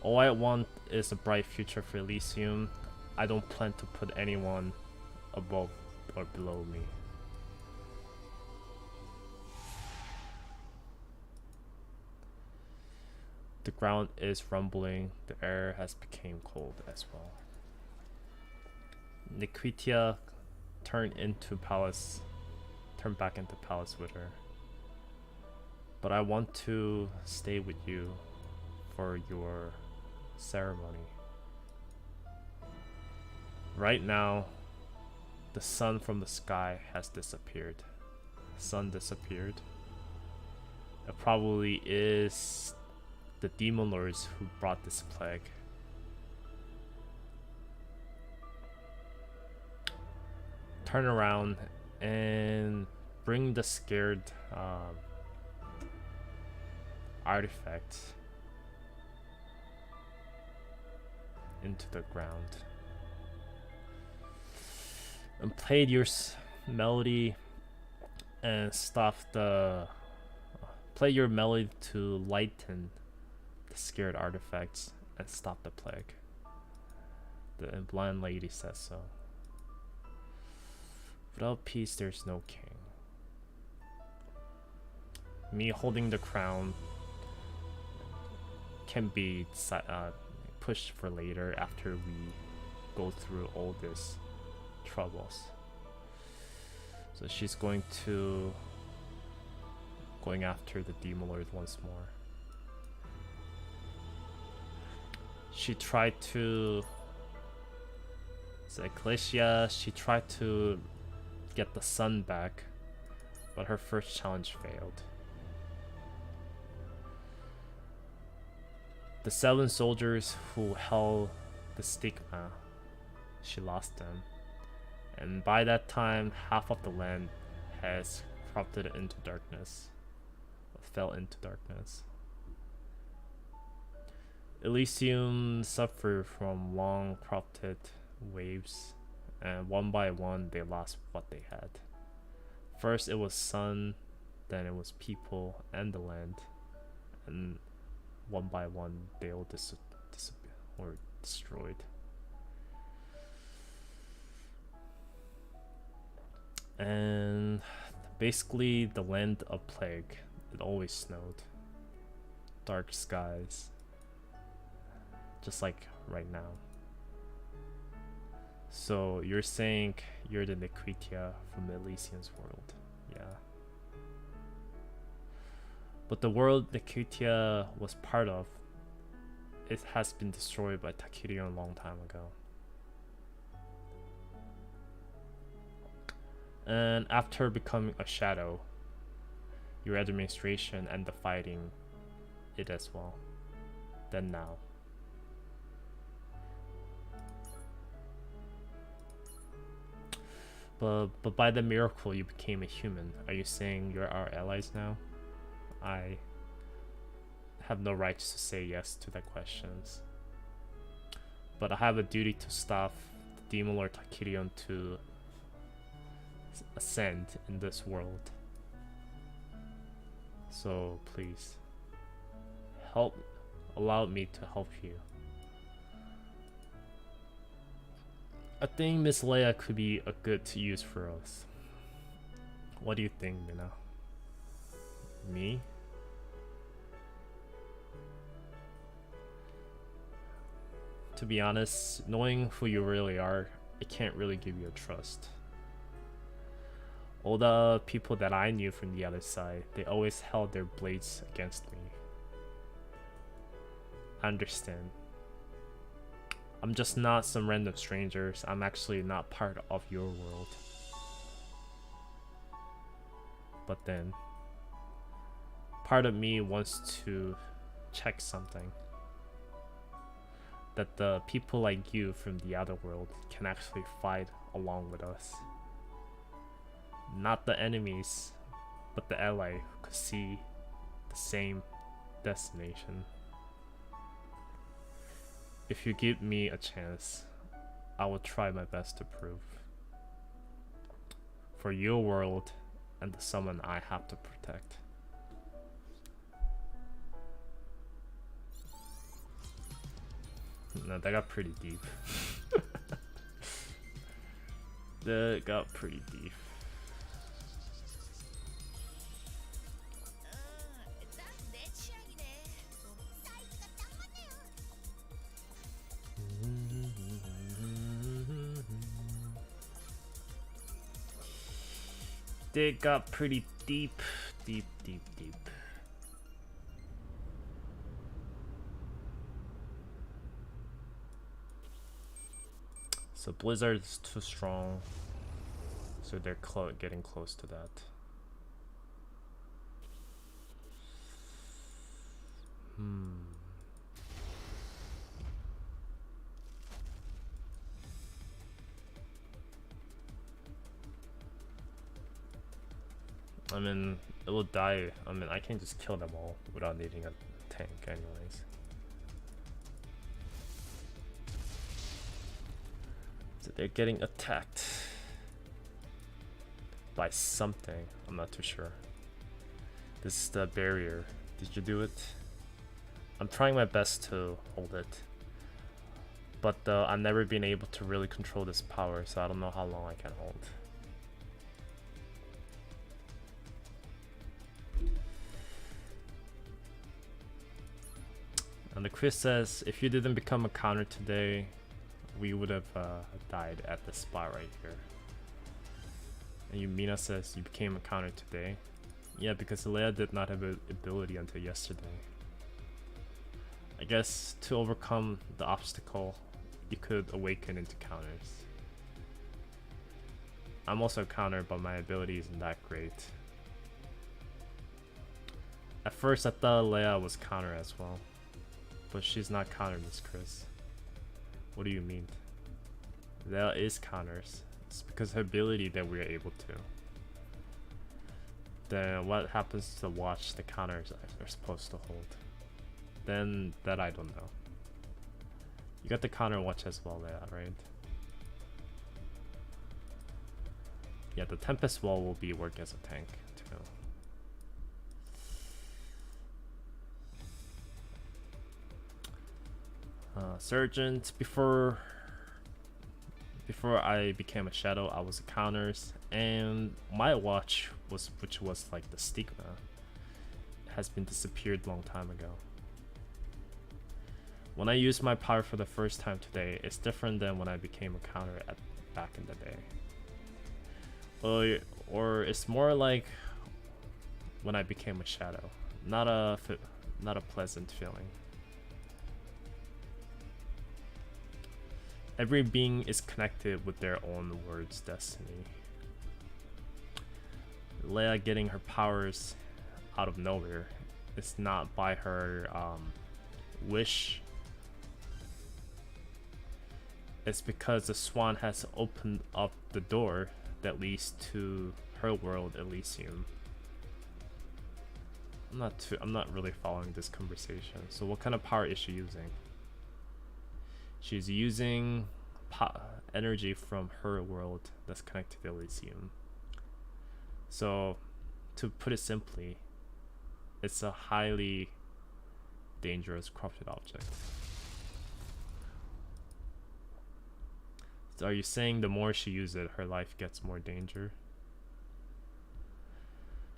All I want is a bright future for Elysium. I don't plan to put anyone above or below me. The ground is rumbling, the air has become cold as well. Nikritia turned back into palace with her. But I want to stay with you for your ceremony. Right now, the sun from the sky has disappeared. Sun disappeared. It probably is the demon lords who brought this plague. Turn around and bring the scared artifact into the ground and played your melody and play your melody to lighten the scared artifacts and stop the plague. The blind lady says so. Without peace there's no king. Me holding the crown can be pushed for later after we go through all this troubles. So she's going after the Demon Lord once more. She tried to Ecclesia, she tried to get the sun back, but her first challenge failed. The 7 soldiers who held the stigma, she lost them. And by that time, half of the land has corrupted into darkness, fell into darkness. Elysium suffered from long corrupted waves, and one by one they lost what they had. First it was sun, then it was people and the land, and one by one they all destroyed. And basically the land of plague, it always snowed. Dark skies, just like right now. So you're saying you're the Nequitia from Elysian's world. Yeah. But the world Nequitia was part of, it has been destroyed by Takirion a long time ago. And after becoming a shadow, your administration and the fighting it as well. Then now. But by the miracle you became a human. Are you saying you're our allies now? I have no right to say yes to that questions. But I have a duty to stop the Demon Lord Takirion to ascend in this world. So please, allow me to help you. I think Miss Leia could be a good to use for us. What do you think, Mina? Me? To be honest, knowing who you really are, I can't really give you a trust. All the people that I knew from the other side, they always held their blades against me. I understand. I'm just not some random strangers. I'm actually not part of your world. But then, part of me wants to check something. That the people like you from the other world can actually fight along with us. Not the enemies, but the ally who could see the same destination. If you give me a chance, I will try my best to prove. For your world and the someone I have to protect. No, that got pretty deep. That got pretty deep. They got pretty deep. So Blizzard is too strong, so they're getting close to that. I mean, it will die. I mean, I can just kill them all without needing a tank anyways. So they're getting attacked by something. I'm not too sure. This is the barrier. Did you do it? I'm trying my best to hold it. But I've never been able to really control this power, so I don't know how long I can hold. And the Chris says, if you didn't become a counter today, we would have died at the spot right here. And Yumina says, you became a counter today. Yeah, because Leia did not have an ability until yesterday. I guess to overcome the obstacle, you could awaken into counters. I'm also a counter, but my ability isn't that great. At first I thought Leia was counter as well. But she's not counter, Miss Chris. What do you mean? Leia is counters. It's because of her ability that we're able to. Then what happens to the watch the counters are supposed to hold? Then that I don't know. You got the counter watch as well, Leia, right? Yeah, the Tempest Wall will be work as a tank too. Sergeant, before I became a shadow, I was a counters, and my watch was, which was like the stigma, has been disappeared long time ago. When I use my power for the first time today, it's different than when I became a counter at back in the day. Or it's more like when I became a shadow. Not a pleasant feeling. Every being is connected with their own word's destiny. Leia getting her powers out of nowhere. It's not by her wish. It's because the Swan has opened up the door that leads to her world, Elysium. I'm not really following this conversation. So what kind of power is she using? She's using energy from her world that's connected to Elysium. So, to put it simply, it's a highly dangerous corrupted object. So are you saying the more she uses it, her life gets more danger?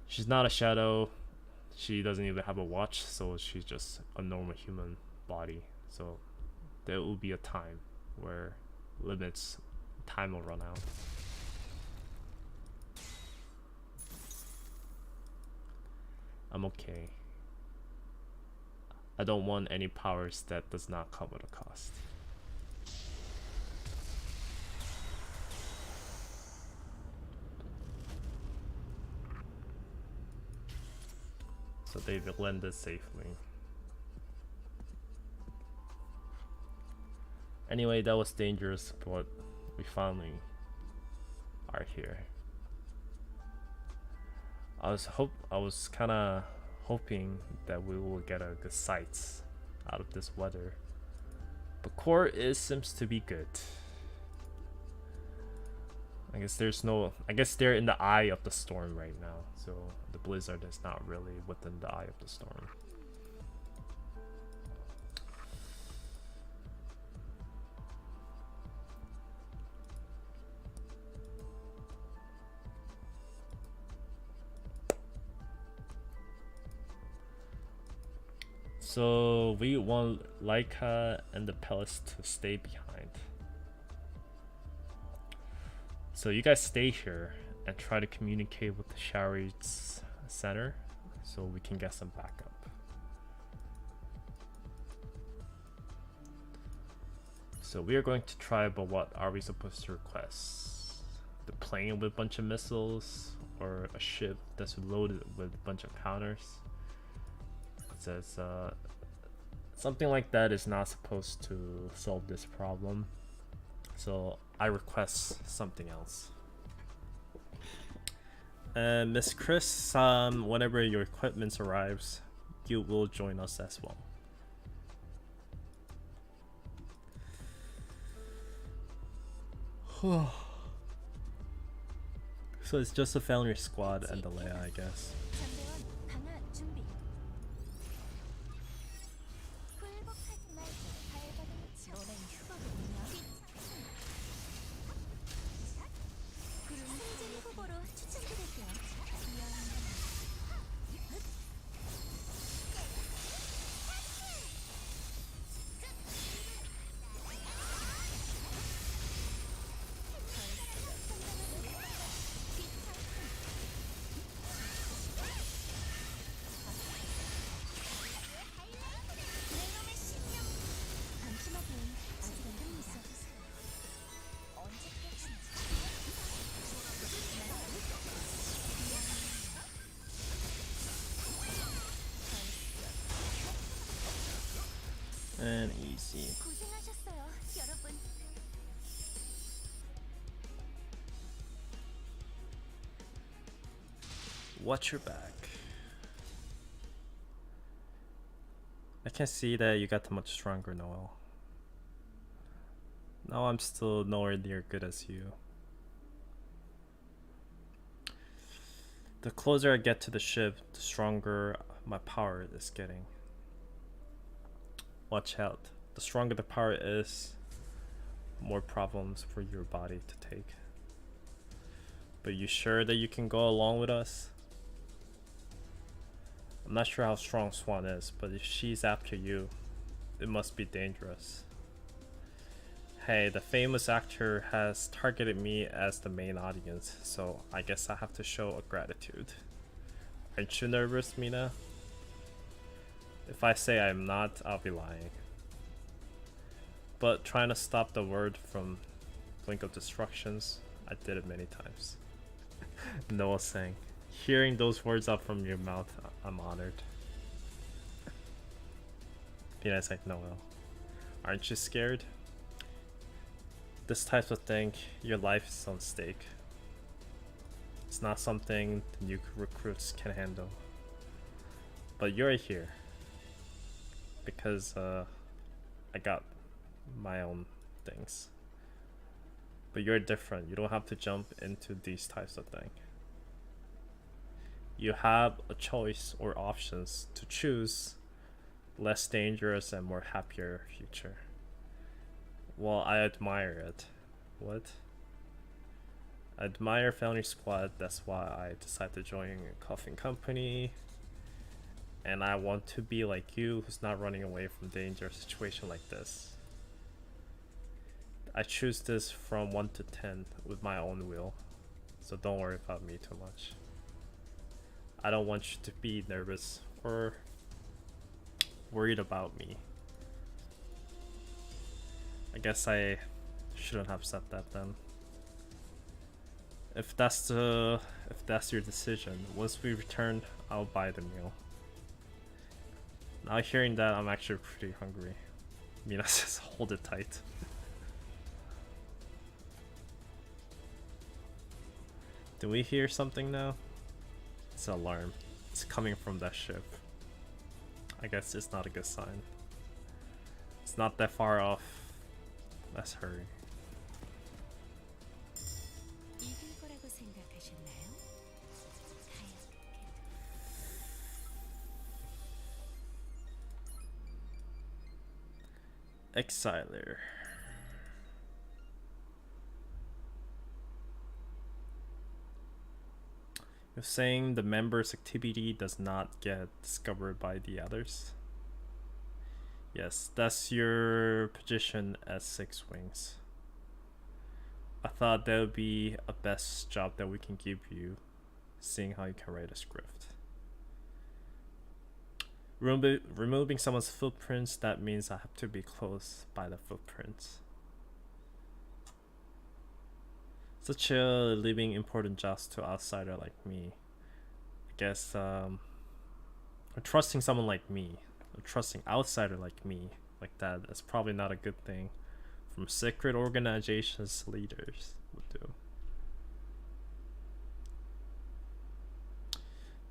She's not a shadow. She doesn't even have a watch, so she's just a normal human body. So there will be a time where time will run out. I'm okay. I don't want any powers that does not come with a cost. So they've landed safely. Anyway, that was dangerous, but we finally are here. I was kind of hoping that we will get a good sights out of this weather, but core seems to be good. I guess they're in the eye of the storm right now, so the blizzard is not really within the eye of the storm. So we want Laika and the palace to stay behind. So you guys stay here and try to communicate with the Shari's center so we can get some backup. So we are going to try, but what are we supposed to request? The plane with a bunch of missiles, or a ship that's loaded with a bunch of counters? It says something like that is not supposed to solve this problem. So I request something else. And Miss Chris, whenever your equipment arrives, you will join us as well. So it's just a family squad and the Leia, I guess. And easy. Watch your back. I can see that you got much stronger, Noel. Now I'm still nowhere near good as you. The closer I get to the ship, the stronger my power is getting. Watch out. The stronger the power is, more problems for your body to take. But you sure that you can go along with us? I'm not sure how strong Swan is, but if she's after you, it must be dangerous. Hey, the famous actor has targeted me as the main audience, so I guess I have to show a gratitude. Aren't you nervous, Mina? If I say I'm not, I'll be lying. But trying to stop the word from Blink of Destructions, I did it many times. Noah saying, hearing those words out from your mouth, I'm honored. Mina's like, Noel, aren't you scared? This type of thing, your life is on stake. It's not something the new recruits can handle. But you're here because I got my own things. But you're different. You don't have to jump into these types of things. You have a choice or options to choose less dangerous and more happier future. Well, I admire it. What? I admire Foundry Squad, that's why I decided to join a coffin company. And I want to be like you, who's not running away from dangerous situation like this. I choose this from 1 to 10 with my own will, so don't worry about me too much. I don't want you to be nervous or worried about me. I guess I shouldn't have said that then. If that's your decision, once we return, I'll buy the meal. Now hearing that, I'm actually pretty hungry. Mina says, hold it tight. Do we hear something now? It's an alarm. It's coming from that ship. I guess it's not a good sign. It's not that far off. Let's hurry. 이길 거라고 생각하셨나요? Exiler. You're saying the member's activity does not get discovered by the others? Yes, that's your position as 6 Wings. I thought that would be a best job that we can give you, seeing how you can write a script. Removing someone's footprints, that means I have to be close by the footprints. Such a leaving important jobs to outsider like me. I guess trusting someone like me, or trusting outsider like me, like that, is probably not a good thing from secret organizations leaders would do.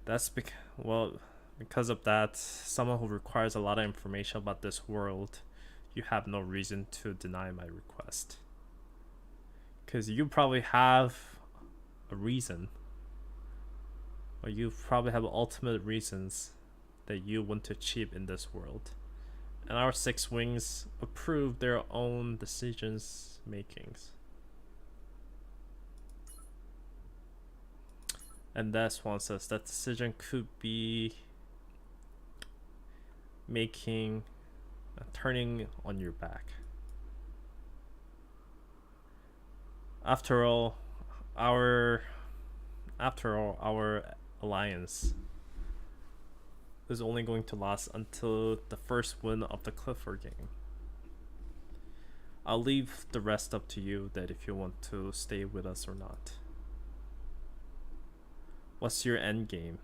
That's because of that, someone who requires a lot of information about this world, you have no reason to deny my request. Because you probably have a reason, or you probably have ultimate reasons that you want to achieve in this world. And our 6 Wings approve their own decisions makings. And that Swan says that decision could be turning on your back. After all, our alliance is only going to last until the first win of the Clifford game. I'll leave the rest up to you, that if you want to stay with us or not. What's your end game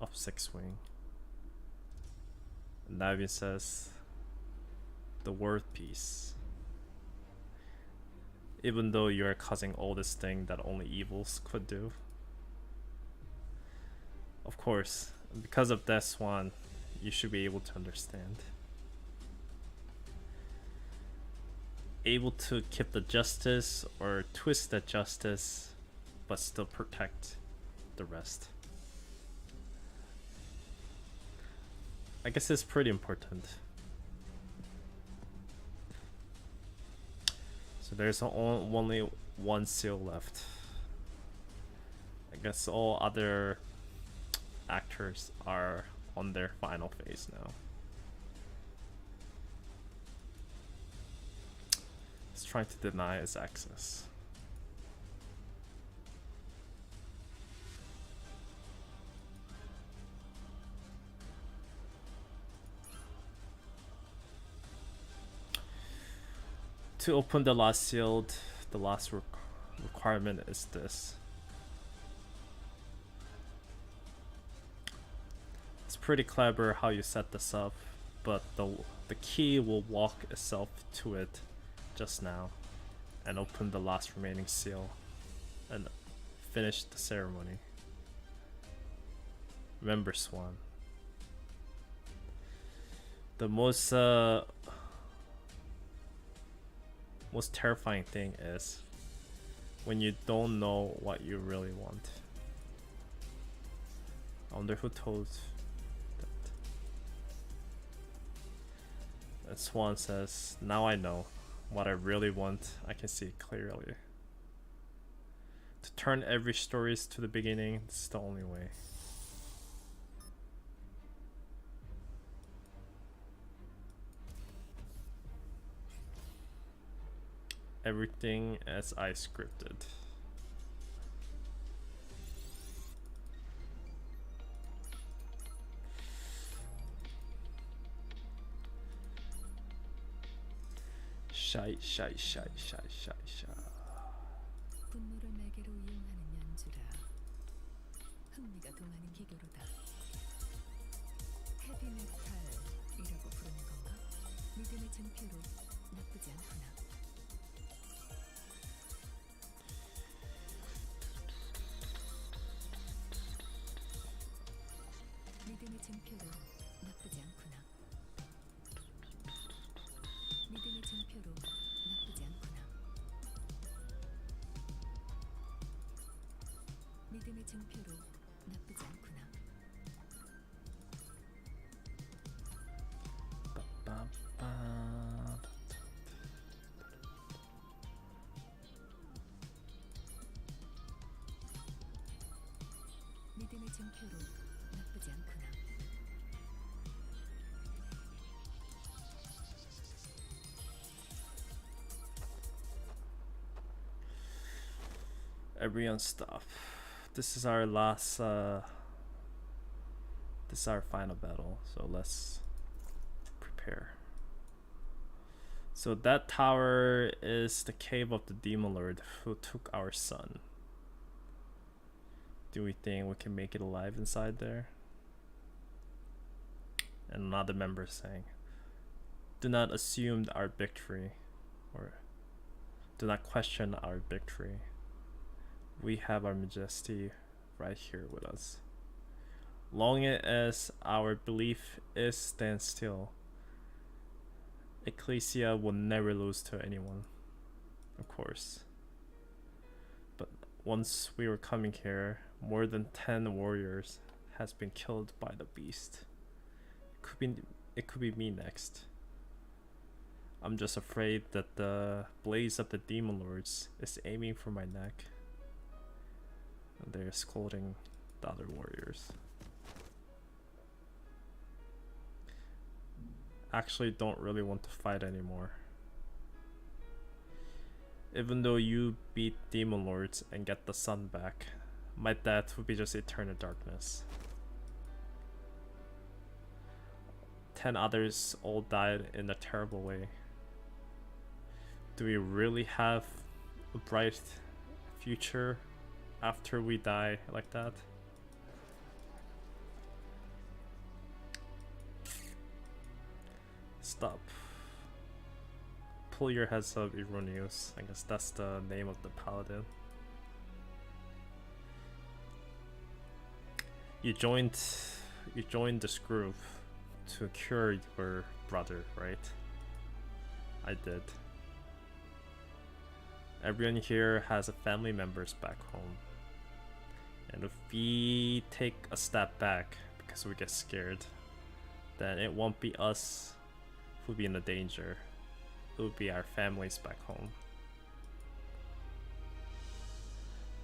of 6 Wing? And Navin says, the word peace. Even though you're causing all this thing that only evils could do. Of course, because of that, Swan, you should be able to understand. Able to keep the justice or twist the justice, but still protect the rest. I guess it's pretty important. So there's only one seal left. I guess all other actors are on their final phase now. trying to deny its access. To open the last sealed, the last requirement is this. It's pretty clever how you set this up, but the key will walk itself to it just now and open the last remaining seal and finish the ceremony. Remember, Swan. The most terrifying thing is when you don't know what you really want. I wonder who told that. And Swan says, now I know what I really want. I can see it clearly. To turn every story to the beginning, this is the only way. Everything as I scripted. Shy. 분노를 매개로 이용하는 연주라. 흥미가 동하는 기교로다. 헤비메탈이라고 부르는 건가? 믿음의 증표로 나쁘지 않구나. 믿음의 증표로 나쁘지 않구나. 믿음의 증표로 나쁘지 않구나. 믿음의 증표로 나쁘지 않구나. 믿음의 증표로 나쁘지 않구나. Everyone stop. This is our last this is our final battle, so let's prepare. So that tower is the cave of the demon lord who took our son. Do we think we can make it alive inside there? And another member saying, do not assume our victory, or do not question our victory. We have our majesty right here with us. Long as our belief is stand still, Ecclesia will never lose to anyone, of course. But once we were coming here, more than 10 warriors has been killed by the beast. It could be me next. I'm just afraid that the blaze of the demon lords is aiming for my neck. They're scolding the other warriors. Actually don't really want to fight anymore. Even though you beat demon lords and get the sun back, my death would be just eternal darkness. 10 others all died in a terrible way. Do we really have a bright future after we die like that? Stop. Pull your heads up, Erroneous. I guess that's the name of the paladin. You joined this group to cure your brother, right? I did. Everyone here has a family members back home. And if we take a step back because we get scared, then it won't be us who'll be in the danger. It will be our families back home.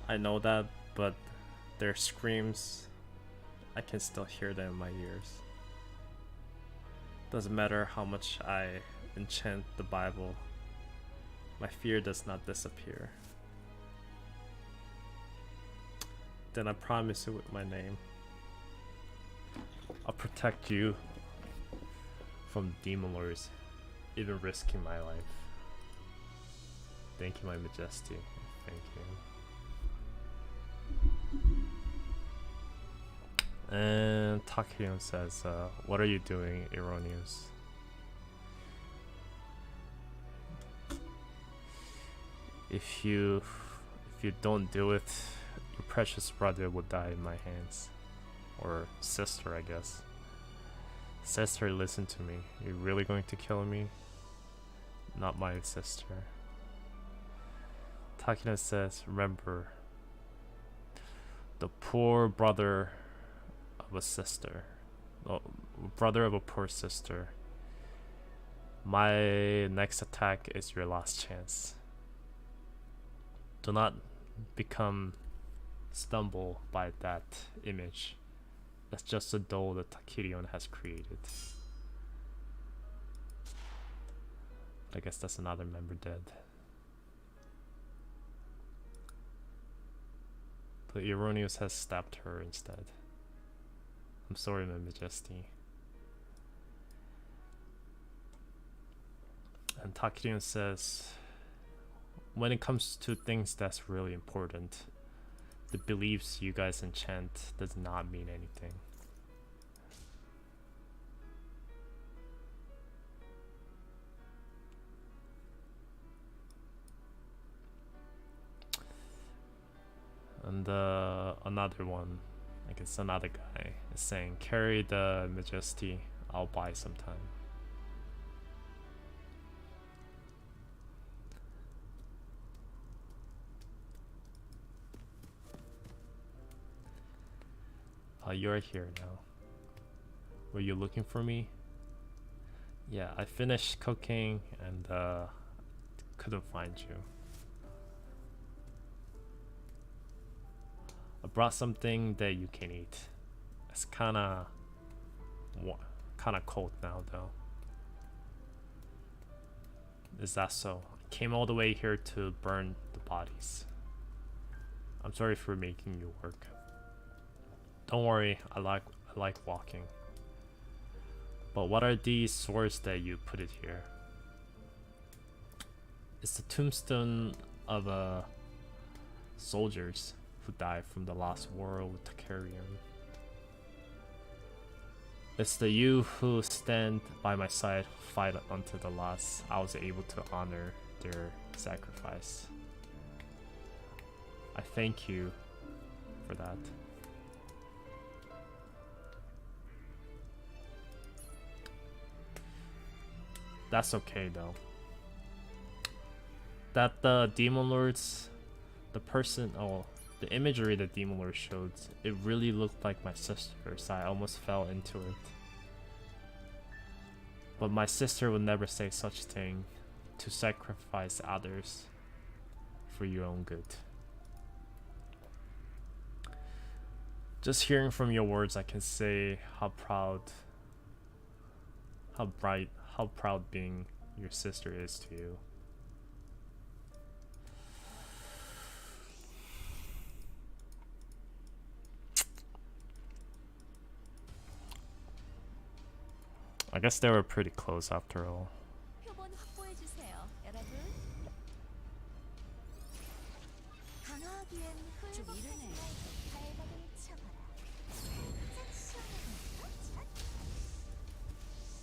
I know that, but their screams, I can still hear them in my ears. Doesn't matter how much I enchant the Bible, My fear does not disappear. Then I promise you with my name, I'll protect you from demon lords, even risking my life. Thank you, my majesty. Thank you. And Takion says, what are you doing, Erroneous? If you don't do it, your precious brother will die in my hands. Or sister, I guess. Sister, listen to me. You're really going to kill me? Not my sister. Takina says, remember, the poor brother of a sister. Oh, brother of a poor sister. My next attack is your last chance. Do not stumble by that image. That's just a doll that Takirion has created. I guess that's another member dead. But Erroneous has stabbed her instead. I'm sorry, my majesty. And Takirion says, when it comes to things that's really important, the beliefs you guys enchant does not mean anything. And another one, I guess another guy is saying, carry the majesty, I'll buy sometime. You're here now. Were you looking for me? Yeah, I finished cooking and couldn't find you. I brought something that you can eat. It's kinda cold now though. Is that so? I came all the way here to burn the bodies. I'm sorry for making you work. Don't worry, I like walking. But what are these swords that you put it here? It's the tombstone of soldiers who died from the last war with Takarion. It's the you who stand by my side, fight until the last. I was able to honor their sacrifice. I thank you for that. That's okay though. That the demon lords, the imagery that demon lord showed, it really looked like my sister, so I almost fell into it. But my sister would never say such thing, to sacrifice others for your own good. Just hearing from your words, I can say how proud being your sister is to you. I guess they were pretty close after all. 표본 확보해 주세요, 여러분. 강화하기엔 좀 이르네. 발버둥 쳐봐라. 짝 시원하니까.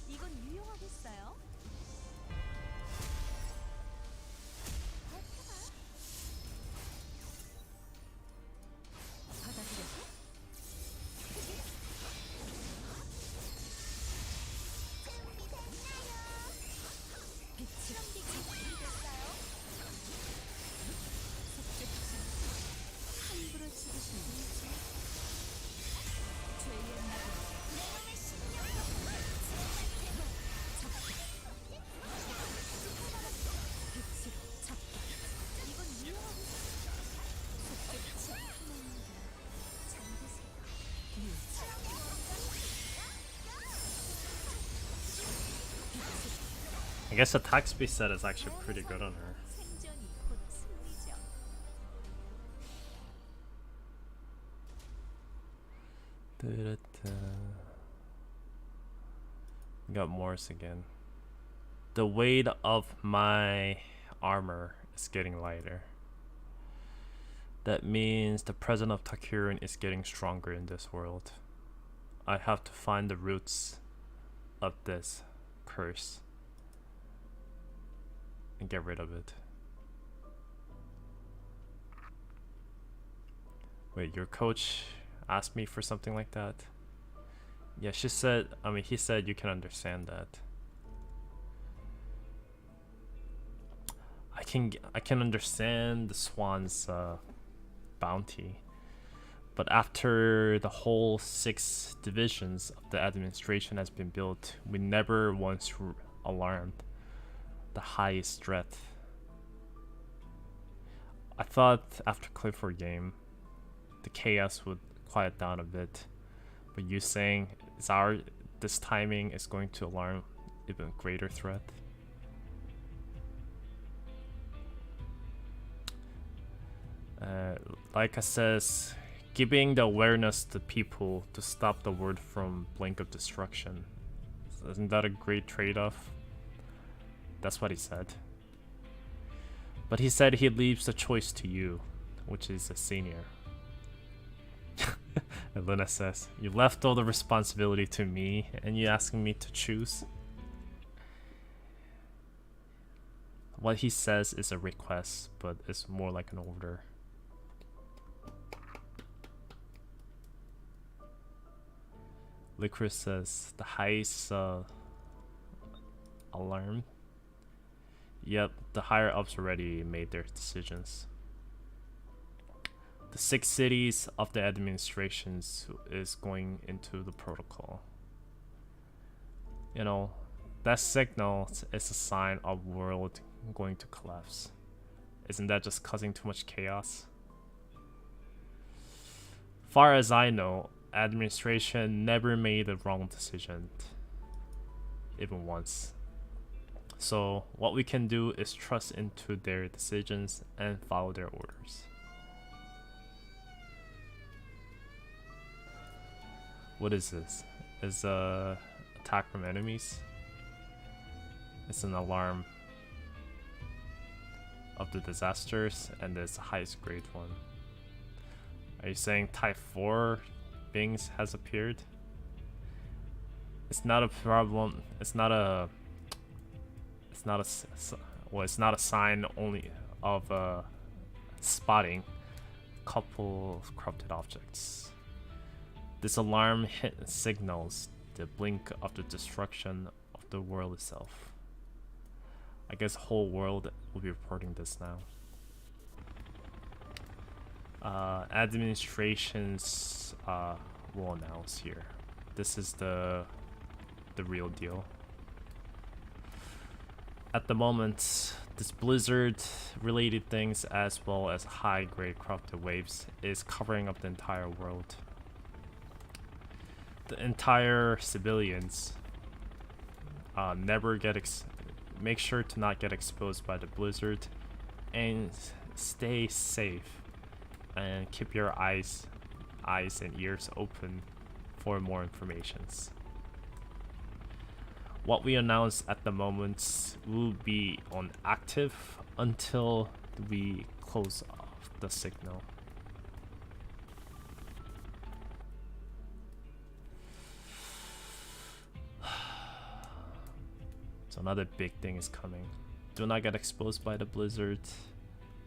이건 유용하겠어요. 받아들여서? I guess attack speed set is actually pretty good on her. Da-da-da. Got Morse again. The weight of my armor is getting lighter. That means the presence of Takurin is getting stronger in this world. I have to find the roots of this curse and get rid of it. Wait, your coach asked me for something like that? Yeah, she said, he said you can understand that. I can understand the Swan's bounty, but after the whole 6 divisions of the administration has been built, we never once alarmed the highest threat. I thought after Clifford game, the chaos would quiet down a bit, but you saying this timing is going to alarm even greater threat. Like I says, giving the awareness to people to stop the world from blink of destruction. Isn't that a great trade-off? That's what he said. But he said he leaves the choice to you, which is a senior. And Luna says, you left all the responsibility to me and you asking me to choose? What he says is a request, but it's more like an order. Licorice says, the highest alarm. Yep, the higher ups already made their decisions. The 6 cities of the administrations is going into the protocol. You know, that signal is a sign of world going to collapse. Isn't that just causing too much chaos? Far as I know, administration never made a wrong decision, even once. So what we can do is trust into their decisions and follow their orders. What is this? Is attack from enemies? It's an alarm of the disasters, and it's the highest grade one. Are you saying type 4 beings has appeared? It's not a problem. It's not a sign only of spotting a couple of corrupted objects. This alarm signals the blink of the destruction of the world itself. I guess the whole world will be reporting this now. Administrations will announce here. This is the real deal. At the moment, this blizzard related things as well as high grade corrupted waves is covering up the entire world. The entire civilians make sure to not get exposed by the blizzard and stay safe and keep your eyes and ears open for more informations. What we announce at the moment will be on active until we close off the signal. So another big thing is coming. Do not get exposed by the blizzard.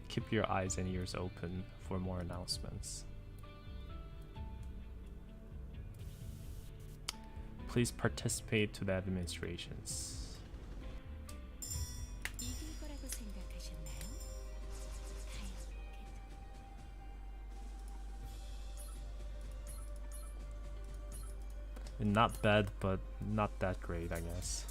Keep your eyes and ears open for more announcements. Please participate to the administrations. 이길 거라고 생각하셨나요? Not bad, but not that great, I guess.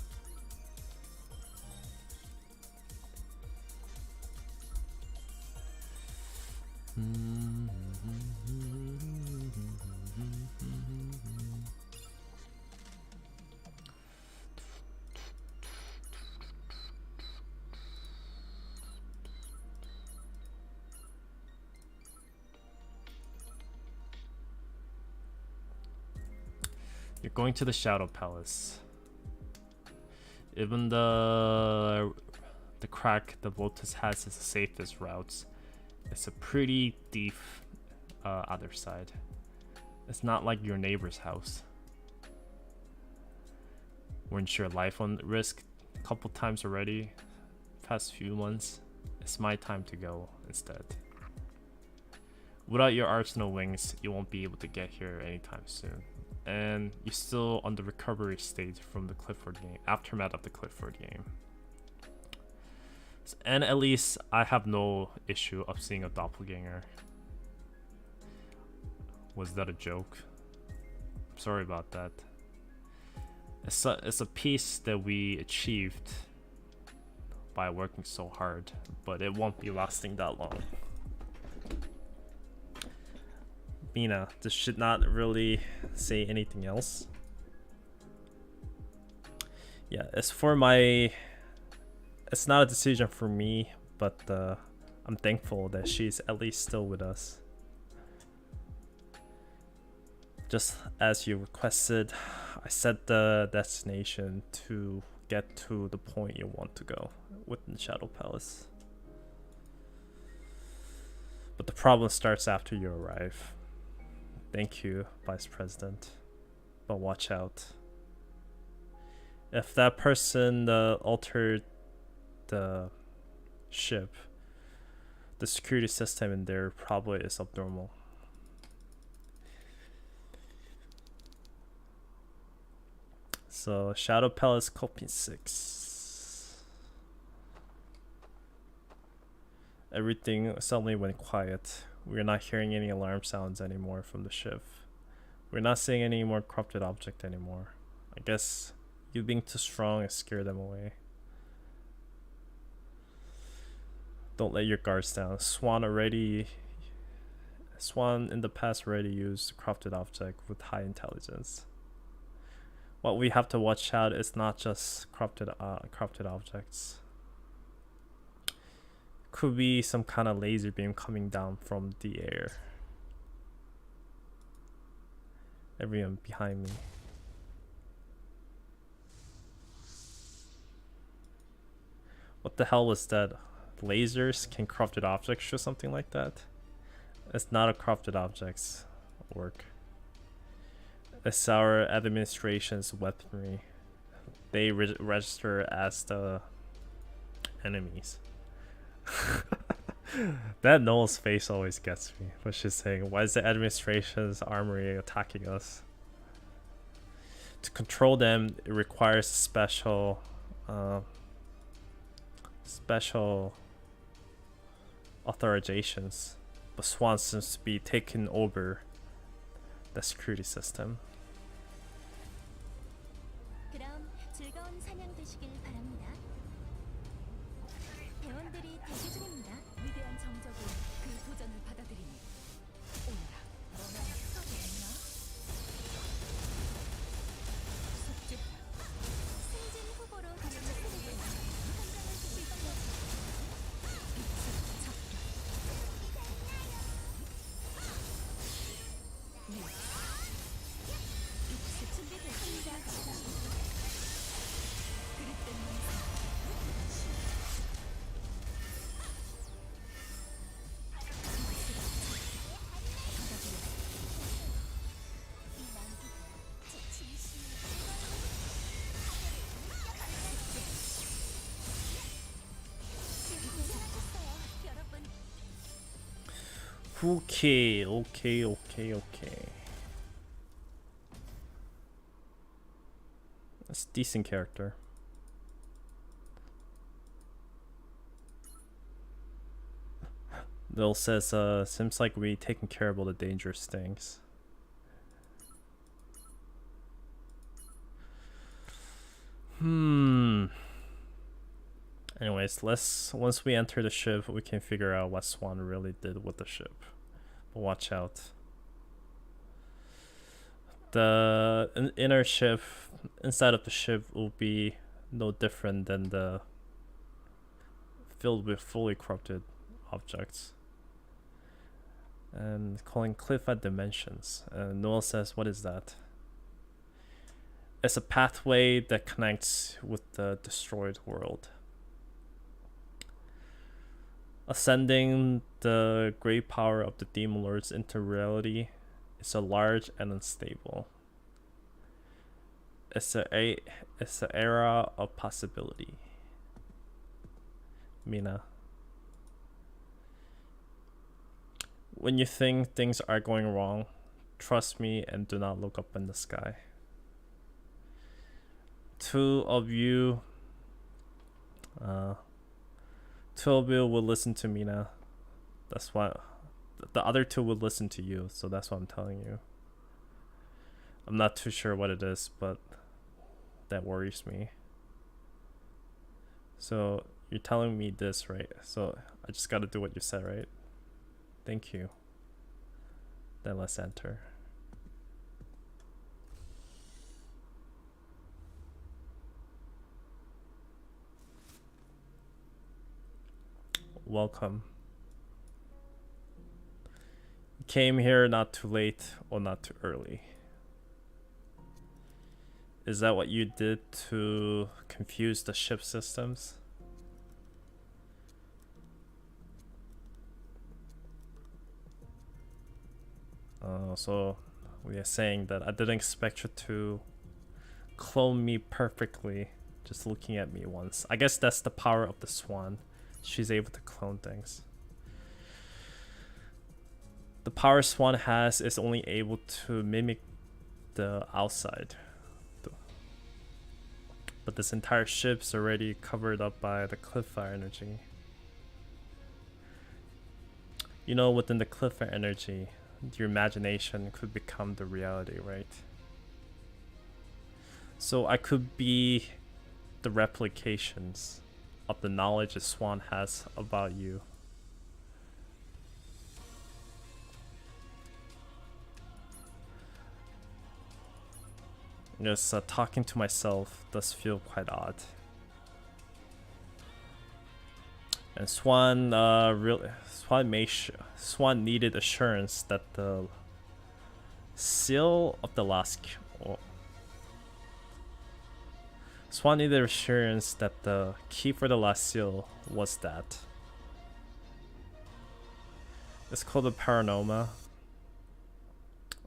You're going to the Shadow Palace. Even the crack the Lotus has is the safest routes. It's a pretty deep other side. It's not like your neighbor's house. Weren't your life on risk a couple times already past few months? It's my time to go instead. Without your arsenal wings, you won't be able to get here anytime soon. And you're still on the recovery stage from the Clifford game, aftermath of the Clifford game. And at least I have no issue of seeing a doppelganger. Was that a joke? I'm sorry about that. It's a piece that we achieved by working so hard, but it won't be lasting that long. Mina, this should not really say anything else. Yeah, it's not a decision for me, but I'm thankful that she's at least still with us. Just as you requested, I set the destination to get to the point you want to go within Shadow Palace. But the problem starts after you arrive. Thank you, Vice President. But watch out. If that person altered the ship, the security system in there probably is abnormal. So Shadow Palace copy 6. Everything suddenly went quiet. We're not hearing any alarm sounds anymore from the ship. We're not seeing any more corrupted object anymore. I guess you being too strong has scared them away. Don't let your guards down. Swan in the past already used corrupted object with high intelligence. What we have to watch out is not just corrupted objects. Could be some kind of laser beam coming down from the air. Everyone behind me. What the hell was that? Lasers can corrupted objects or something like that? It's not a corrupted objects work. It's our administration's weaponry. They register as the enemies. That Noel's face always gets me. What she's saying, why is the administration's armory attacking us? To control them, it requires special authorizations. But Swan seems to be taking over the security system. 그럼 즐거운 사냥 되시길 바랍니다. 대원들이 대기 중입니다. 위대한 정적은 그 도전을 받아들이니 오너라. 너는 서겠냐? 숙주파 승진 후보로 지정되는 판정을 주실 겁니다. 빛의 척결. 준비됐습니다. 그릇된 명사. 이 난기가 제 진심을 준비되셨어요, 여러분. Okay. That's a decent character. Bill says, seems like we taking care of all the dangerous things. Anyways, once we enter the ship, we can figure out what Swan really did with the ship. But watch out. The inner ship, inside of the ship, will be no different than the filled with fully corrupted objects. And calling cliff at dimensions. And Noel says, what is that? It's a pathway that connects with the destroyed world. Ascending the great power of the demon lords into reality is a large and unstable. It's an era of possibility. Mina. When you think things are going wrong, trust me and do not look up in the sky. Two of you will listen to Mina. That's why the other two will listen to you, so that's what I'm telling you. I'm not too sure what it is, but that worries me. So you're telling me this, right? So I just gotta do what you said, right? Thank you. Then let's enter. Welcome. You came here not too late or not too early. Is that what you did to confuse the ship systems? So we are saying that I didn't expect you to clone me perfectly just looking at me once. I guess that's the power of the Swan. She's able to clone things. The power Swan has is only able to mimic the outside. But this entire ship's already covered up by the cliffire energy. You know, within the cliffire energy, your imagination could become the reality, right? So I could be the replications of the knowledge that Swan has about you. Just talking to myself does feel quite odd. And Swan Swan needed assurance that the seal of the last Swan needed assurance that the key for the last seal was that. It's called the Paranoma.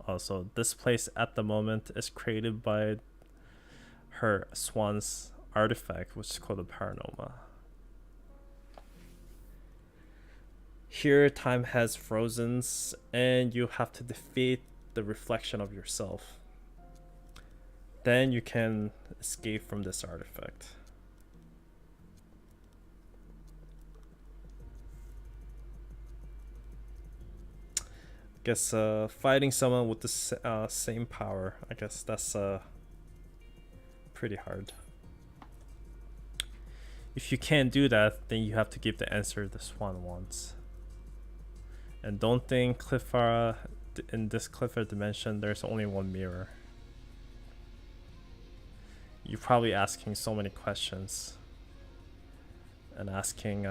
Also, this place at the moment is created by her Swan's artifact, which is called the Paranoma. Here, time has frozen, and you have to defeat the reflection of yourself. Then you can escape from this artifact. Guess fighting someone with the same power, I guess that's pretty hard. If you can't do that, then you have to give the answer the Swan wants. And don't think in this Clifford dimension there's only one mirror. You're probably asking so many questions and asking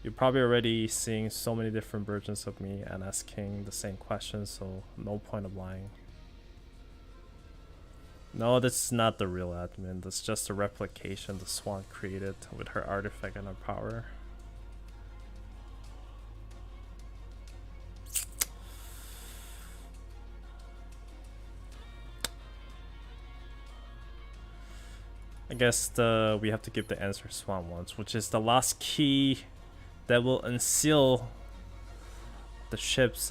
you're probably already seeing so many different versions of me and asking the same questions, so no point of lying. No, this is not the real admin. That's just a replication the Swan created with her artifact and her power. I guess we have to give the answer Swan wants, which is the last key that will unseal the ship's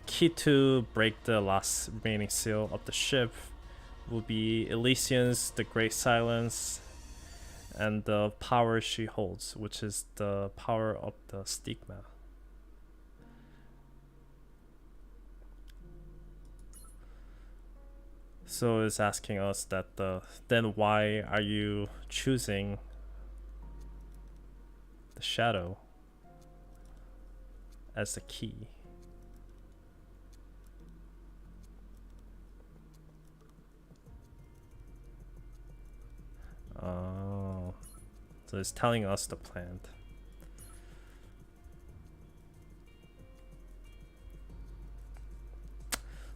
key to break the last remaining seal of the ship will be Elysian's the Great Silence and the power she holds, which is the power of the stigma. So it's asking us that then why are you choosing the shadow as the key? Oh, so it's telling us the plan.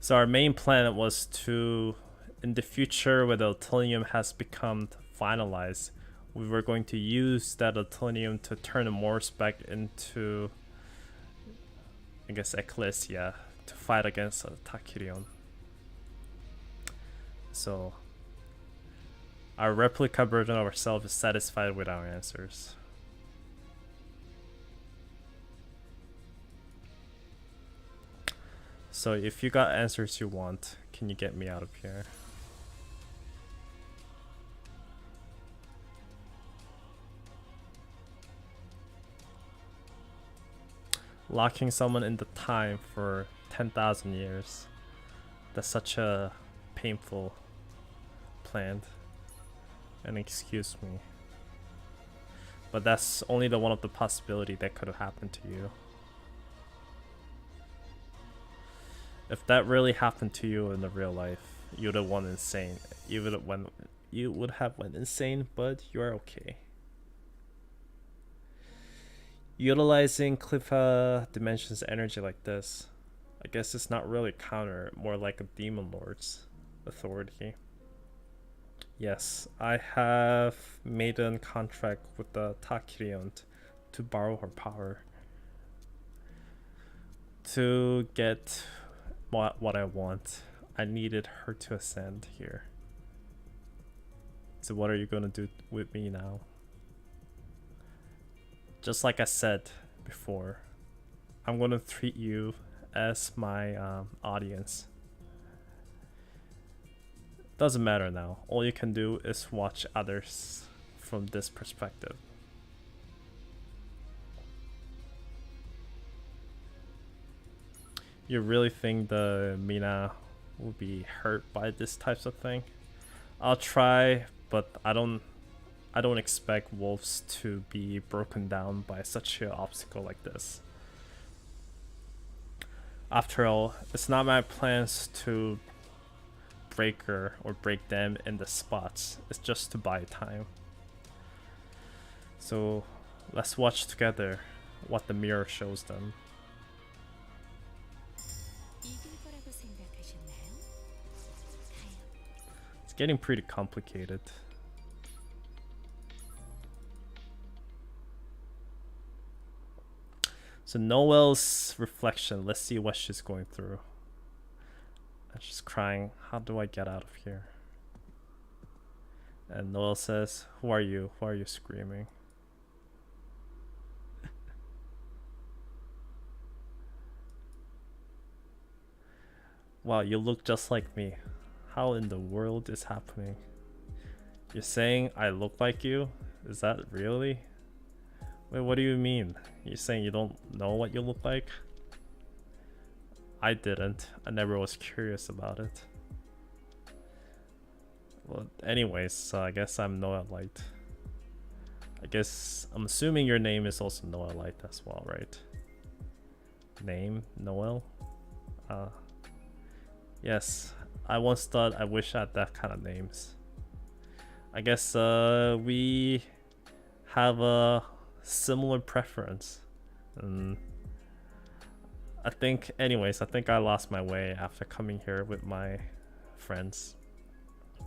So our main plan was to, in the future where the plutonium has become finalized, we were going to use that plutonium to turn the Morse back into, I guess, Ecclesia to fight against Takirion. So our replica version of ourselves is satisfied with our answers. So if you got answers you want, can you get me out of here? Locking someone in the time for 10,000 years. That's such a painful plan. And excuse me. But that's only the one of the possibility that could have happened to you. If that really happened to you in the real life, you would have went insane. You would have went insane, but you're okay. Utilizing Cliff Dimension's energy like this, I guess it's not really counter, more like a Demon Lord's authority. Yes, I have made a contract with the Takirion to borrow her power to get what I want. I needed her to ascend here. So what are you gonna do with me now? Just like I said before, I'm gonna treat you as my audience. Doesn't matter now. All you can do is watch others from this perspective. You really think the Mina will be hurt by this types of thing? I'll try, but I don't expect wolves to be broken down by such an obstacle like this. After all, it's not my plans to break her or break them in the spots. It's just to buy time. So let's watch together what the mirror shows them. It's getting pretty complicated. So Noelle's reflection, let's see what she's going through. And she's crying, how do I get out of here? And Noelle says, who are you? Why are you screaming? Wow, you look just like me. How in the world is happening? You're saying I look like you? Is that really? Wait, what do you mean? You're saying you don't know what you look like? I didn't. I never was curious about it. Well, anyways, I guess I'm Noah Light. I guess I'm assuming your name is also Noah Light as well, right? Name? Noel? Yes. I once thought I wish I had that kind of names. I guess we have a similar preference. I think, anyways, I think I lost my way after coming here with my friends.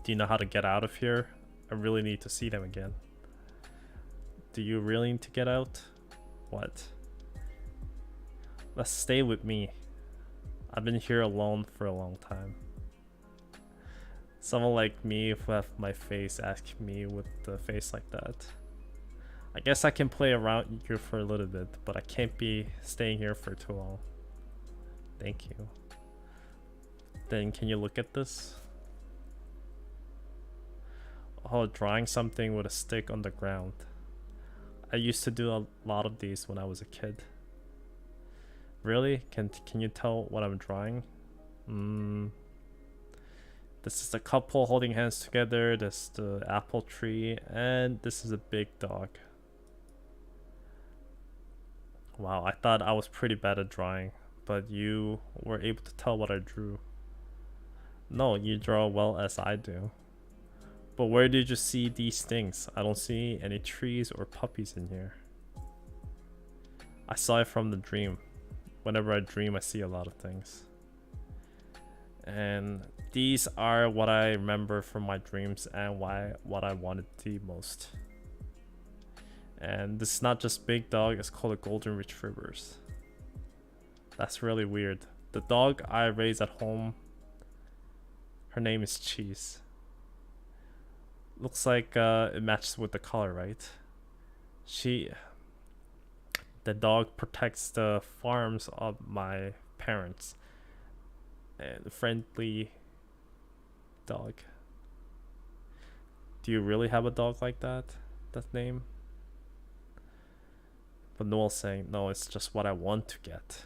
Do you know how to get out of here? I really need to see them again. Do you really need to get out? What? Let's stay with me. I've been here alone for a long time. Someone like me who have my face ask me with the face like that. I guess I can play around here for a little bit, but I can't be staying here for too long. Thank you. Then can you look at this? Oh, drawing something with a stick on the ground. I used to do a lot of these when I was a kid. Really? Can you tell what I'm drawing? This is a couple holding hands together. This is the apple tree, and this is a big dog. Wow, I thought I was pretty bad at drawing, but you were able to tell what I drew. No, you draw well as I do. But where did you see these things? I don't see any trees or puppies in here. I saw it from the dream. Whenever I dream, I see a lot of things. And these are what I remember from my dreams and what I wanted the most. And this is not just big dog, it's called a golden retrievers. That's really weird. The dog I raise at home, her name is Cheese. Looks like it matches with the color, right? The dog protects the farms of my parents. And a friendly dog. Do you really have a dog like that? That name? But Noel's saying, no, it's just what I want to get,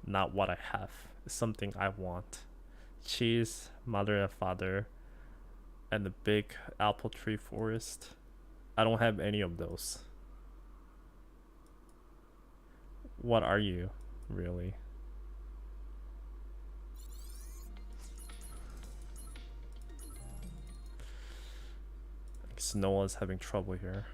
not what I have. It's something I want. Cheese, mother and father, and the big apple tree forest. I don't have any of those. What are you, really? I guess Noah's having trouble here.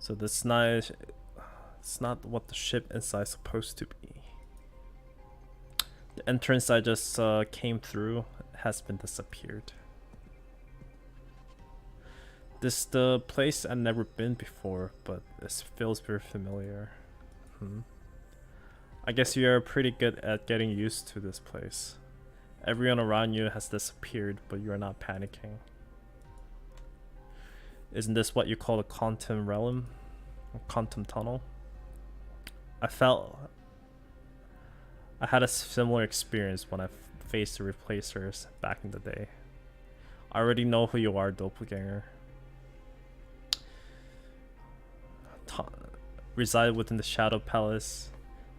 So this night, it's not what the ship inside is supposed to be. The entrance I just came through has been disappeared. This is the place I've never been before, but it feels very familiar. I guess you're pretty good at getting used to this place. Everyone around you has disappeared, but you're not panicking. Isn't this what you call the quantum realm? Or quantum tunnel? I had a similar experience when I faced the replacers back in the day. I already know who you are, doppelganger. Reside within the Shadow Palace,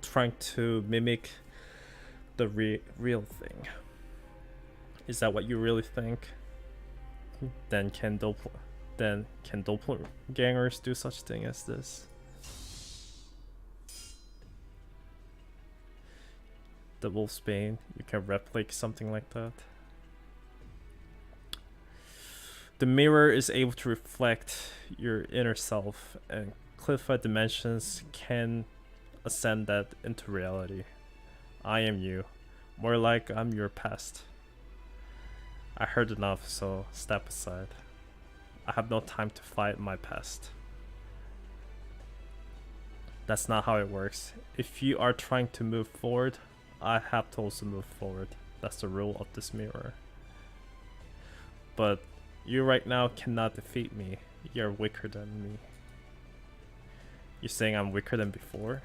trying to mimic the real thing. Is that what you really think? Then can doppelgangers do such thing as this? The Wolfsbane, you can replicate something like that. The mirror is able to reflect your inner self, and cliffside dimensions can ascend that into reality. I am you. More like I'm your past. I heard enough, so step aside. I have no time to fight my past. That's not how it works. If you are trying to move forward, I have to also move forward. That's the rule of this mirror. But you right now cannot defeat me. You're weaker than me. You saying I'm weaker than before?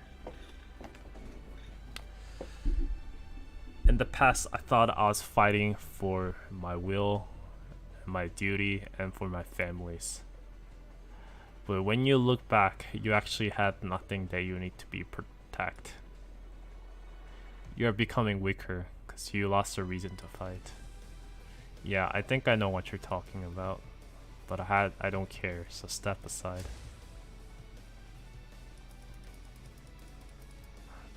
In the past, I thought I was fighting for my will, my duty, and for my families. But when you look back, you actually had nothing that you need to be protect. You are becoming weaker because you lost a reason to fight. Yeah, I think I know what you're talking about, but I don't care, so step aside.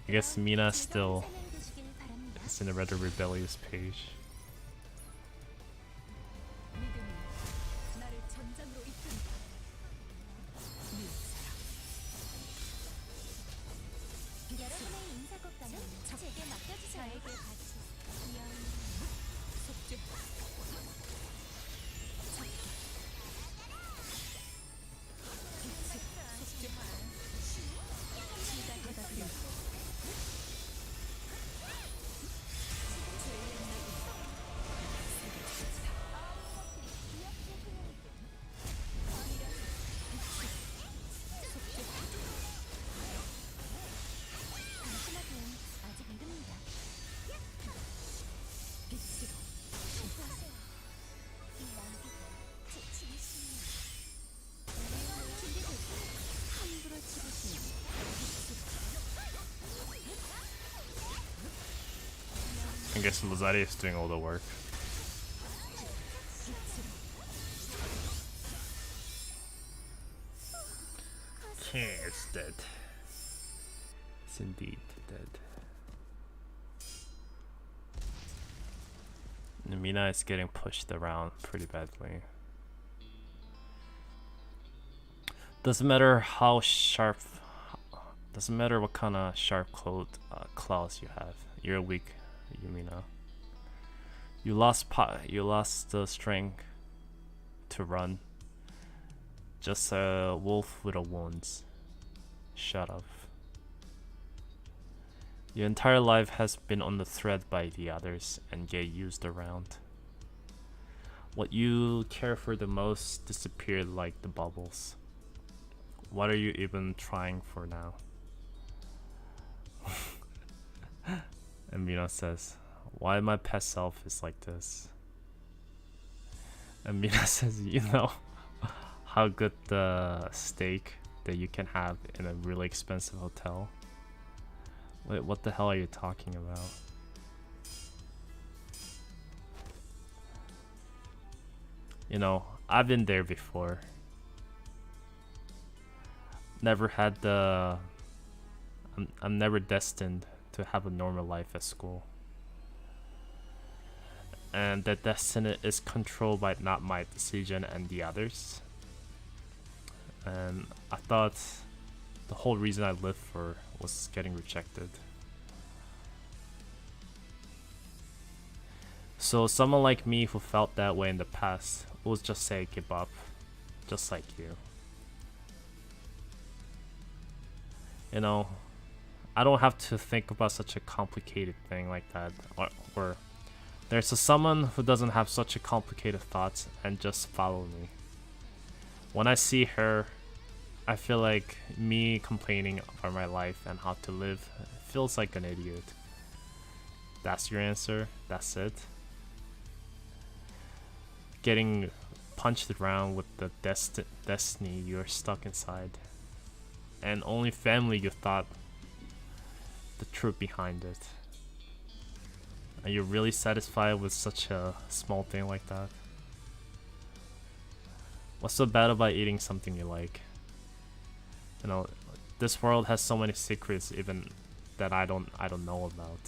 I guess Mina still is in a rather rebellious page. I guess Lazari is doing all the work. It's dead. It's indeed dead. Mina is getting pushed around pretty badly. Doesn't matter how sharp, doesn't matter what kind of sharp claws you have. You're weak, Yumina. You lost the strength to run. Just a wolf with a wounds. Shut up. Your entire life has been on the thread by the others and get used around. What you care for the most disappeared like the bubbles. What are you even trying for now? And Mina says, why my past self is like this? And Mina says, you know how good the steak that you can have in a really expensive hotel? Wait, what the hell are you talking about? You know, I've been there before. Never had the... I'm never destined to have a normal life at school. And that destiny is controlled by not my decision and the others. And I thought the whole reason I lived for was getting rejected. So someone like me who felt that way in the past will just say give up, just like you. You know, I don't have to think about such a complicated thing like that, or there's someone who doesn't have such a complicated thoughts and just follow me. When I see her, I feel like me complaining about my life and how to live feels like an idiot. That's your answer? That's it? Getting punched around with the destiny you're stuck inside. And only family you thought the truth behind it. Are you really satisfied with such a small thing like that? What's so bad about eating something you like? You know, this world has so many secrets even that I don't know about.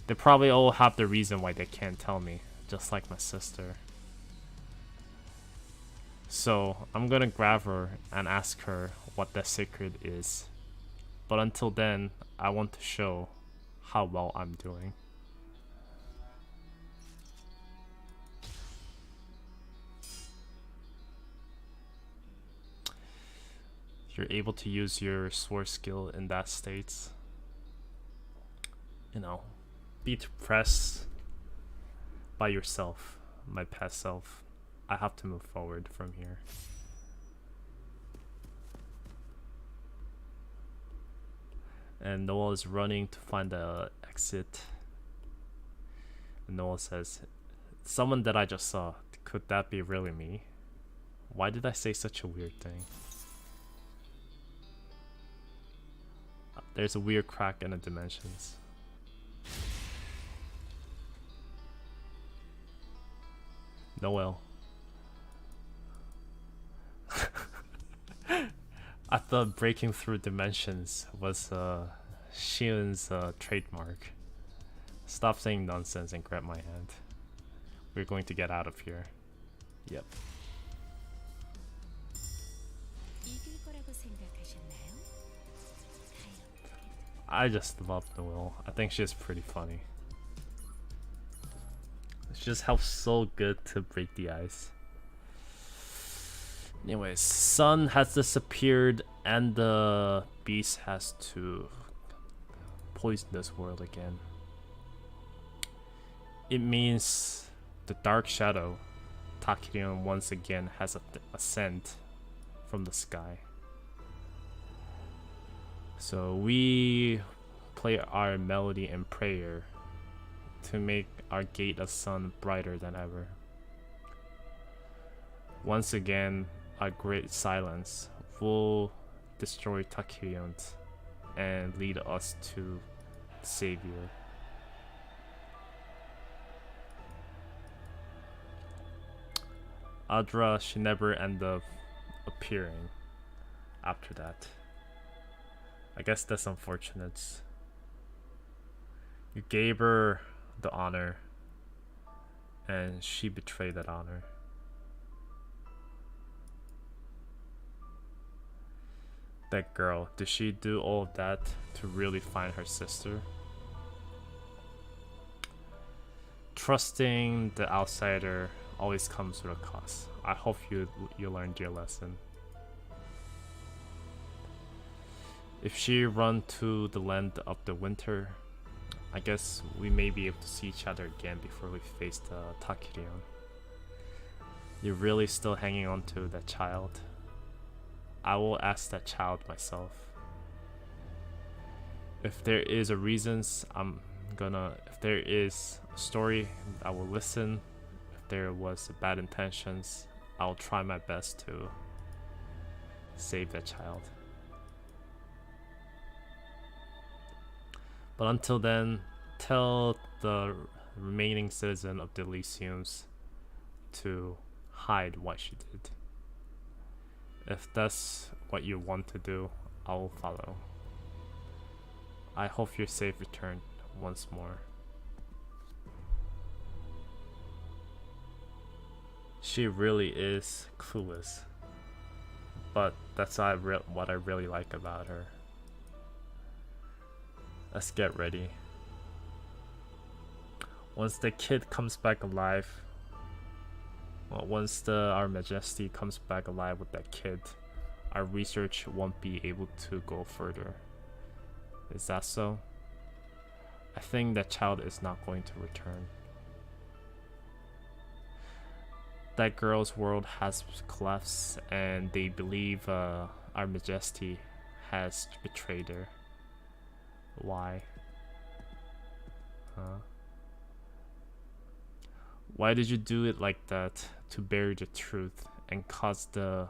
They probably all have the reason why they can't tell me, just like my sister. So I'm gonna grab her and ask her what that secret is. But until then, I want to show how well I'm doing. You're able to use your sword skill in that state. You know, be depressed by yourself, my past self. I have to move forward from here. And Noel is running to find the exit. And Noel says, someone that I just saw, could that be really me? Why did I say such a weird thing? There's a weird crack in the dimensions. Noel. I thought breaking through dimensions was Shion's trademark. Stop saying nonsense and grab my hand. We're going to get out of here. Yep. I just love Noel. I think she's pretty funny. She just helps so good to break the ice. Anyways, sun has disappeared and the beast has to poison this world again. It means the dark shadow, Takirion, once again has a scent from the sky. So we play our melody and prayer to make our gate of sun brighter than ever. Once again, our great silence will destroy Takirion and lead us to the Savior. Adra should never end up appearing. after that. I guess that's unfortunate. You gave her the honor, and she betrayed that honor. That girl, did she do all of that to really find her sister? Trusting the outsider always comes with a cost. I hope you learned your lesson. If she run to the land of the winter, I guess we may be able to see each other again before we face the Takirion. You're really still hanging on to that child? I will ask that child myself. If there is a reasons, if there is a story, I will listen. If there was bad intentions, I'll try my best to save that child. But until then, tell the remaining citizen of the Elysiums to hide what she did. If that's what you want to do, I will follow. I hope your safe return once more. She really is clueless, but that's what I really like about her. Let's get ready. Once the kid comes back alive, well, once our Majesty comes back alive with that kid, our research won't be able to go further. Is that so? I think that child is not going to return. That girl's world has collapsed, and they believe our Majesty has betrayed her. Why? Huh? Why did you do it like that to bury the truth and cause the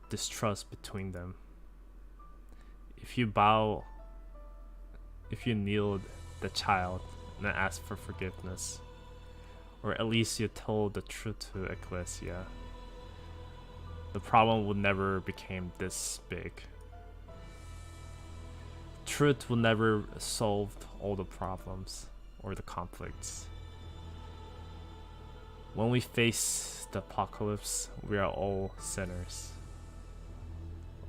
distrust between them? If you kneeled the child and asked for forgiveness, or at least you told the truth to Ecclesia, the problem would never became this big. Truth will never solve all the problems or the conflicts. When we face the apocalypse, we are all sinners.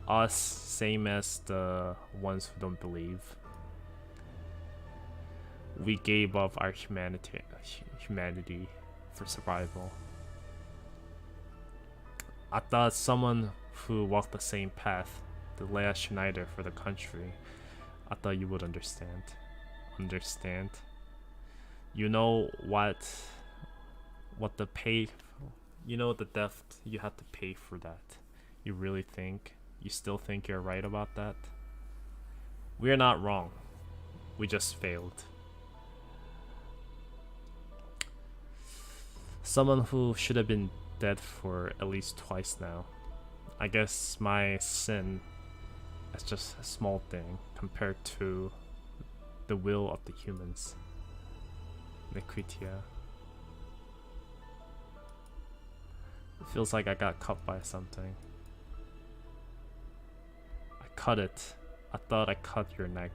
Us, same as the ones who don't believe. We gave up our humanity for survival. I thought someone who walked the same path, the last uniter for the country, I thought you would understand. Understand? You know what the pay, you know the death you have to pay for that. You really think, you still think you're right about that? We're not wrong. We just failed. Someone who should have been dead for at least twice now. I guess my sin is just a small thing compared to the will of the humans. Nikritia. It feels like I got cut by something. I cut it. I thought I cut your neck.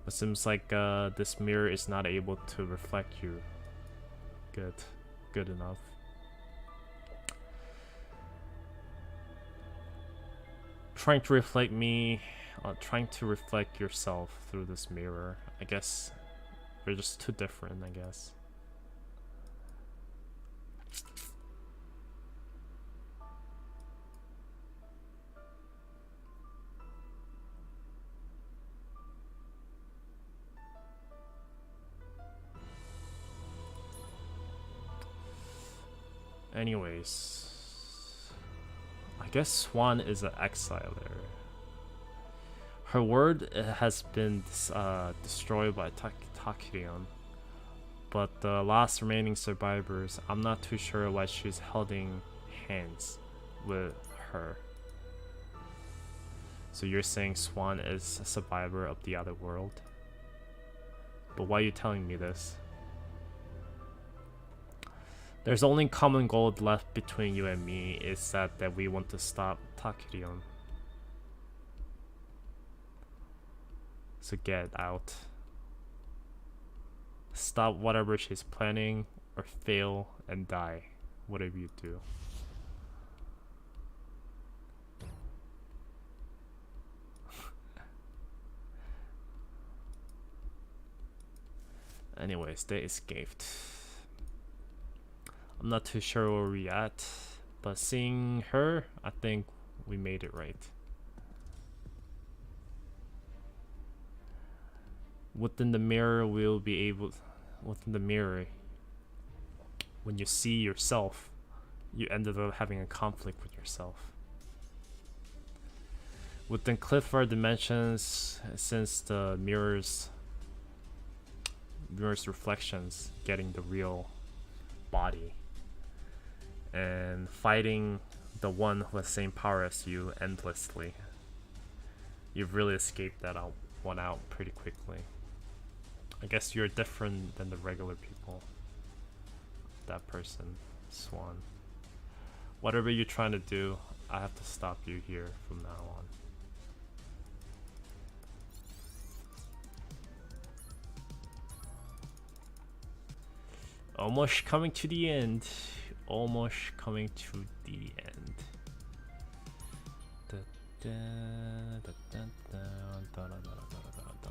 But seems like this mirror is not able to reflect you. Good enough. Trying to reflect me, trying to reflect yourself through this mirror. I guess we're just too different, I guess. Anyways, I guess Swan is an exiler. Her world has been destroyed by Takirion, but the last remaining survivors, I'm not too sure why she's holding hands with her. So you're saying Swan is a survivor of the other world? But why are you telling me this? There's only common goal left between you and me is that we want to stop Takirion. So get out. Stop whatever she's planning or fail and die. Whatever you do. Anyways, they escaped. I'm not too sure where we at, but seeing her, I think we made it right. Within the mirror, we'll be able... Within the mirror, when you see yourself, you ended up having a conflict with yourself. Within Clifford dimensions, since the mirror's reflections getting the real body and fighting the one who has the same power as you endlessly, you've really escaped that one out pretty quickly. I guess you're different than the regular people. That person, Swan. Whatever you're trying to do, I have to stop you here from now on. Almost coming to the end. Almost coming to the end. Da, da, da, da, da, da, da, da, da, da, da.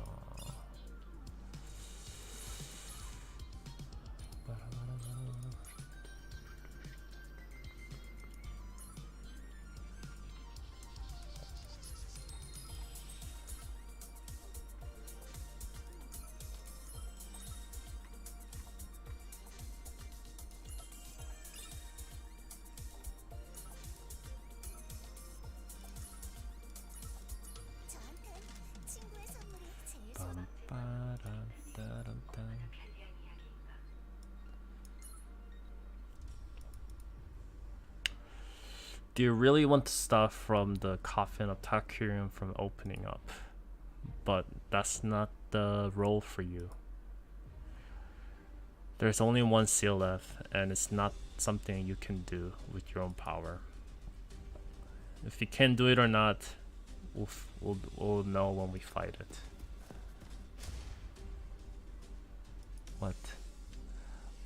저한텐 친구의 선물이 제일 Bum, 소중해요. ba-dum, da-dum, dum. Do you really want to stop from the coffin of Takirion from opening up? But that's not the role for you. There's only one seal left, and it's not something you can do with your own power. If you can do it or not, we'll know when we fight it. What?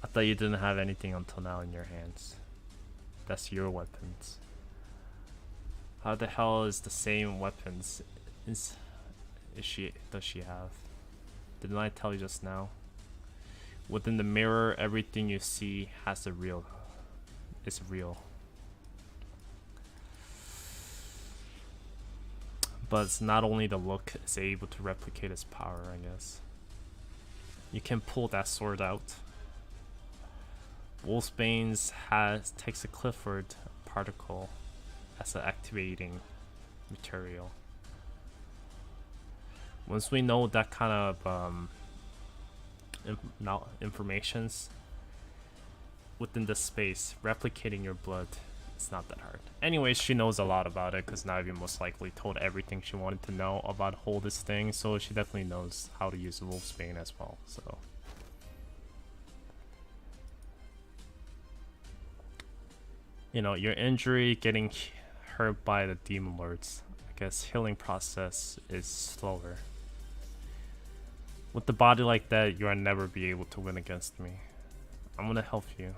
I thought you didn't have anything until now in your hands. That's your weapons. How the hell is the same weapons does she have? Didn't I tell you just now? Within the mirror, everything you see is real. But it's not only the look is able to replicate its power, I guess. You can pull that sword out. Wolfsbane's takes a Clifford particle as an activating material. Once we know that kind of informations within the space, replicating your blood, it's not that hard. Anyways, she knows a lot about it because Navi most likely told everything she wanted to know about whole this thing, so she definitely knows how to use Wolfsbane as well. So you know, your injury, getting hurt by the demon lords, I guess healing process is slower. With the body like that, you'll never be able to win against me. I'm gonna help you.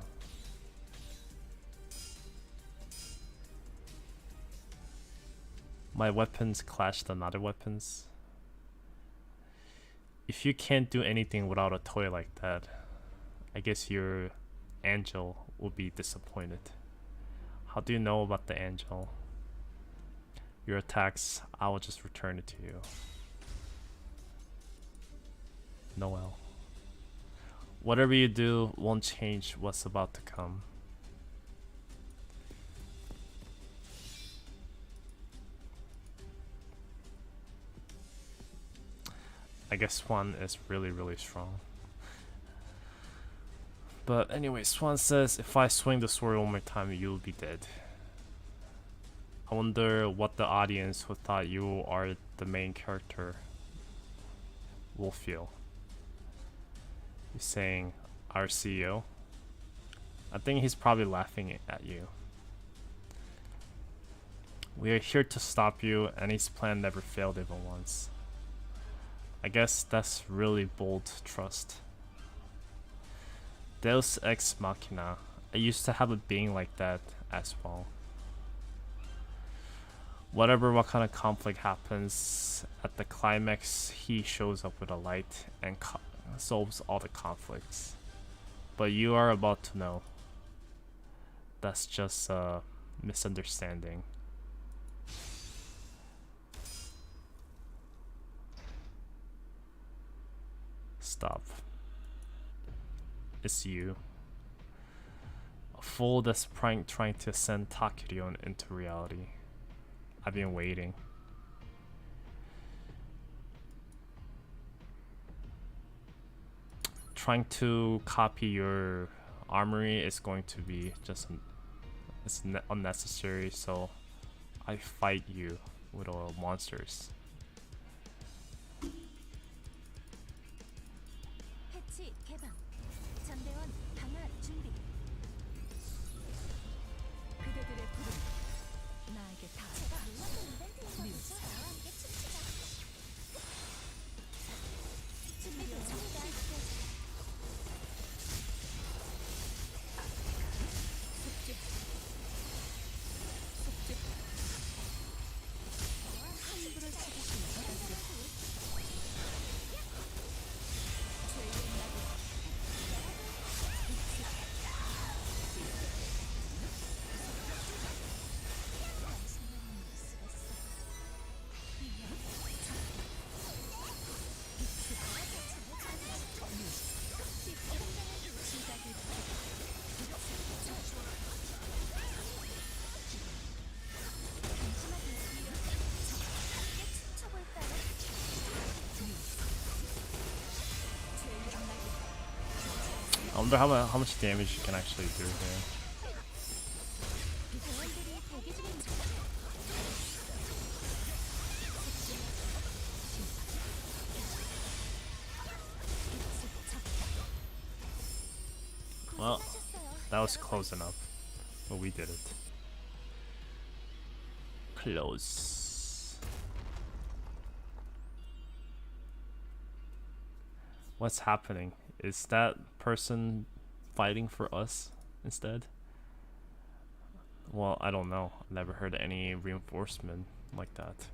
My weapons clashed on other weapons. If you can't do anything without a toy like that, I guess your angel will be disappointed. How do you know about the angel? Your attacks, I will just return it to you. Noel. Whatever you do won't change what's about to come. I guess Swan is really, really strong. But anyway, Swan says, if I swing the sword one more time, you'll be dead. I wonder what the audience who thought you are the main character will feel. He's saying, our CEO, I think he's probably laughing at you. We are here to stop you, and his plan never failed even once. I guess that's really bold trust. Deus ex machina. I used to have a being like that as well. What kind of conflict happens, at the climax he shows up with a light and solves all the conflicts. But you are about to know. That's just a misunderstanding. Stop. It's you. A fool that's trying to send Takirion into reality. I've been waiting. Trying to copy your armory is going to be just unnecessary, so I fight you with all monsters. 해치 개방. 전대원 강화 준비. 그대들의 부름 나에게 다 제가 몰랐던 이벤트인 거죠? 나와 함께 춤추자. 준비됐습니다. 함부로 찾으시는 자들의 I wonder how much damage you can actually do here. Well, that was close enough, but we did it. Close. What's happening? Is that person fighting for us instead? Well, I don't know. I've never heard any reinforcement like that.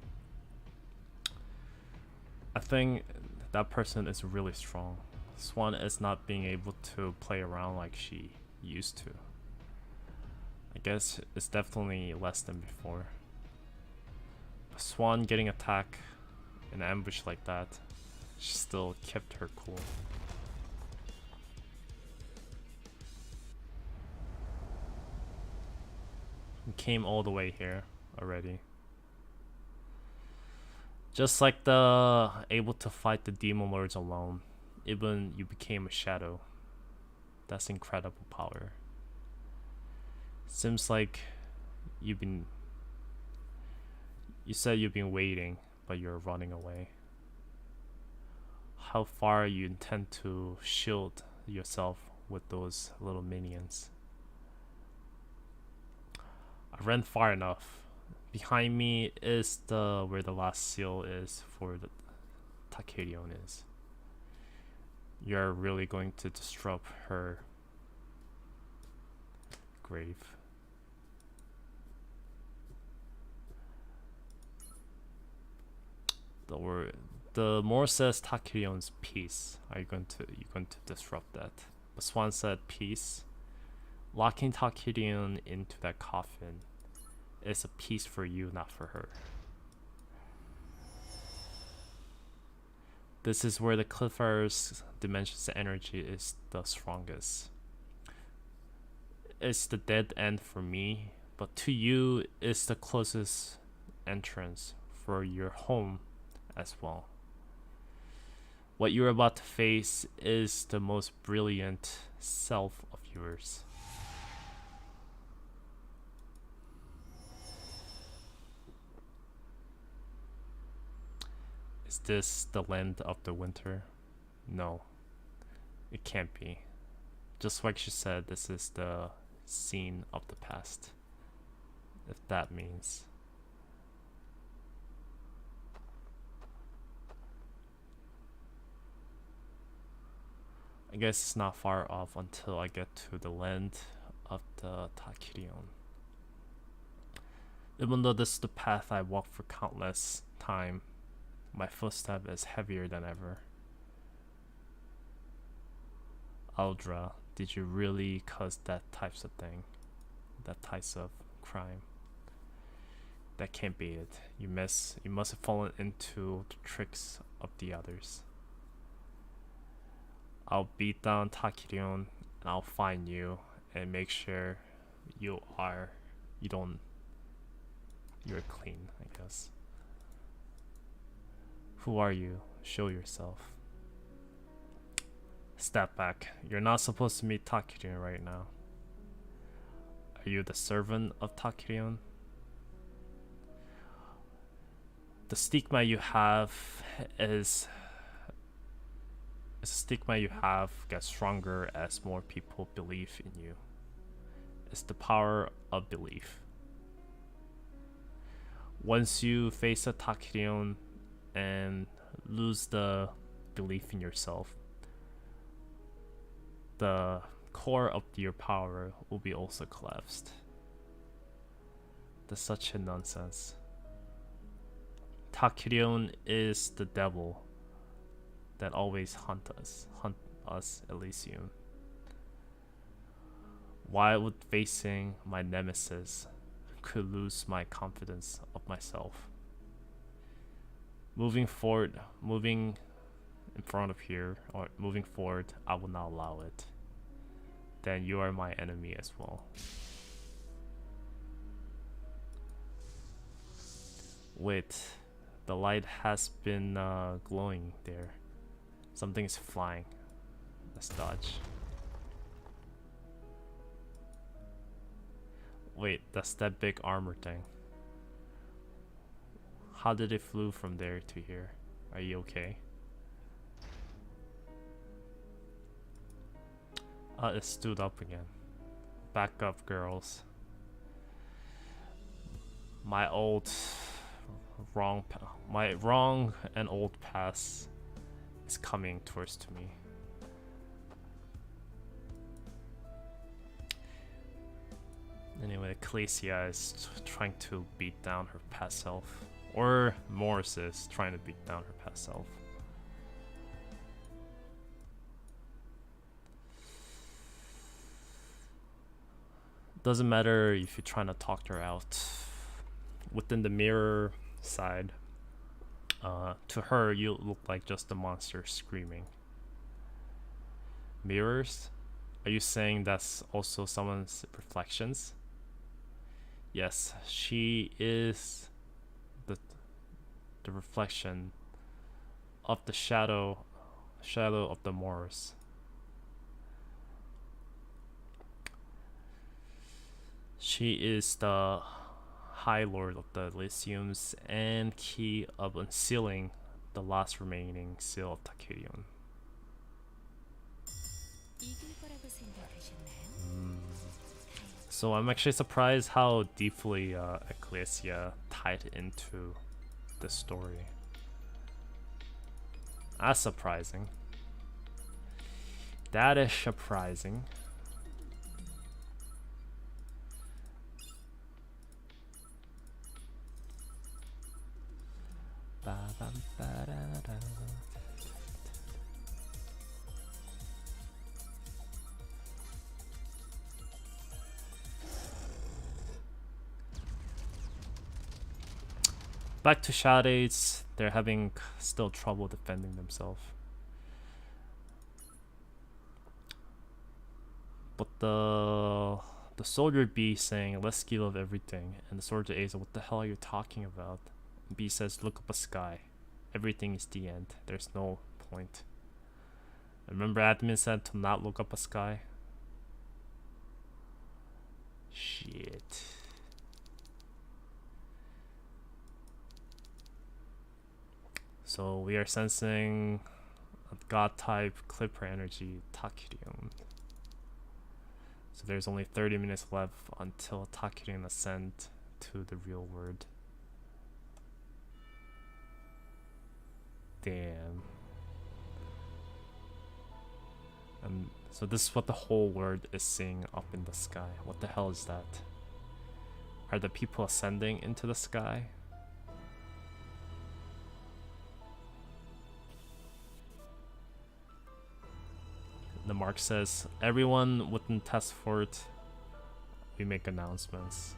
I think that person is really strong. Swan is not being able to play around like she used to. I guess it's definitely less than before. Swan getting attacked in ambush like that, she still kept her cool. We came all the way here already. Just like the able to fight the demon lords alone, even you became a shadow. That's incredible power. Seems like you said you've been waiting, but you're running away. How far you intend to shield yourself with those little minions? I ran far enough. Behind me is where the last seal is for the Takirion is. You're really going to disrupt her grave. The more says Takirion's peace. Are you going to disrupt that? But Swan said peace. Locking Takirion into that coffin is a piece for you, not for her. This is where the Cliffire's dimension's energy is the strongest. It's the dead end for me, but to you, it's the closest entrance for your home as well. What you're about to face is the most brilliant self of yours. Is this the land of the winter? No, it can't be. Just like she said, this is the scene of the past. If that means. I guess it's not far off until I get to the land of the Takirion. Even though this is the path I walked for countless time, my footstep is heavier than ever. Aldra, did you really cause that types of thing? That types of crime? That can't be it. You must have fallen into the tricks of the others. I'll beat down Takirion and I'll find you and make sure you're clean, I guess. Who are you? Show yourself. Step back. You're not supposed to meet Takirion right now. Are you the servant of Takirion? The stigma you have is a stigma you have gets stronger as more people believe in you. It's the power of belief. Once you face a Takirion and lose the belief in yourself, the core of your power will be also collapsed. That's such a nonsense. Takirion is the devil that always hunt us Elysium. Why would facing my nemesis could lose my confidence of myself? Moving in front of here, or moving forward, I will not allow it. Then you are my enemy as well. Wait, the light has been glowing there. Something is flying. Let's dodge. Wait, that's that big armor thing. How did it flew from there to here? Are you okay? It stood up again. Back up, girls. My wrong and old past is coming towards to me. Anyway, Ecclesia is trying to beat down her past self. Or Morris is trying to beat down her past self. Doesn't matter if you're trying to talk her out. Within the mirror side, to her you look like just a monster screaming. Mirrors? Are you saying that's also someone's reflections? Yes, she is the reflection of the shadow of the Moors. She is the High Lord of the Elysiums and key of unsealing the last remaining seal of Takirion. So I'm actually surprised how deeply Ecclesia tied into the story. That's surprising. That is surprising. Back to Shades, they're having still trouble defending themselves. But the soldier B saying, let's give up everything, and the soldier A says, what the hell are you talking about? And B says, look up a sky. Everything is the end. There's no point. Remember admin said to not look up a sky? Shit. So we are sensing a god type clipper energy Takirion. So there's only 30 minutes left until Takirin ascend to the real world. Damn. So this is what the whole world is seeing up in the sky. What the hell is that? Are the people ascending into the sky? The mark says, everyone within task fort, we make announcements.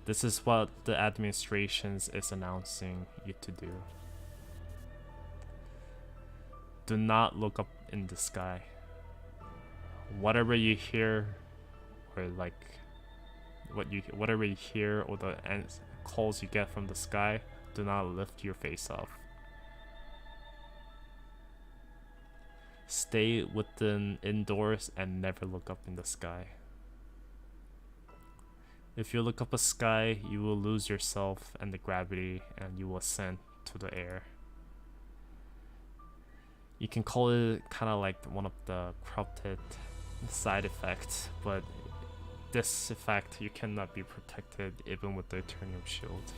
This is what the administrations is announcing you to do. Do not look up in the sky. Whatever you hear, or like whatever you hear, or the calls you get from the sky, do not lift your face up. Stay within indoors and never look up in the sky. If you look up a sky, you will lose yourself and the gravity, and you will ascend to the air. You can call it kind of like one of the corrupted side effects, but this effect, you cannot be protected even with the Eternium Shield.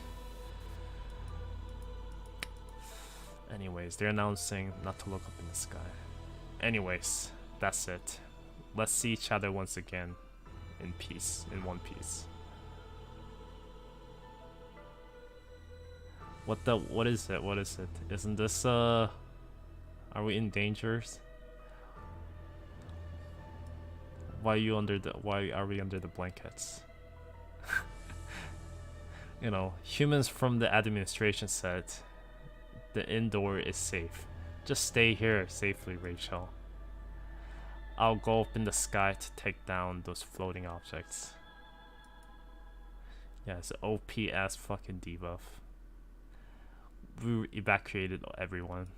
Anyways, they're announcing not to look up in the sky. Anyways, that's it. Let's see each other once again in peace, in one piece. What is it? What is it? Isn't this are we in danger? Why are we under the blankets? You know, humans from the administration said the indoor is safe. Just stay here safely, Rachel. I'll go up in the sky to take down those floating objects. Yeah, it's an OP ass fucking debuff. We evacuated everyone.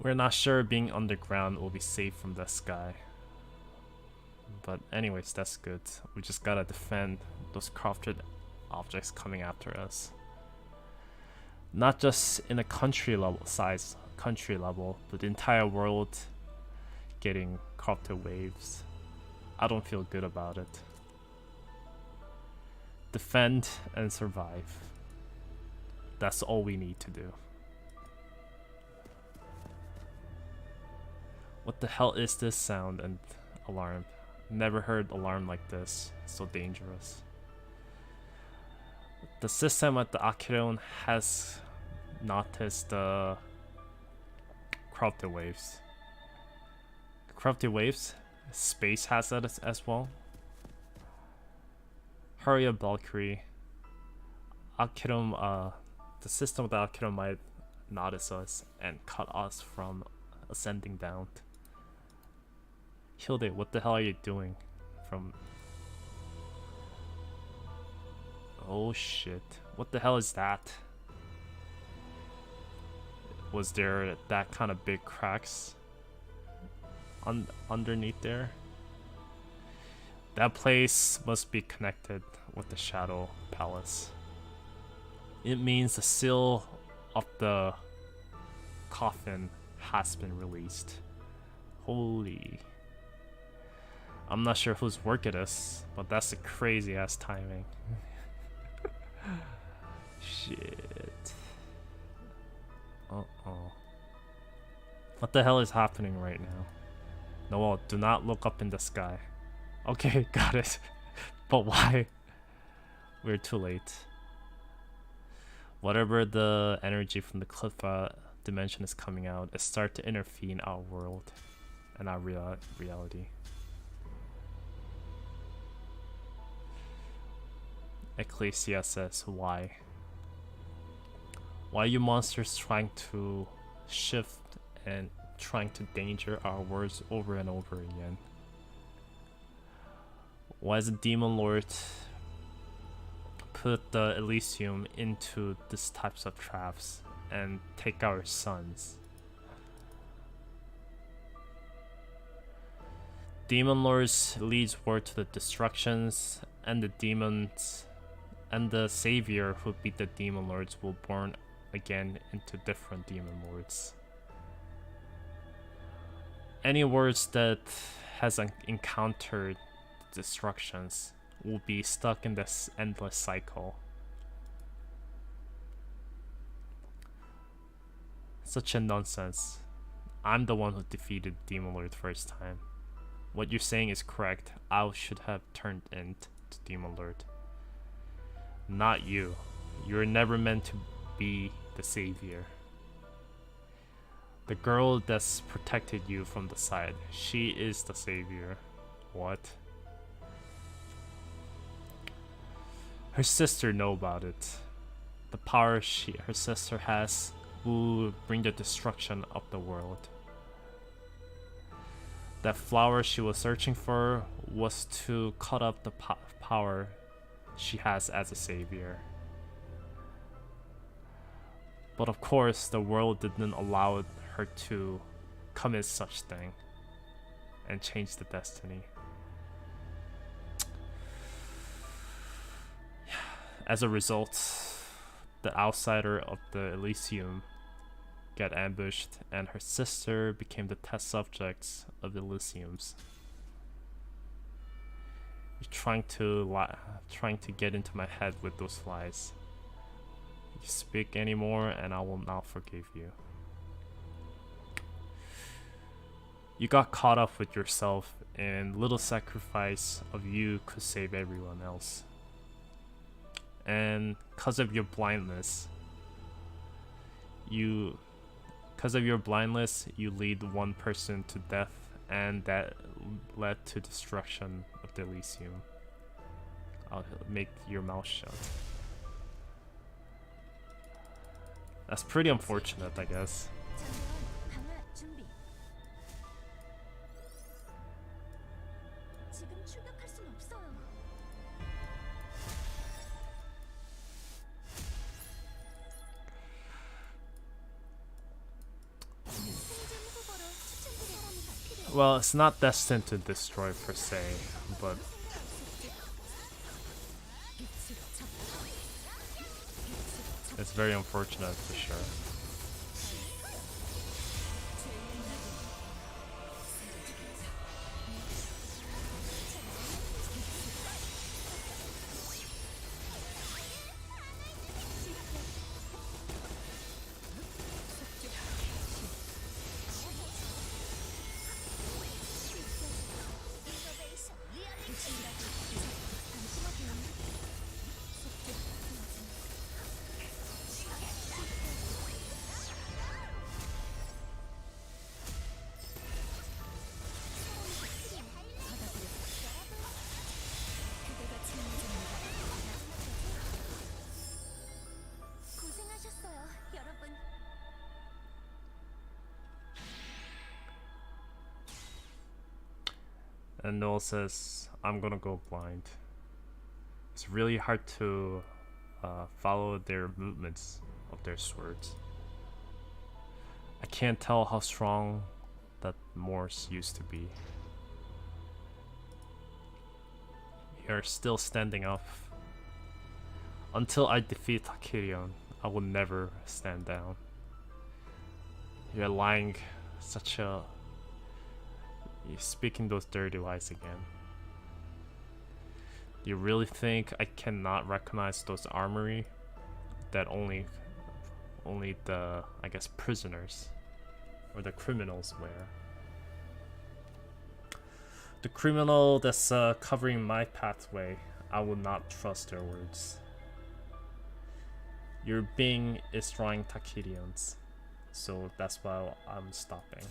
We're not sure being underground will be safe from the sky. But anyways, that's good. We just gotta defend those crafted objects coming after us. Not just in a country level, but the entire world getting crafted waves. I don't feel good about it. Defend and survive. That's all we need to do. What the hell is this sound and alarm? Never heard alarm like this. So dangerous. The system at the Acheron has noticed the corrupted waves. Corrupted waves? Space has that as well. Hurry up, Valkyrie. Acheron, the system of the Acheron might notice us and cut us from ascending down. Hilde, what the hell are you doing? Oh shit. What the hell is that? Was there that kind of big cracks underneath there? That place must be connected with the Shadow Palace. It means the seal of the coffin has been released. Holy. I'm not sure whose work it is, but that's a crazy ass timing. Shit. Uh-oh. What the hell is happening right now? Noel, do not look up in the sky. Okay, got it. But why? We're too late. Whatever the energy from the cliff dimension is coming out, it starts to interfere in our world and our reality. Ecclesia says, why? Why are you monsters trying to shift and trying to danger our worlds over and over again? Why is the Demon Lord put the Elysium into these types of traps and take our sons? Demon Lords leads word to the destructions, and the demons and the savior who beat the Demon Lords will born again into different Demon Lords. Any words that hasn't encountered destructions will be stuck in this endless cycle. Such a nonsense. I'm the one who defeated Demon Lord first time. What you're saying is correct. I should have turned into Demon Lord. Not you. You're never meant to be the savior. The girl that's protected you from the side, she is the savior. What? Her sister know about it. The power her sister has will bring the destruction of the world. That flower she was searching for was to cut up the power she has as a savior. But of course, the world didn't allow her to commit such thing and change the destiny. As a result, the outsider of the Elysium get ambushed, and her sister became the test subjects of the Elysiums. You're trying to get into my head with those lies. You speak anymore, and I will not forgive you. You got caught up with yourself, and little sacrifice of you could save everyone else. And because of your blindness, you lead one person to death, and that led to destruction of the Elysium. I'll make your mouth shut. That's pretty unfortunate, I guess. 장면 강화 준비. 지금 출격할 순 없어요. 승진 후보로 추천드릴 사람이 더 필요해요. Well, it's not destined to destroy per se, but it's very unfortunate for sure. 고생하셨어요, 여러분. And Noel says, I'm gonna go blind. It's really hard to follow their movements of their swords. I can't tell how strong that Morse used to be. You're still standing up. Until I defeat Takirion, I will never stand down. You're lying such a... You're speaking those dirty lies again. You really think I cannot recognize those armory that only the, I guess, prisoners or the criminals wear? The criminal that's covering my pathway, I will not trust their words. Your being is drawing Takirion's, so that's why I'm stopping.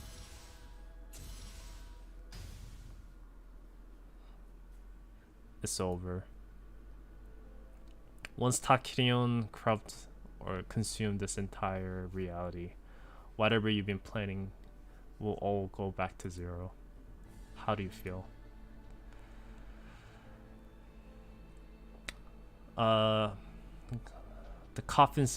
It's over. Once Takirion corrupt or consumed this entire reality, whatever you've been planning will all go back to zero. How do you feel? The coffin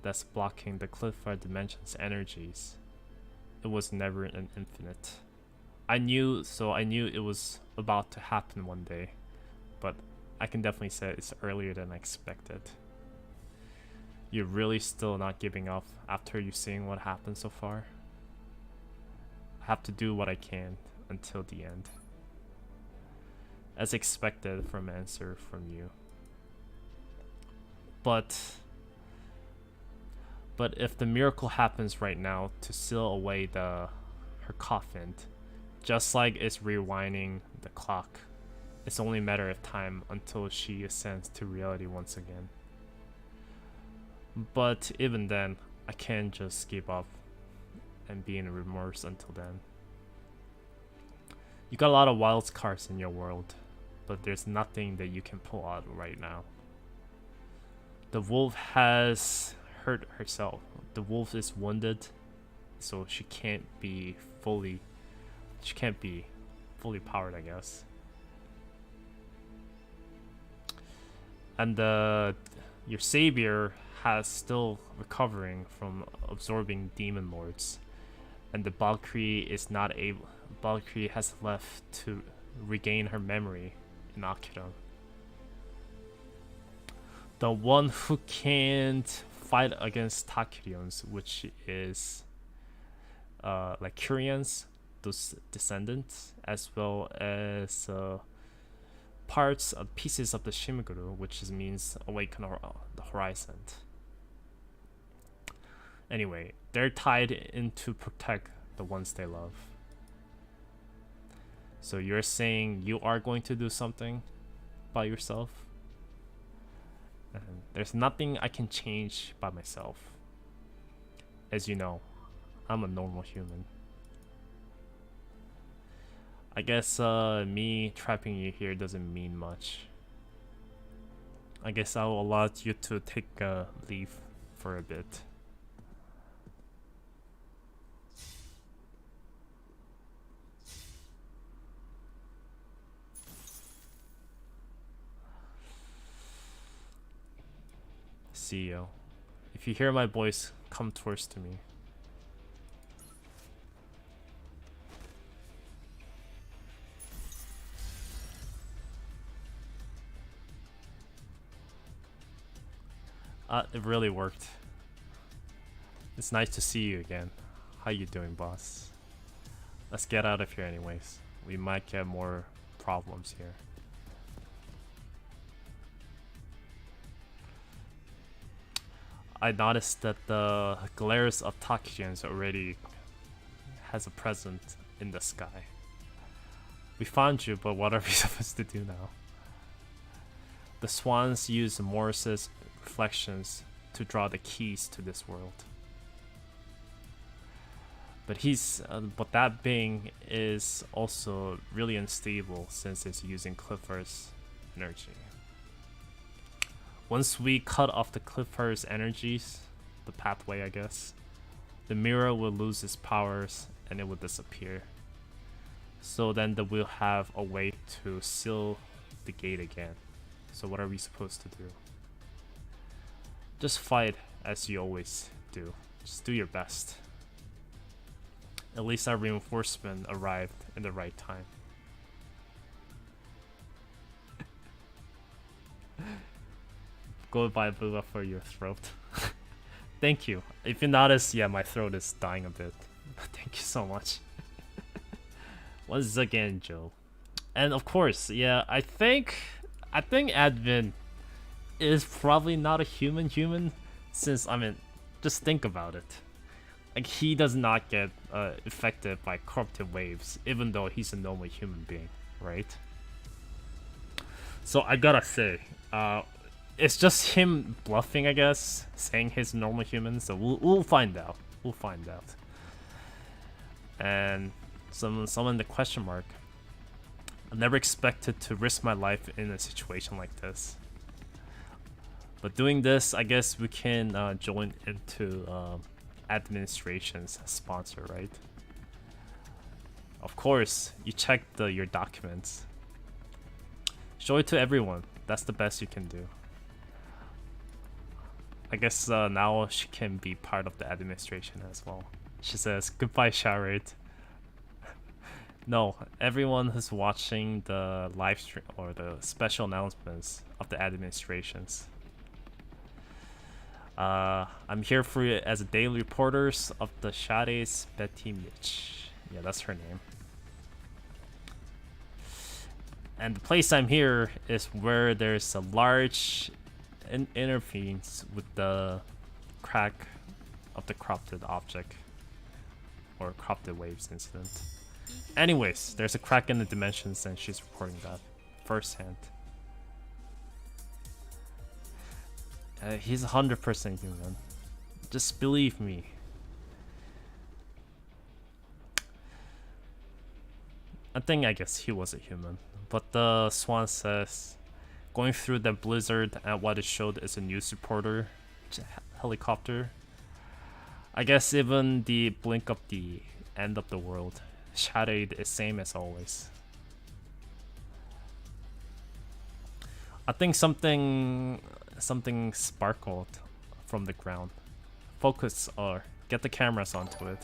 that's blocking the Clifford Dimension's energies, it was never an infinite. I knew it was about to happen one day, but I can definitely say it's earlier than I expected. You're really still not giving up after you've seen what happened so far? have to do what I can until the end. As expected from answer from you. But if the miracle happens right now to seal away her coffin, just like it's rewinding the clock, it's only a matter of time until she ascends to reality once again. But even then, I can't just give up and be in remorse until then. You got a lot of wild cards in your world, but there's nothing that you can pull out right now. The wolf has hurt herself. The wolf is wounded, so she can't be fully powered, I guess. And your savior has still recovering from absorbing demon lords, and the Valkyrie is not able. Valkyrie has left to regain her memory in Akiran. The one who can't fight against Takirians, which is like Kyrians, those descendants, as well as pieces of the Shimiguru, which means awaken the horizon. Anyway, they're tied in to protect the ones they love. So you're saying you are going to do something by yourself? And there's nothing I can change by myself. As you know, I'm a normal human. I guess me trapping you here doesn't mean much. I guess I'll allow you to take a leave for a bit. CEO, if you hear my voice, come towards to me. It really worked. It's nice to see you again. How you doing, boss? Let's get out of here anyways. We might get more problems here. I noticed that the glares of Takirians already has a presence in the sky. We found you, but what are we supposed to do now? The Swans use Morris's reflections to draw the keys to this world. But but that being is also really unstable since it's using Clifford's energy. Once we cut off the Clifford's energies, the pathway I guess, the mirror will lose its powers and it will disappear. So then we'll have a way to seal the gate again. So what are we supposed to do? Just fight as you always do. Just do your best. At least our reinforcement arrived in the right time. Go buy Booba for your throat. Thank you. If you notice, yeah, my throat is dying a bit. Thank you so much. Once again, Joe. And of course, yeah, I think Advin is probably not a human, since, I mean, just think about it. Like, he does not get affected by corruptive waves, even though he's a normal human being, right? So I gotta say, it's just him bluffing, I guess, saying he's a normal human. So we'll find out. We'll find out. And someone the question mark. I never expected to risk my life in a situation like this. But doing this, I guess we can join into administration's sponsor, right? Of course, you check your documents. Show it to everyone. That's the best you can do. I guess now she can be part of the administration as well. She says, goodbye, Sharit. No, everyone who's watching the live stream or the special announcements of the administrations. I'm here for you as a daily reporters of the Shades Betty Mitch. Yeah, that's her name. And the place I'm here is where there's a large interference with the crack of the corrupted object or corrupted waves incident. Anyways, there's a crack in the dimensions and she's reporting that firsthand. He's 100% human. Just believe me. I guess he was a human. But the Swan says going through the blizzard and what it showed is a news reporter helicopter. I guess even the blink of the end of the world shadowed is same as always. I think something sparkled from the ground. Focus or get the cameras onto it.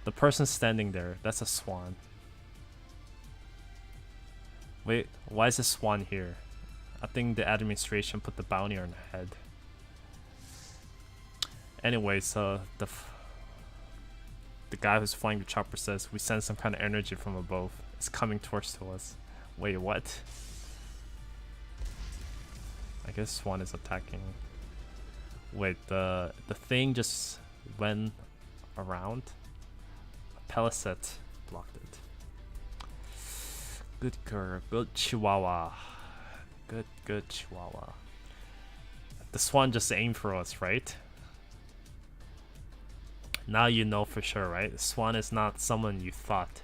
The person standing there, that's a swan. Wait, why is a swan here? I think the administration put the bounty on her head. Anyways, the guy who's flying the chopper says we sense some kind of energy from above. It's coming towards to us. Wait, what? I guess Swan is attacking. Wait, the thing just went around. A palisade blocked it. Good girl, good chihuahua. Good chihuahua. The Swan just aimed for us, right? Now you know for sure, right? Swan is not someone you thought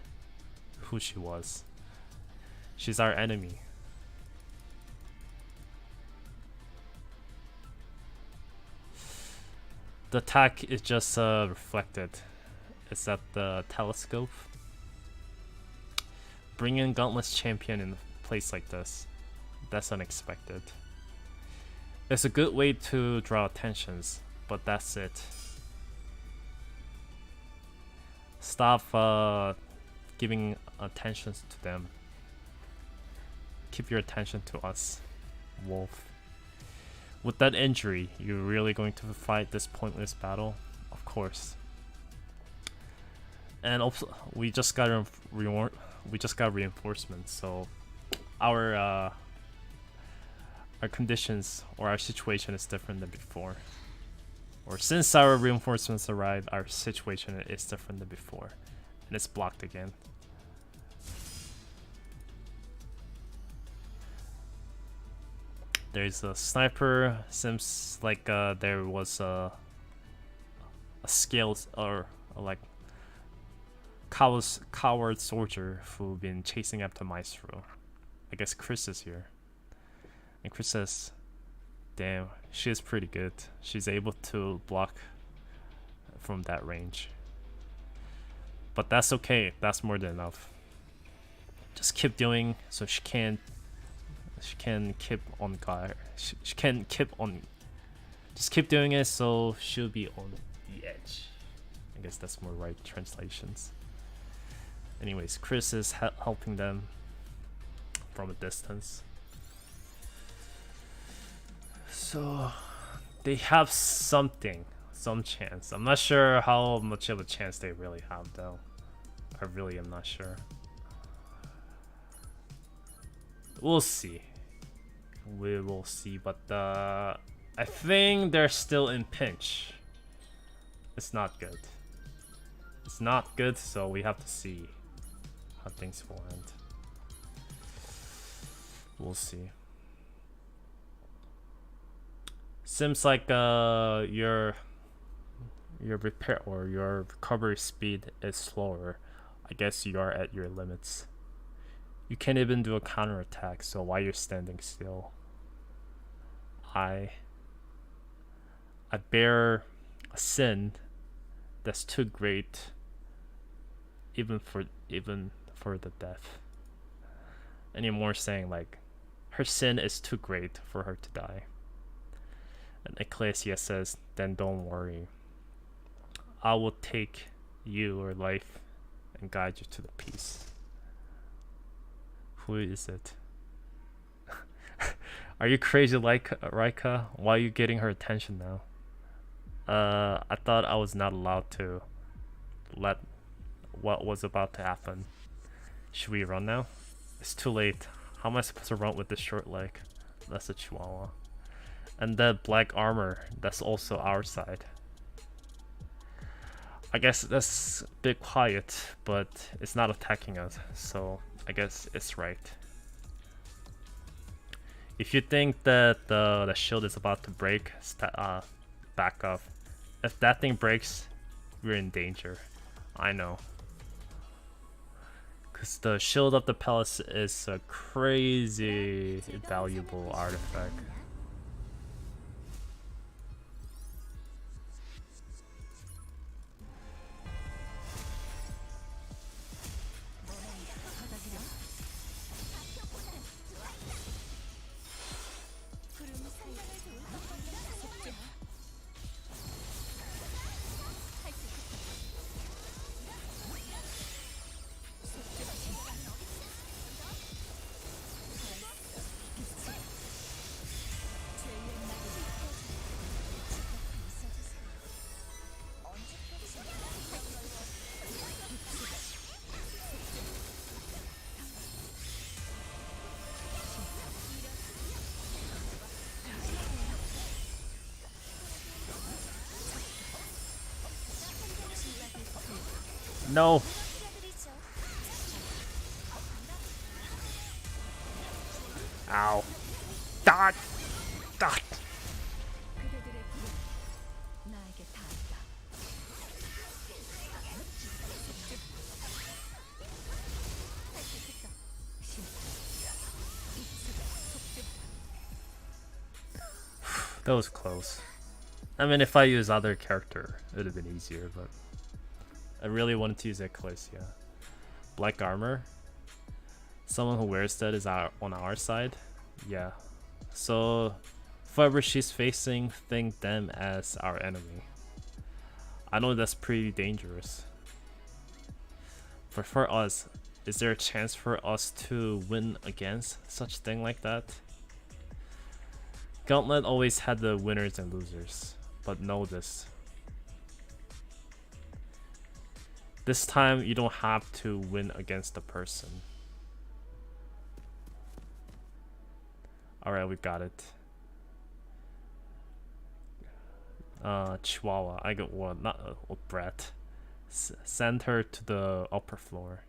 who she was. She's our enemy. The attack is just reflected. It's at the telescope. Bringing Gauntlet's champion in a place like this. That's unexpected. It's a good way to draw attentions, but that's it. Stop giving attention to them. Keep your attention to us, Wolf. With that injury, you're really going to fight this pointless battle? Of course. And also, we just got reinforcements, so our conditions or our situation is different than before. Or since our reinforcements arrived, our situation is different than before. And it's blocked again. There's a sniper. Seems like there was a scaled or like coward soldier who been chasing after Maestro. I guess Chris is here. And Chris says, damn, she is pretty good. She's able to block from that range. But that's okay. That's more than enough. Just keep doing so she can keep on guard. She can keep on. Just keep doing it so she'll be on the edge. I guess that's more right translations. Anyways, Chris is helping them from a distance. So they have some chance. I'm not sure how much of a chance they really have though. I really am not sure. We'll see. We will see, but I think they're still in pinch. It's not good. It's not good, so we have to see how things will end. We'll see. Seems like your repair or your recovery speed is slower. I guess you are at your limits. You can't even do a counterattack, so why you're standing still? I bear a sin that's too great even for the death. Anymore saying like her sin is too great for her to die. And Ecclesia says, then don't worry. I will take your life and guide you to the peace. Who is it? Are you crazy like Rika? Why are you getting her attention now? I thought I was not allowed to let what was about to happen. Should we run now? It's too late. How am I supposed to run with this short leg? That's a chihuahua. And the black armor, that's also our side. I guess that's a bit quiet, but it's not attacking us, so I guess it's right. If you think that the shield is about to break, back up. If that thing breaks, we're in danger. I know. Because the shield of the palace is a crazy valuable artifact. No. Ow. Dot. Dot. 그대들의 불은 나에게 닿았다. That was close. I mean, if I use other character, it would have been easier, but I really wanted to use Ecclesia. Black armor. Someone who wears that is on our side. Yeah. So, whoever she's facing, think them as our enemy. I know that's pretty dangerous. But for us, is there a chance for us to win against such thing like that? Gauntlet always had the winners and losers, but know this. This time, you don't have to win against the person. Alright, we got it. Chihuahua. I got one, not Brett. Send her to the upper floor.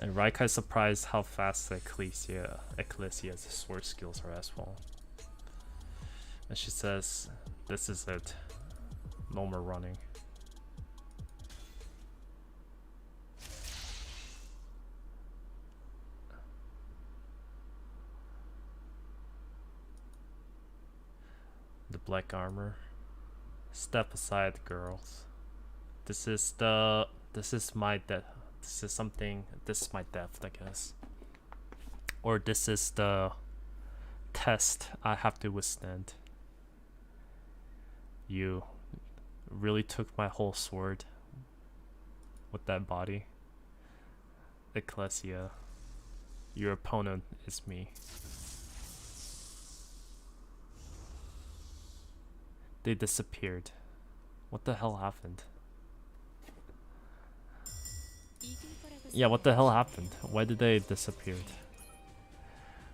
And Raika is surprised how fast Ecclesia's sword skills are as well. And she says, this is it. No more running. The black armor. Step aside, girls. This is my death. This is my death, I guess. Or this is the test I have to withstand. You really took my whole sword with that body. Ecclesia, your opponent is me. They disappeared. What the hell happened? Yeah, what the hell happened? Why did they disappear?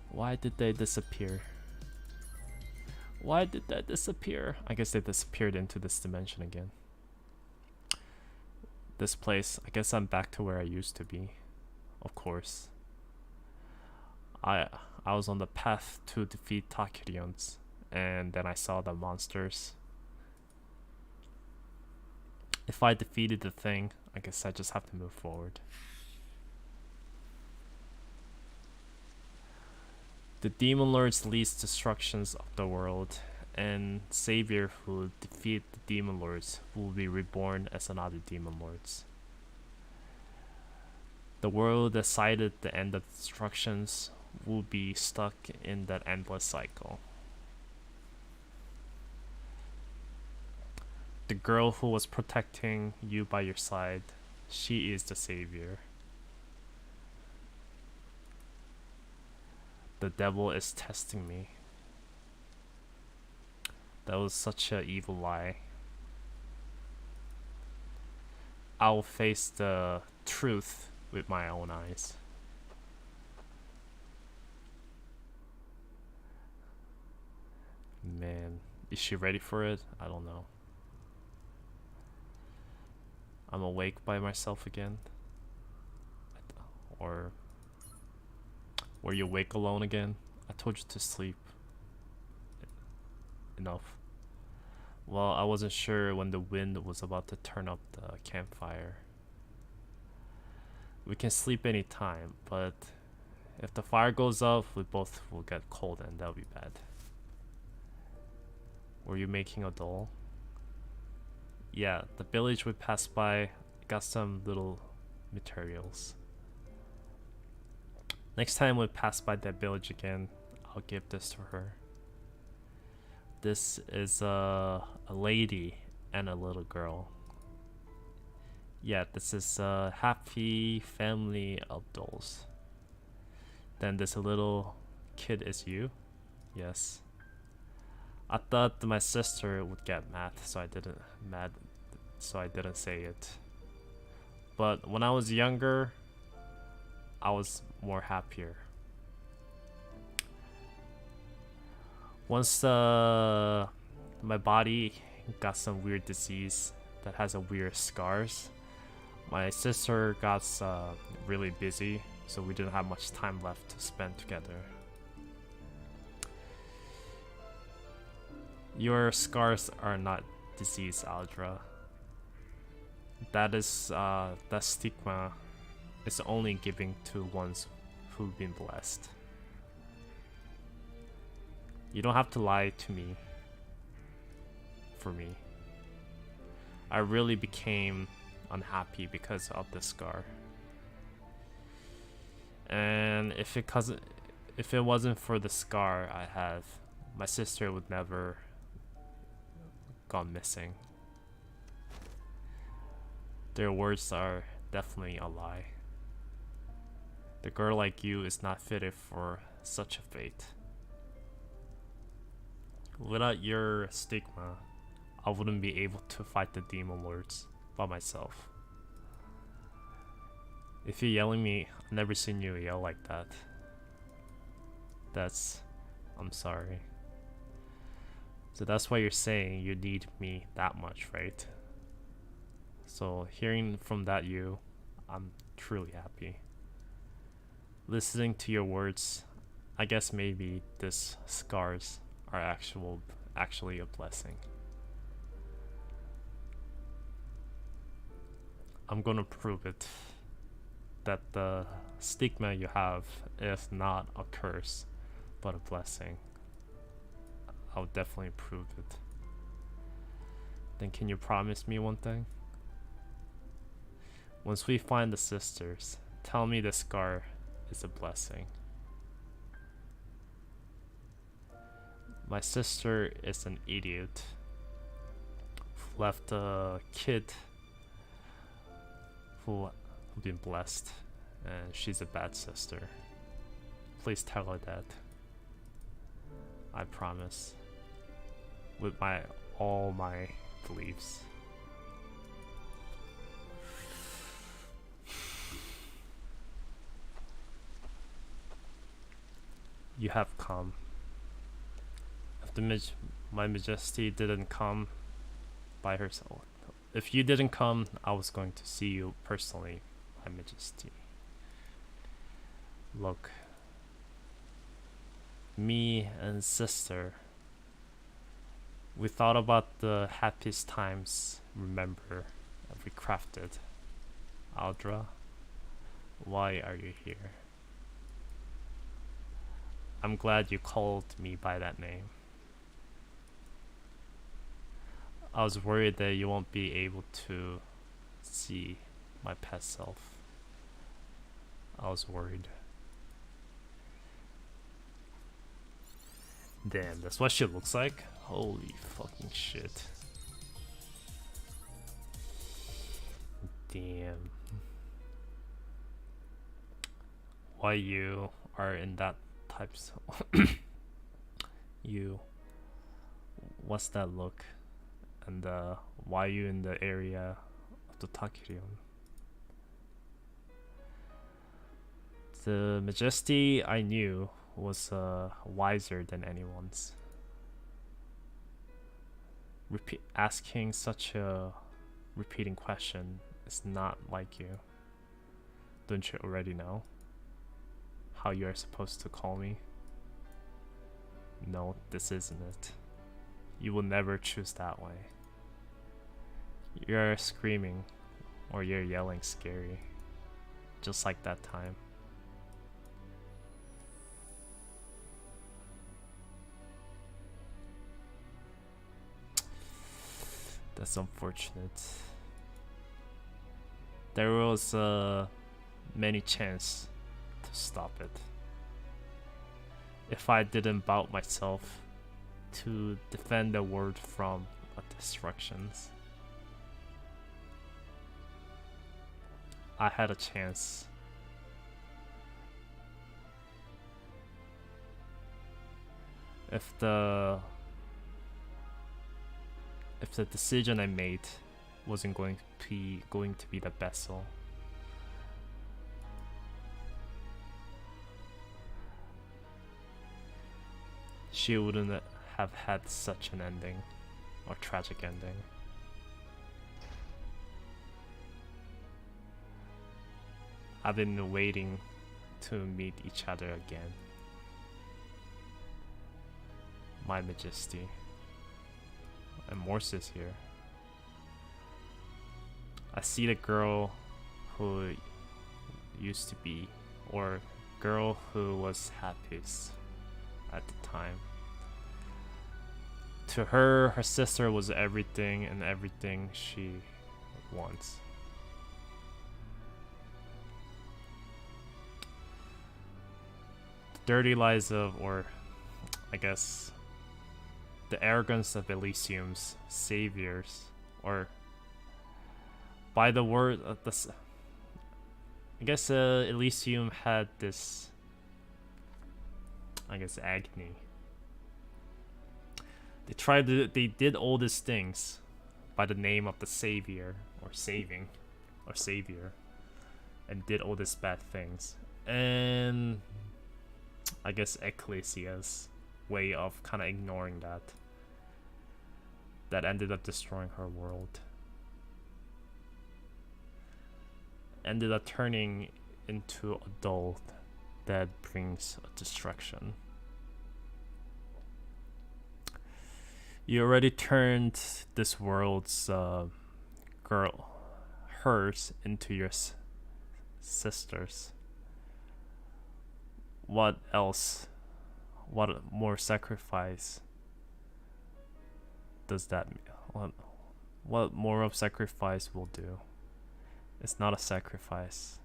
Why did they disappear? Why did that disappear? I guess they disappeared into this dimension again. This place, I guess I'm back to where I used to be. Of course. I was on the path to defeat Takyrians, and then I saw the monsters. If I defeated the thing, I guess I just have to move forward. The Demon Lords leads destructions of the world, and Savior who defeat the Demon Lords will be reborn as another Demon Lords. The world that cited the end of destructions will be stuck in that endless cycle. The girl who was protecting you by your side She is the savior. The devil is testing me. That was such an evil lie. I'll face the truth with my own eyes. Man, is she ready for it? I don't know. I'm awake by myself again. Or were you awake alone again? I told you to sleep. Enough. Well, I wasn't sure when the wind was about to turn up the campfire. We can sleep anytime, but if the fire goes up, we both will get cold and that'll be bad. Were you making a doll? Yeah, the village we passed by got some little materials. Next time we pass by that village again, I'll give this to her. This is a lady and a little girl. Yeah, this is a happy family of dolls. Then this little kid is you? Yes. I thought my sister would get mad, so I didn't say it. But when I was younger, I was more happier. Once my body got some weird disease that has a weird scars, my sister got really busy, so we didn't have much time left to spend together. Your scars are not disease, Aldra. That is that stigma is only given to ones who've been blessed. You don't have to lie to me. For me, I really became unhappy because of the scar. And if it wasn't for the scar I have, my sister would never gone missing. Their words are definitely a lie. The girl like you is not fitted for such a fate. Without your stigma, I wouldn't be able to fight the demon lords by myself. If you're yelling me, I've never seen you yell like that. I'm sorry. So that's why you're saying you need me that much, right? So hearing from that I'm truly happy. Listening to your words, I guess maybe this scars are actually a blessing. I'm gonna prove it. That the stigma you have is not a curse, but a blessing. I'll definitely prove it. Then can you promise me one thing? Once we find the sisters, tell me the scar is a blessing. My sister is an idiot who left a kid who been blessed, and she's a bad sister. Please tell her that. I promise. With all my beliefs. You have come. If my majesty didn't come by herself, if you didn't come, I was going to see you personally, my majesty. Look, me and sister, we thought about the happiest times, remember, that we crafted. Aldra, why are you here? I'm glad you called me by that name. I was worried that you won't be able to see my past self. I was worried. Damn, that's what she looks like? Holy fucking shit. Damn. Why you are in that types? You. What's that look? And why you in the area of the Takirion? The Majesty I knew was wiser than anyone's. Asking such a repeating question is not like you. Don't you already know how you are supposed to call me? No, this isn't it. You will never choose that way. You're screaming or you're yelling scary. Just like that time. That's unfortunate. There was many chance to stop it. If I didn't bout myself to defend the world from destructions, I had a chance. If the decision I made wasn't going to be the best, she wouldn't have had such an ending, or tragic ending. I've been waiting to meet each other again. My Majesty. And Morse is here. I see the girl who used to be, or girl who was happiest at the time. To her, her sister was everything and everything she wants. The dirty lies of, or I guess, the arrogance of Elysium's saviors, or by the word of the, I guess Elysium had this, I guess, agony. They did all these things by the name of the savior, or saving, or savior, and did all these bad things. And I guess Ecclesia's way of kind of ignoring that ended up destroying her world, ended up turning into a doll that brings a destruction. You already turned this world's hers into your sisters. What else? What more sacrifice does that mean? What more of sacrifice will do? It's not a sacrifice.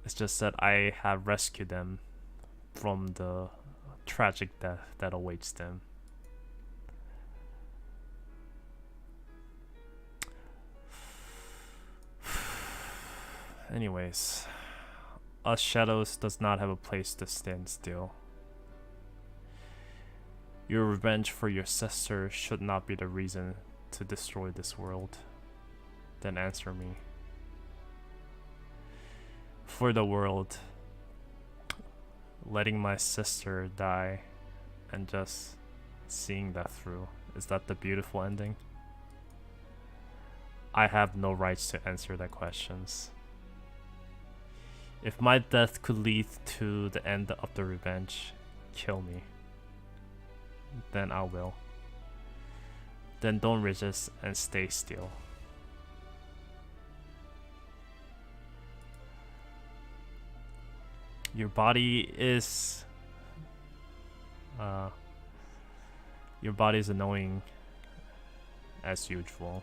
It's just that I have rescued them from the tragic death that awaits them. Anyways, us shadows does not have a place to stand still. Your revenge for your sister should not be the reason to destroy this world. Then answer me. For the world, letting my sister die and just seeing that through, is that the beautiful ending? I have no rights to answer that questions. If my death could lead to the end of the revenge, kill me. Then I will. Then don't resist and stay still. Your body is annoying as usual.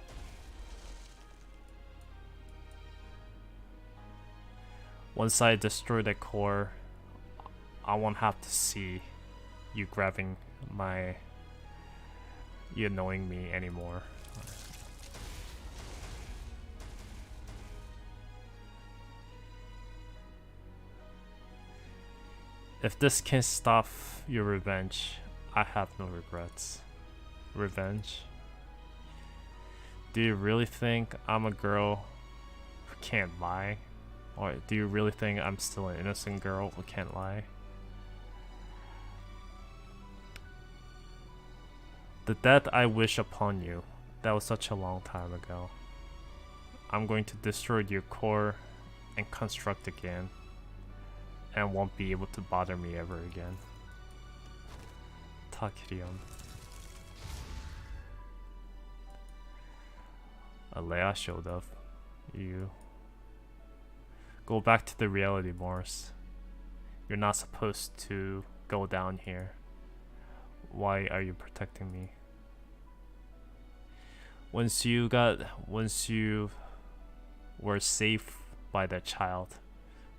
Once I destroy the core, I won't have to see you you annoying me anymore. If this can stop your revenge, I have no regrets. Revenge? Do you really think I'm a girl who can't lie? Or do you really think I'm still an innocent girl who can't lie? The death I wish upon you, that was such a long time ago. I'm going to destroy your core and construct again, and won't be able to bother me ever again. Takirion. Alea showed up. You go back to the reality, Morris. You're not supposed to go down here. Why are you protecting me? Once you were safe by that child,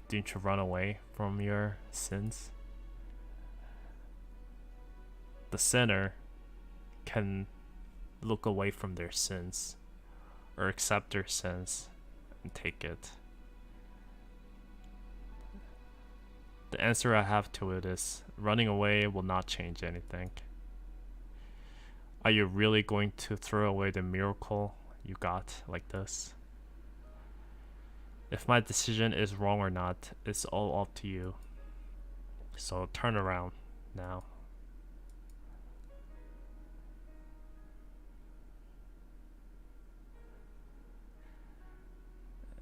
didn't you run away from your sins? The sinner can look away from their sins or accept their sins and take it. The answer I have to it is running away will not change anything. Are you really going to throw away the miracle you got like this? If my decision is wrong or not, it's all up to you. So turn around now.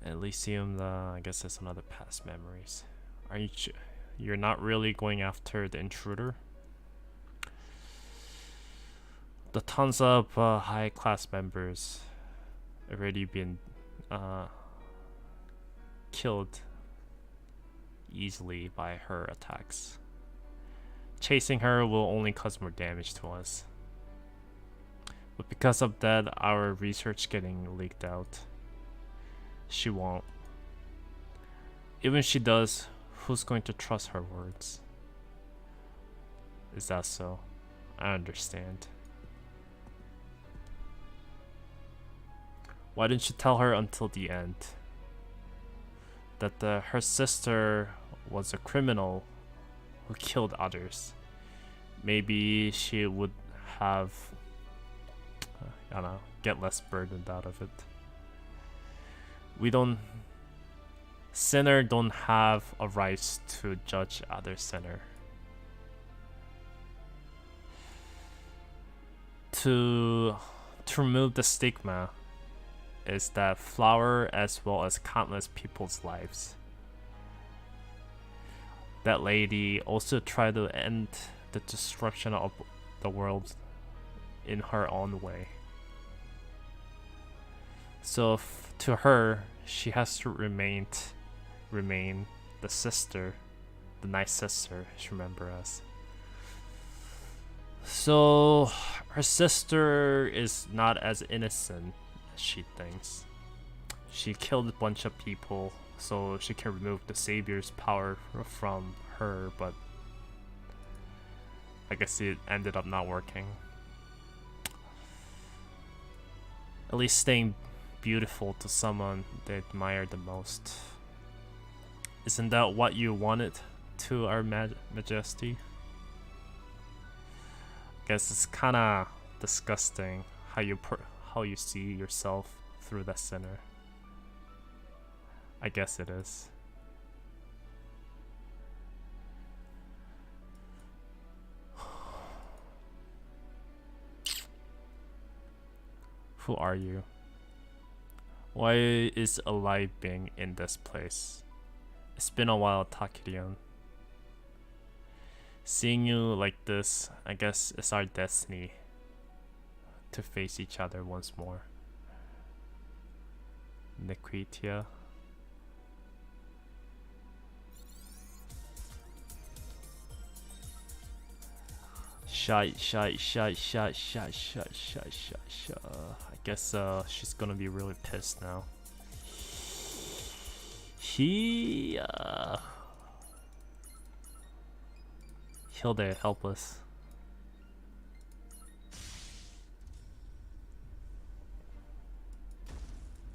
Elysium, I guess that's another past memories. Are you? You're not really going after the intruder? The tons of high class members already been killed easily by her attacks. Chasing her will only cause more damage to us. But because of that, our research getting leaked out. She won't. Even if she does, who's going to trust her words? Is that so? I understand. Why didn't you tell her until the end that her sister was a criminal who killed others? Maybe she would have, I don't know, get less burdened out of it. Sinner don't have a right to judge other sinner. To remove the stigma is that flower as well as countless people's lives. That lady also tried to end the destruction of the world in her own way. So to her, she has to remain the sister, the nice sister she remember us. So her sister is not as innocent as she thinks. She killed a bunch of people so she can remove the savior's power from her, but I guess it ended up not working. At least staying beautiful to someone they admire the most. Isn't that what you wanted to our majesty? Guess it's kind of disgusting how you see yourself through that sinner. I guess it is. Who are you? Why is a light being in this place? It's been a while, Takirion. Seeing you like this, I guess it's our destiny to face each other once more. Nequitia. Shy. I guess she's gonna be really pissed now. Hilde, helpless.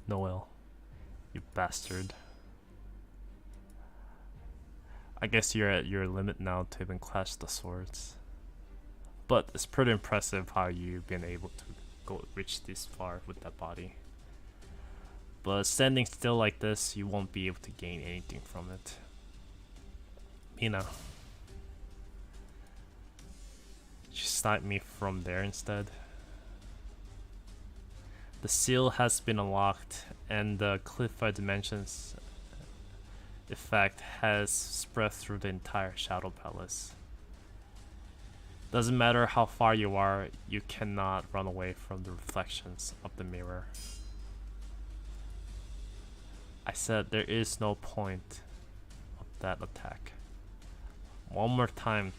Noel, you bastard. I guess you're at your limit now to even clash the swords. But it's pretty impressive how you've been able to go reach this far with that body. But standing still like this, you won't be able to gain anything from it. Mina. She sniped me from there instead. The seal has been unlocked and the cliff dimensions effect has spread through the entire Shadow Palace. Doesn't matter how far you are, you cannot run away from the reflections of the mirror. I said there is no point of that attack. One more time,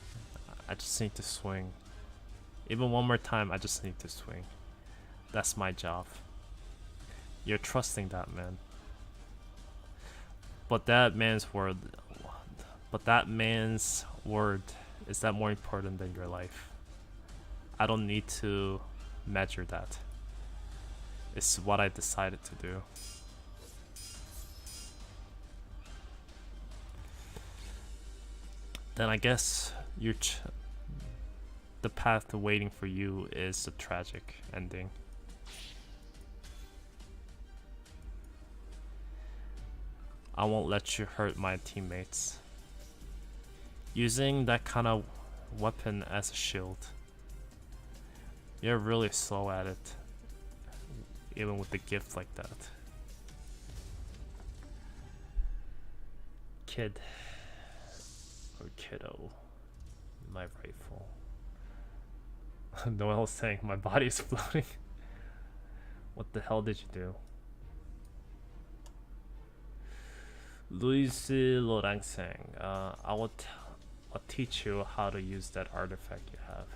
I just need to swing. Even one more time, I just need to swing. That's my job. You're trusting that man. But that man's word is that more important than your life? I don't need to measure that. It's what I decided to do. Then I guess the path to waiting for you is a tragic ending. I won't let you hurt my teammates. Using that kind of weapon as a shield. You're really slow at it, even with a gift like that. Kid. Or kiddo. My rifle. Noel saying my body is floating. What the hell did you do? Luis Lorang saying, I'll teach you how to use that artifact you have.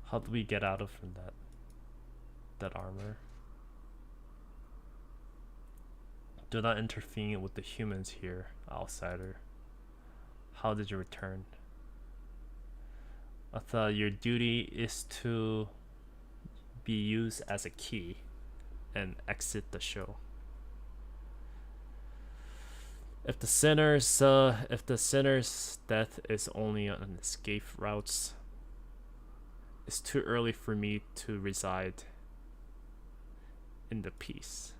How do we get out of from that armor? Do not interfere with the humans here, outsider. How did you return? I thought your duty is to be used as a key and exit the show. If the sinner's death is only an escape route, it's too early for me to reside in the peace.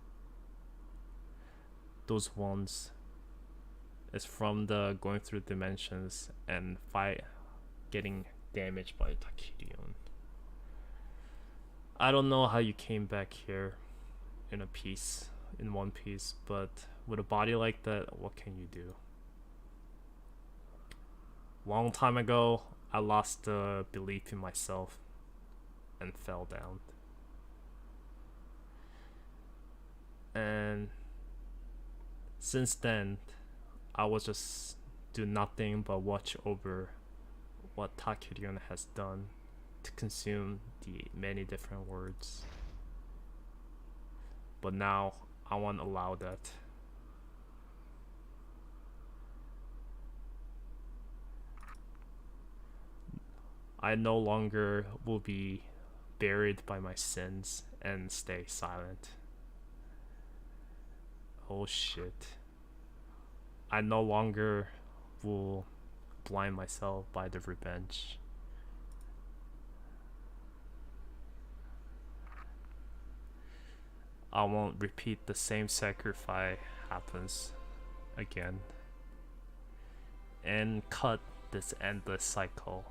Those ones is from the going through dimensions and getting damaged by Takirion. I don't know how you came back here in one piece, but with a body like that, what can you do? Long time ago, I lost the belief in myself and fell down. And since then, I will just do nothing but watch over what Takirion has done to consume the many different words. But now, I won't allow that. I no longer will be buried by my sins and stay silent. Oh shit. I no longer will blind myself by the revenge. I won't repeat the same sacrifice happens again and cut this endless cycle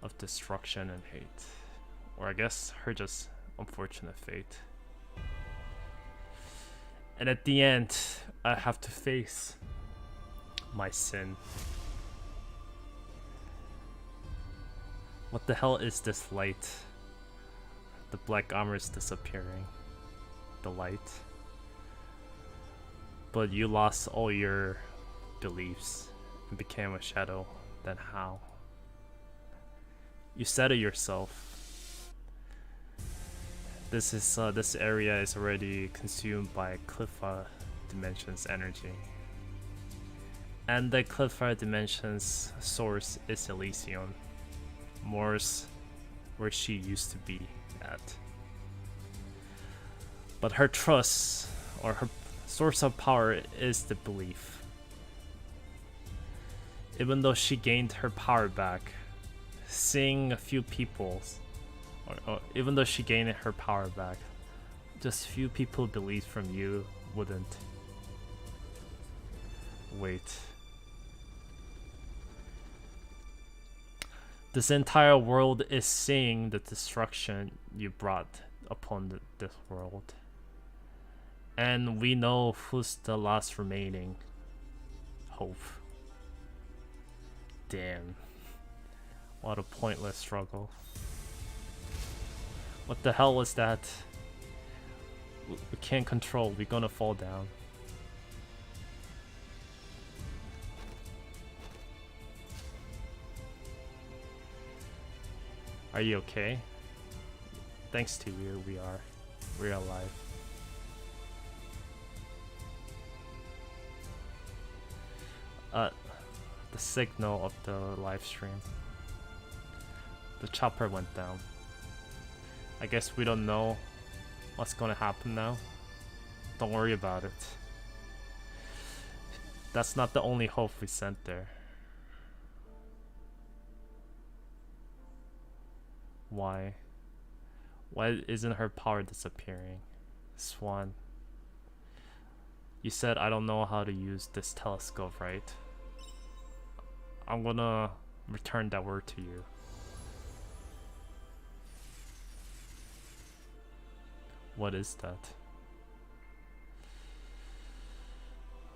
of destruction and hate. Or I guess her just unfortunate fate. And at the end, I have to face my sin. What the hell is this light? The black armor is disappearing. The light. But you lost all your beliefs and became a shadow. Then how? You said it yourself. This area is already consumed by Cliffa Dimension's energy. And the Cliffa Dimension's source is Elysium. Morse, where she used to be, at. But her trust, or her source of power, is the belief. Even though she gained her power back, seeing a few people, or even though she gained her power back, just few people believe from you wouldn't. Wait. This entire world is seeing the destruction you brought upon this world. And we know who's the last remaining hope. Damn. What a pointless struggle. What the hell was that? We can't control, we're gonna fall down. Are you okay? Thanks to you, we're alive. The signal of the live stream. The chopper went down. I guess we don't know what's gonna happen now. Don't worry about it. That's not the only hope we sent there. Why? Why isn't her power disappearing? Swan. You said I don't know how to use this telescope, right? I'm gonna return that word to you. What is that?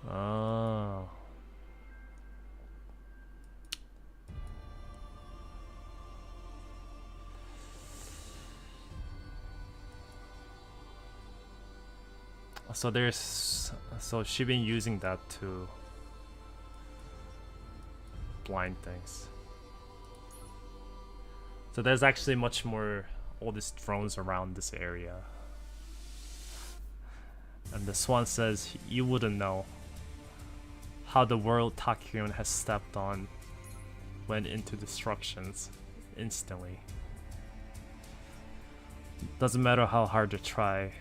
Oh. So she been using that to blind things. So there's actually much more, all these drones around this area. And the Swan says you wouldn't know how the world Takyun has stepped on went into destructions instantly. Doesn't matter how hard to try,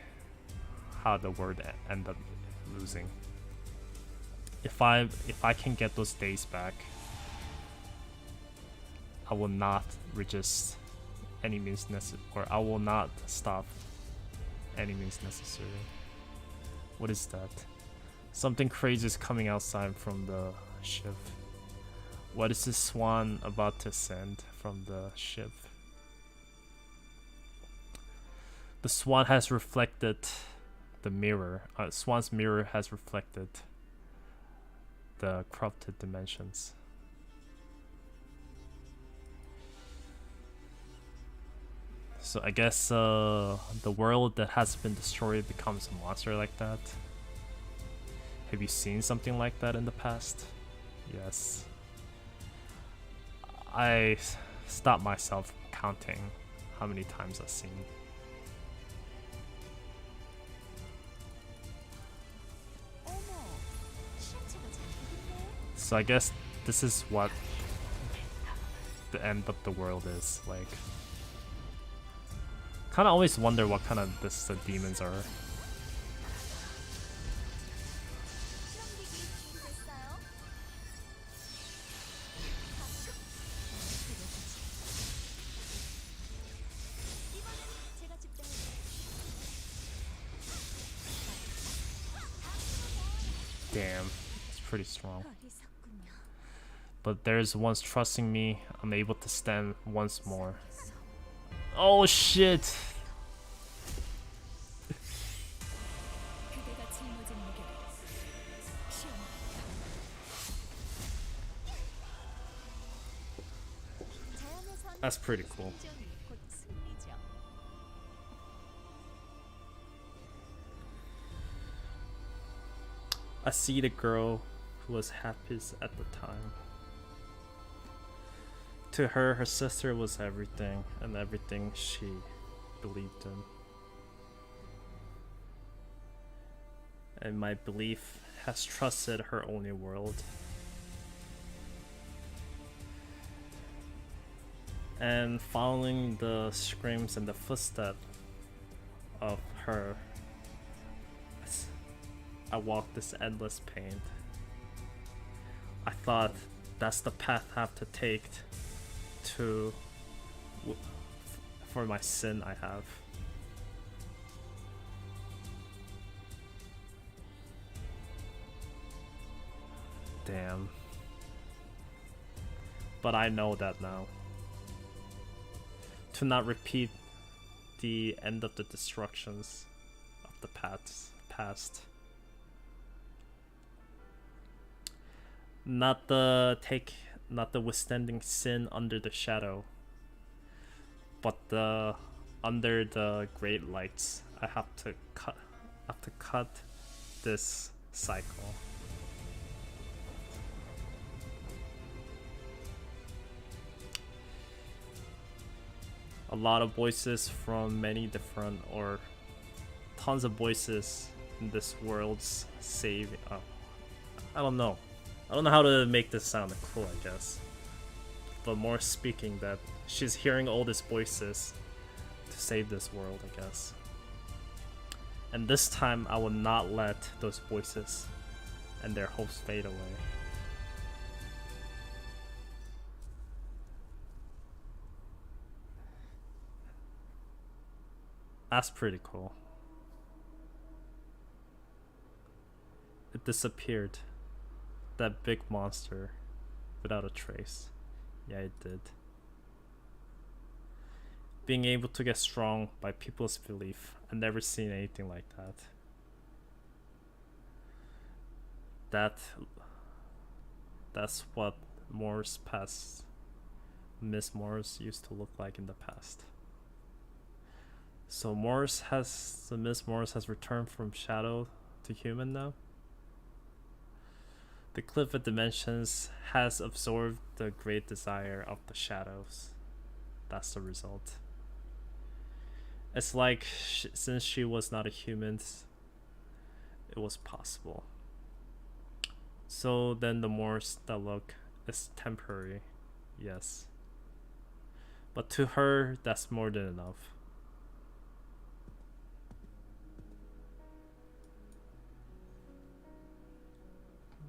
how the world end up losing. If I can get those days back, I will not resist any means necessary, or I will not stop any means necessary. What is that? Something crazy is coming outside from the ship. What is this Swan about to send from the ship? The Swan has reflected the mirror. Swan's mirror has reflected the corrupted dimensions. So I guess the world that has been destroyed becomes a monster like that. Have you seen something like that in the past? Yes. I stopped myself counting how many times I've seen. So I guess this is what the end of the world is like. Kind of always wonder what kind of the demons are. Damn, it's pretty strong. But there's once trusting me, I'm able to stand once more. Oh shit! That's pretty cool. I see the girl who was happiest at the time. To her, her sister was everything, and everything she believed in. And my belief has trusted her only world. and following the screams and the footsteps of her, I walked this endless pain. I thought that's the path I have to take to for my sin I have. Damn. But I know that now. To not repeat the end of the destructions of the past. Not the withstanding sin under the shadow, but the under the great lights. I have to cut this cycle. A lot of voices from many different, or tons of voices in this world's saving. I don't know how to make this sound cool, I guess. But more speaking that she's hearing all these voices to save this world, I guess. And this time I will not let those voices and their hopes fade away. That's pretty cool. It disappeared. That big monster without a trace. Yeah, it did. Being able to get strong by people's belief. I've never seen anything like that. That's what Miss Morse used to look like in the past. So Miss Morse has returned from shadow to human now. The cliff of dimensions has absorbed the great desire of the shadows. That's the result. It's like since she was not a human, it was possible. So then the Morse that look is temporary, yes. But to her, that's more than enough.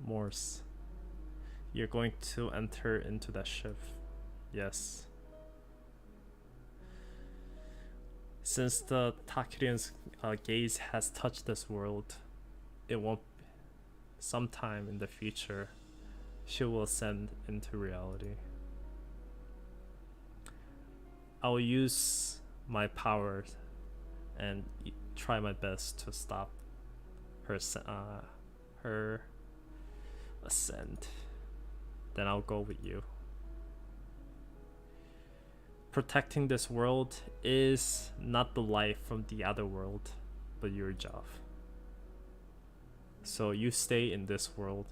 Morse, you're going to enter into that ship. Yes. Since the Takirian's gaze has touched this world, it won't. Sometime in the future, she will ascend into reality. I will use my power and try my best to stop her ascent. Then I'll go with you. Protecting this world is not the life from the other world, but your job. So you stay in this world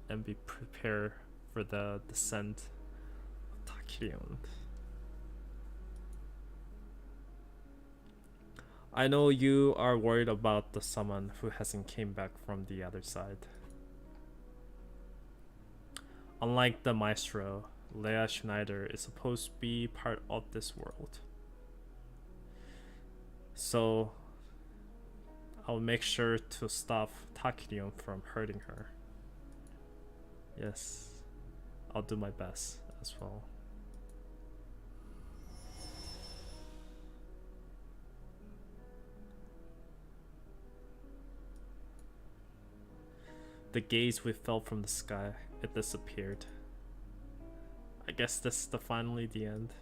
and be prepared for the descent of Takirion. I know you are worried about the someone who hasn't came back from the other side. Unlike the Maestro, Leia Schneider is supposed to be part of this world. So I'll make sure to stop Takirion from hurting her. Yes, I'll do my best as well. The gaze we felt from the sky, it disappeared. I guess this is finally the end.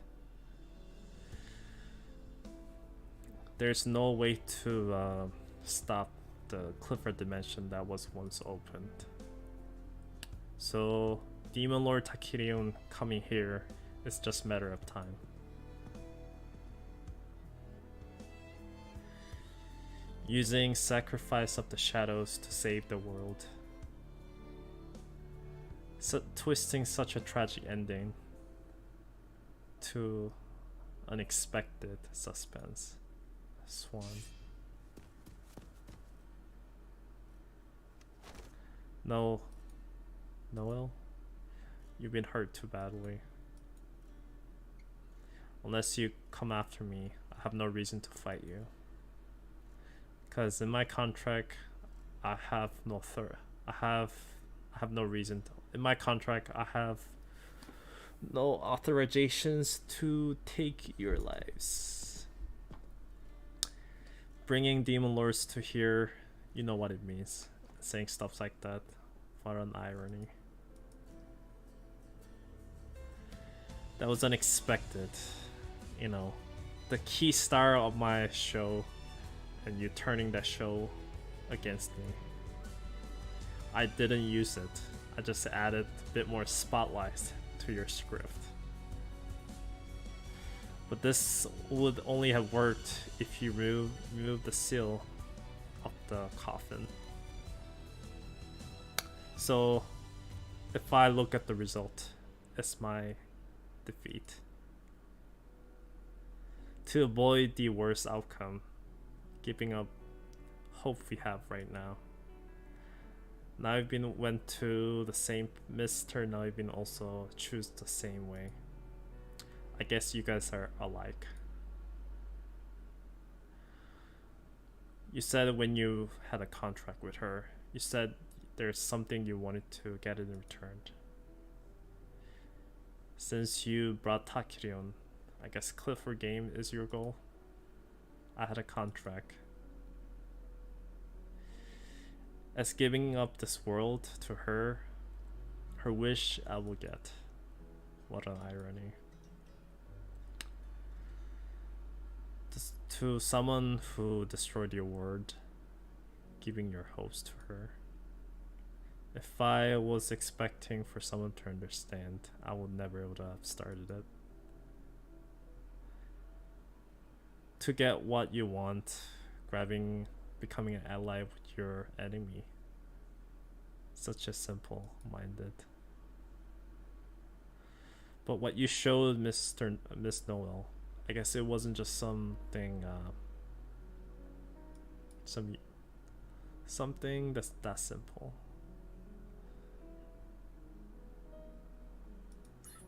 There's no way to stop the Clifford dimension that was once opened. So Demon Lord Takirion coming here is just a matter of time. Using sacrifice of the shadows to save the world. Twisting such a tragic ending to unexpected suspense. Swan. No, Noel, you've been hurt too badly. Unless you come after me, I have no reason to fight you. Because in my contract, I have no I have no reason to. In my contract, I have no authorizations to take your lives. Bringing demon lords to here, you know what it means. Saying stuff like that, for an irony. That was unexpected, you know. The key star of my show, and you turning that show against me. I didn't use it. I just added a bit more spotlight to your script. But this would only have worked if you remove the seal of the coffin. So if I look at the result, it's my defeat. To avoid the worst outcome, giving up hope we have right now. Now I've been went to the same Mr. Now I've been also choose the same way. I guess you guys are alike. You said when you had a contract with her, you said there's something you wanted to get in return. Since you brought Takirion, I guess Clifford game is your goal. I had a contract. As giving up this world to her, her wish I will get. What an irony. To someone who destroyed your world, giving your hopes to her. If I was expecting for someone to understand, I would never able to have started it. To get what you want, becoming an ally with your enemy. Such a simple-minded. But what you showed Miss Noel, I guess it wasn't just something something that's that simple.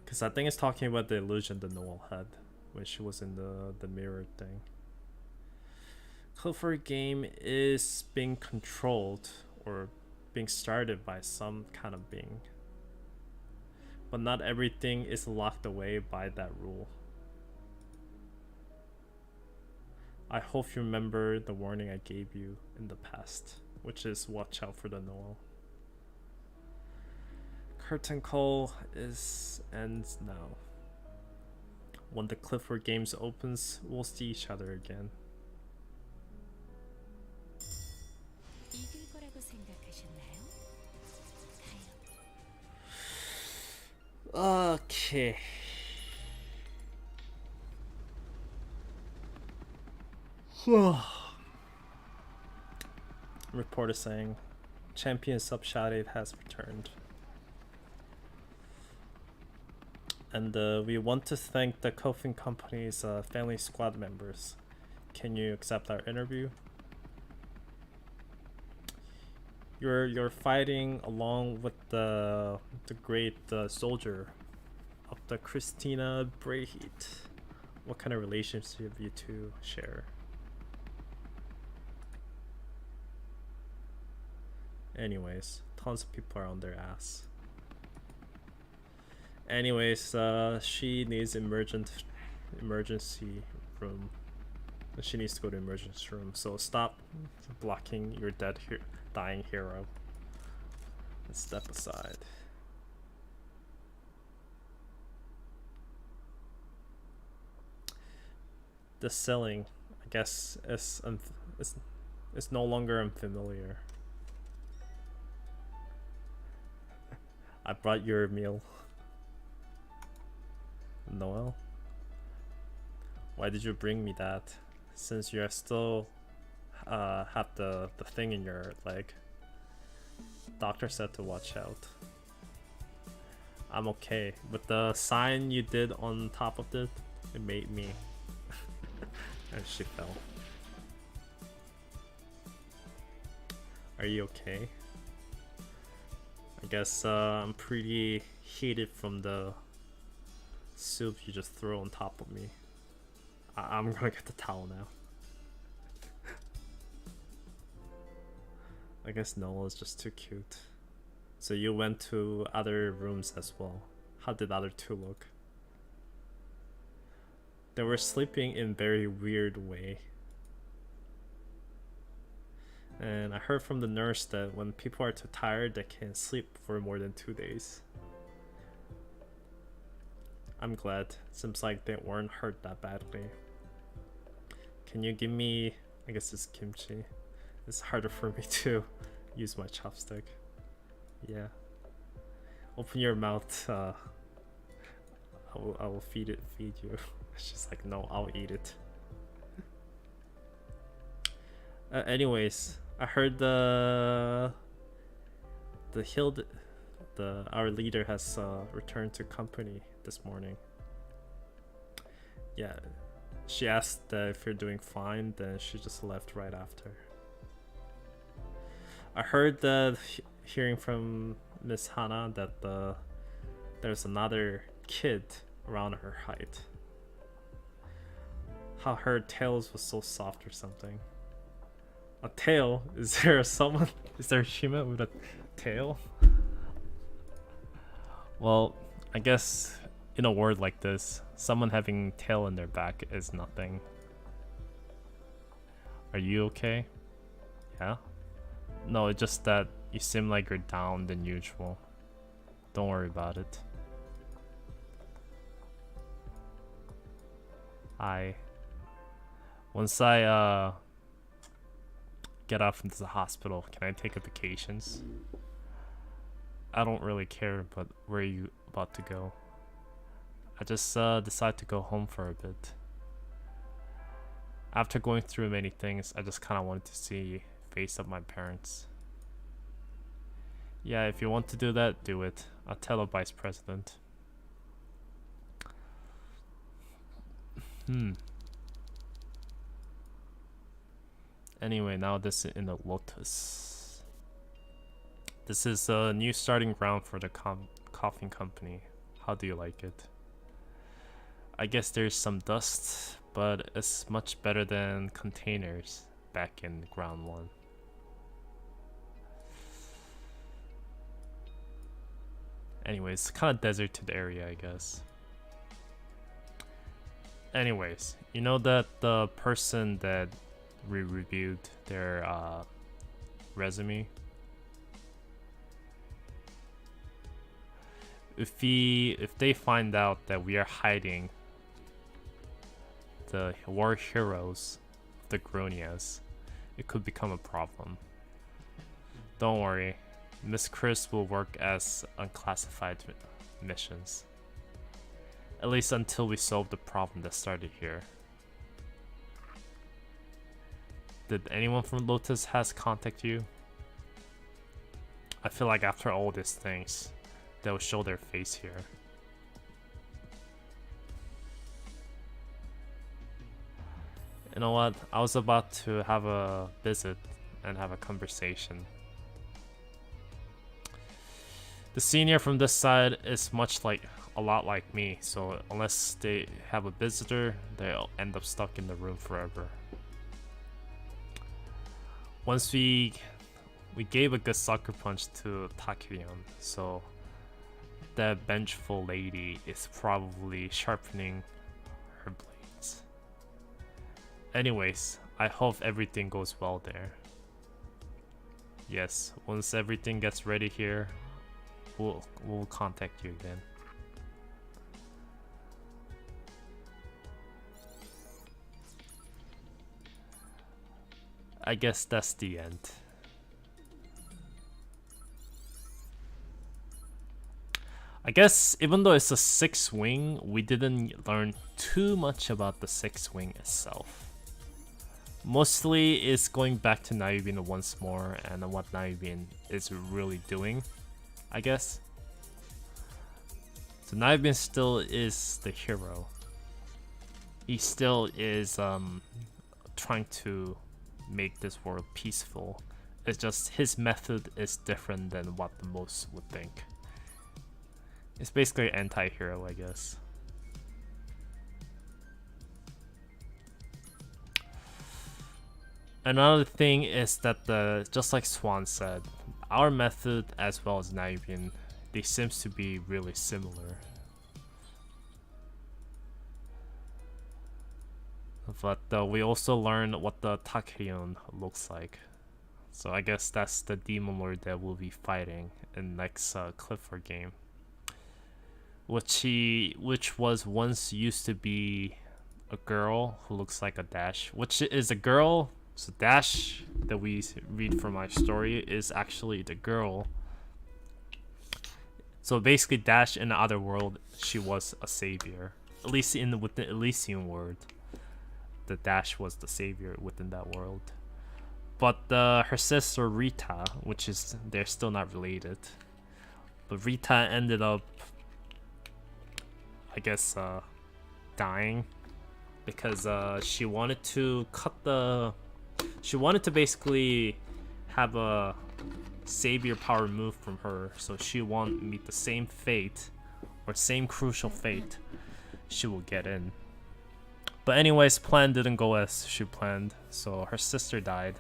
Because I think it's talking about the illusion that Noel had when she was in the mirror thing. Clifford game is being controlled or being started by some kind of being. But not everything is locked away by that rule. I hope you remember the warning I gave you in the past, which is watch out for the Noel. Curtain call ends now. When the Clifford Games opens, we'll see each other again. 이길 거라고 생각하셨나요? 가요. Okay. Reporter saying, Champion Subshaded has returned. And we want to thank the Coffin Company's family squad members. Can you accept our interview? You're fighting along with the great soldier of the Christina Brayheat. What kind of relationship you two share? Anyways, tons of people are on their ass. Anyways, she needs emergency room. She needs to go to emergency room. So stop blocking your dying hero. And step aside. The selling, I guess, is no longer unfamiliar. I brought your meal. Noel? Why did you bring me that? Since you are still have the thing in your leg. Doctor said to watch out. I'm okay. But the sign you did on top of it made me. And she fell. Are you okay? I guess I'm pretty heated from the soup you just threw on top of me. I'm gonna get the towel now. I guess Noah is just too cute. So you went to other rooms as well. How did the other two look? They were sleeping in very weird way. And I heard from the nurse that when people are too tired, they can't sleep for more than 2 days. I'm glad. Seems like they weren't hurt that badly. Can you give me... I guess it's kimchi. It's harder for me to use my chopstick. Yeah. Open your mouth. I will feed you. She's like, no, I'll eat it. Anyways, I heard our leader has returned to company this morning. Yeah, she asked if you're doing fine, then she just left right after. I heard that hearing from Miss Hana that there's another kid around her height. How her tails was so soft or something. A tail? Is there someone? Is there a Shima with a tail? Well, I guess in a word like this, someone having tail in their back is nothing. Are you okay? Yeah? No, it's just that you seem like you're down than usual. Don't worry about it. Once I get out from the hospital, can I take a vacations? I don't really care, but where are you about to go? I just decided to go home for a bit. After going through many things, I just kind of wanted to see face of my parents. Yeah, if you want to do that, do it. I'll tell the vice president. Anyway, now this is in the Lotus. This is a new starting ground for the coffee company. How do you like it? I guess there's some dust, but it's much better than containers back in ground 1. Anyways, kind of deserted area, I guess. Anyways, you know that the person that we reviewed their resume? If they find out that we are hiding the war heroes, the Gronias, it could become a problem. Don't worry, Miss Chris will work as unclassified missions. At least until we solve the problem that started here. Did anyone from Lotus has contact you? I feel like after all these things, they'll show their face here. You know what? I was about to have a visit and have a conversation. The senior from this side is a lot like me, so unless they have a visitor, they'll end up stuck in the room forever. Once we gave a good sucker punch to Takirion, so that vengeful lady is probably sharpening her blades. Anyways, I hope everything goes well there. Yes, once everything gets ready here, we'll contact you again. I guess that's the end. I guess even though it's a 6th wing, we didn't learn too much about the 6th wing itself. Mostly it's going back to Naibin once more and what Naibin is really doing, I guess. So Naibin still is the hero. He still is trying to make this world peaceful. It's just his method is different than what the most would think. It's basically an anti-hero, I guess. Another thing is that just like Swan said, our method as well as Naivin, they seems to be really similar. But we also learned what the Takeion looks like. So I guess that's the demon lord that we'll be fighting in next Clifford game. Which was once used to be a girl who looks like a Dash, which is a girl. So Dash that we read from my story is actually the girl. So basically, Dash in the other world, she was a savior. At least with the Elysian world, the Dash was the savior within that world. But her sister Rita, which is they're still not related, but Rita ended up, I guess, dying because she wanted to she wanted to basically have a savior power removed from her, so she won't meet the same fate or same crucial fate she will get in. But anyways, plan didn't go as she planned, so her sister died,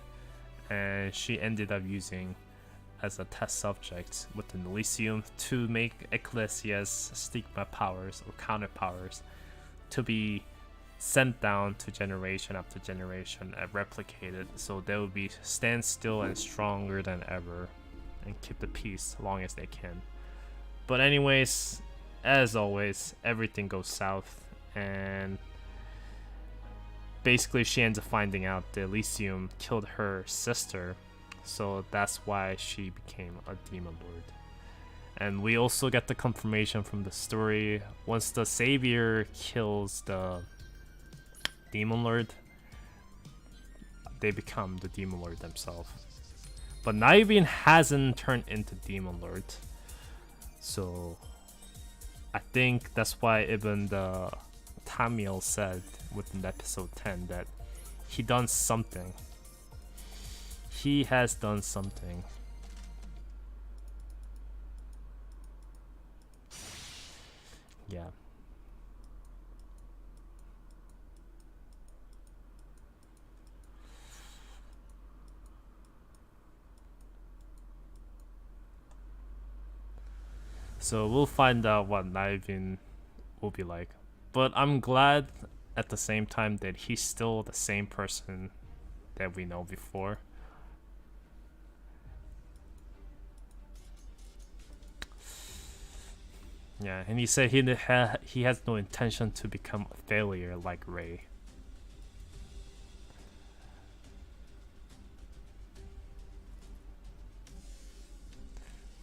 and she ended up using as a test subject within Elysium to make Ecclesia's stigma powers or counter powers to be sent down to generation after generation and replicated, so they will be stand still and stronger than ever and keep the peace as long as they can. But anyways, as always, everything goes south, and basically she ends up finding out the Elysium killed her sister, so that's why she became a demon lord. And we also get the confirmation from the story, once the savior kills the demon lord, they become the demon lord themselves. But Naivin hasn't turned into demon lord, so I think that's why even the Tamiel said within episode 10 that he done something. He has done something. Yeah. So we'll find out what Naivin will be like. But I'm glad at the same time that he's still the same person that we know before. Yeah, and he said he has no intention to become a failure like Ray.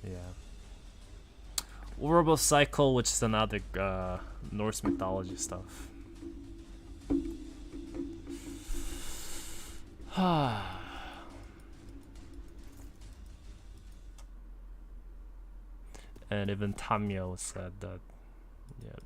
Yeah. Orbital cycle, which is another Norse mythology stuff. And even Tamio said that, yeah.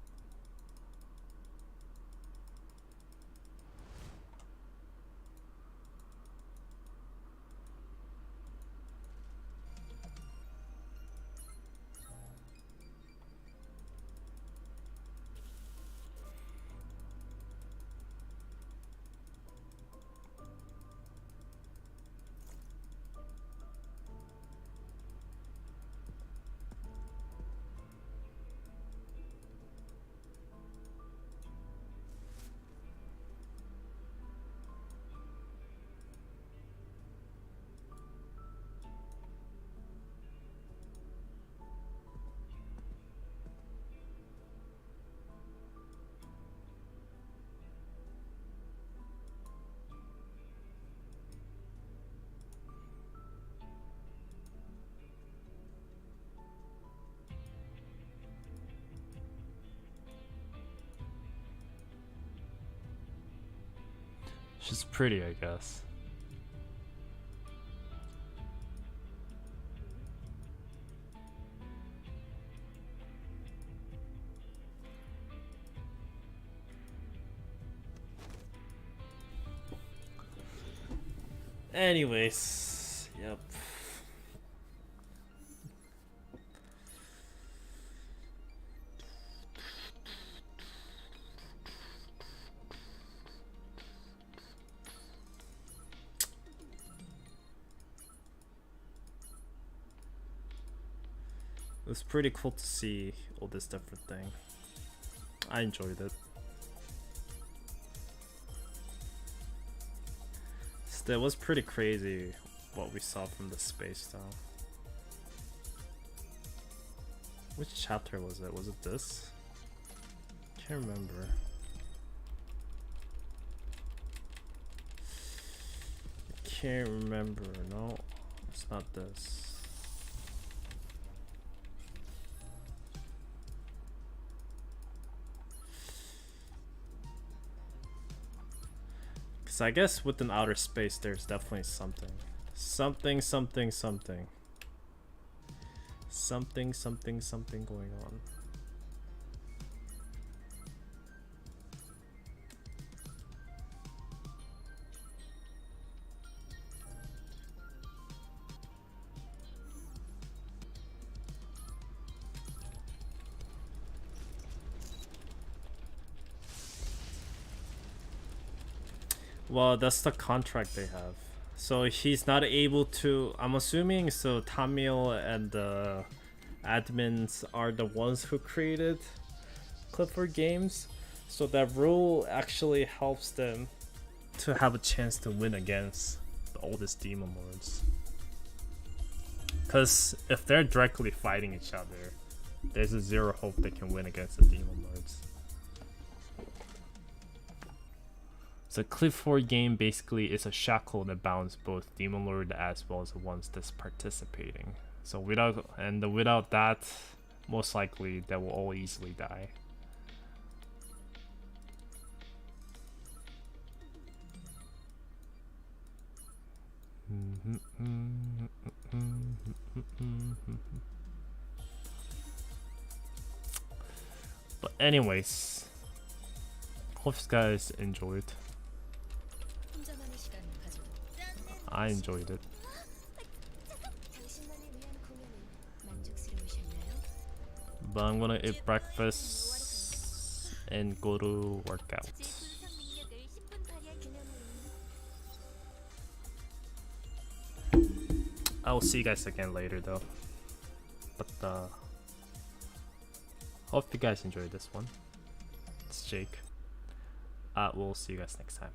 She's pretty, I guess. Anyways, yep. It was pretty cool to see all this different thing. I enjoyed it. Still, it was pretty crazy what we saw from the space though. Which chapter was it? Was it this? Can't remember. Can't remember. No, it's not this. Because I guess within outer space there's definitely something. Something going on. Well, that's the contract they have. So he's not able to, I'm assuming, so Tamil and the admins are the ones who created Clifford Games. So that rule actually helps them to have a chance to win against the oldest demon lords. Because if they're directly fighting each other, there's a zero hope they can win against the demon lords. The Clifford game basically is a shackle that bounds both Demon Lord as well as the ones that's participating. So without that, most likely they will all easily die. But anyways, hope you guys enjoyed. I enjoyed it. But I'm gonna eat breakfast and go to workout. I will see you guys again later though. But hope you guys enjoyed this one. It's Jake. We'll see you guys next time.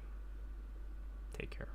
Take care.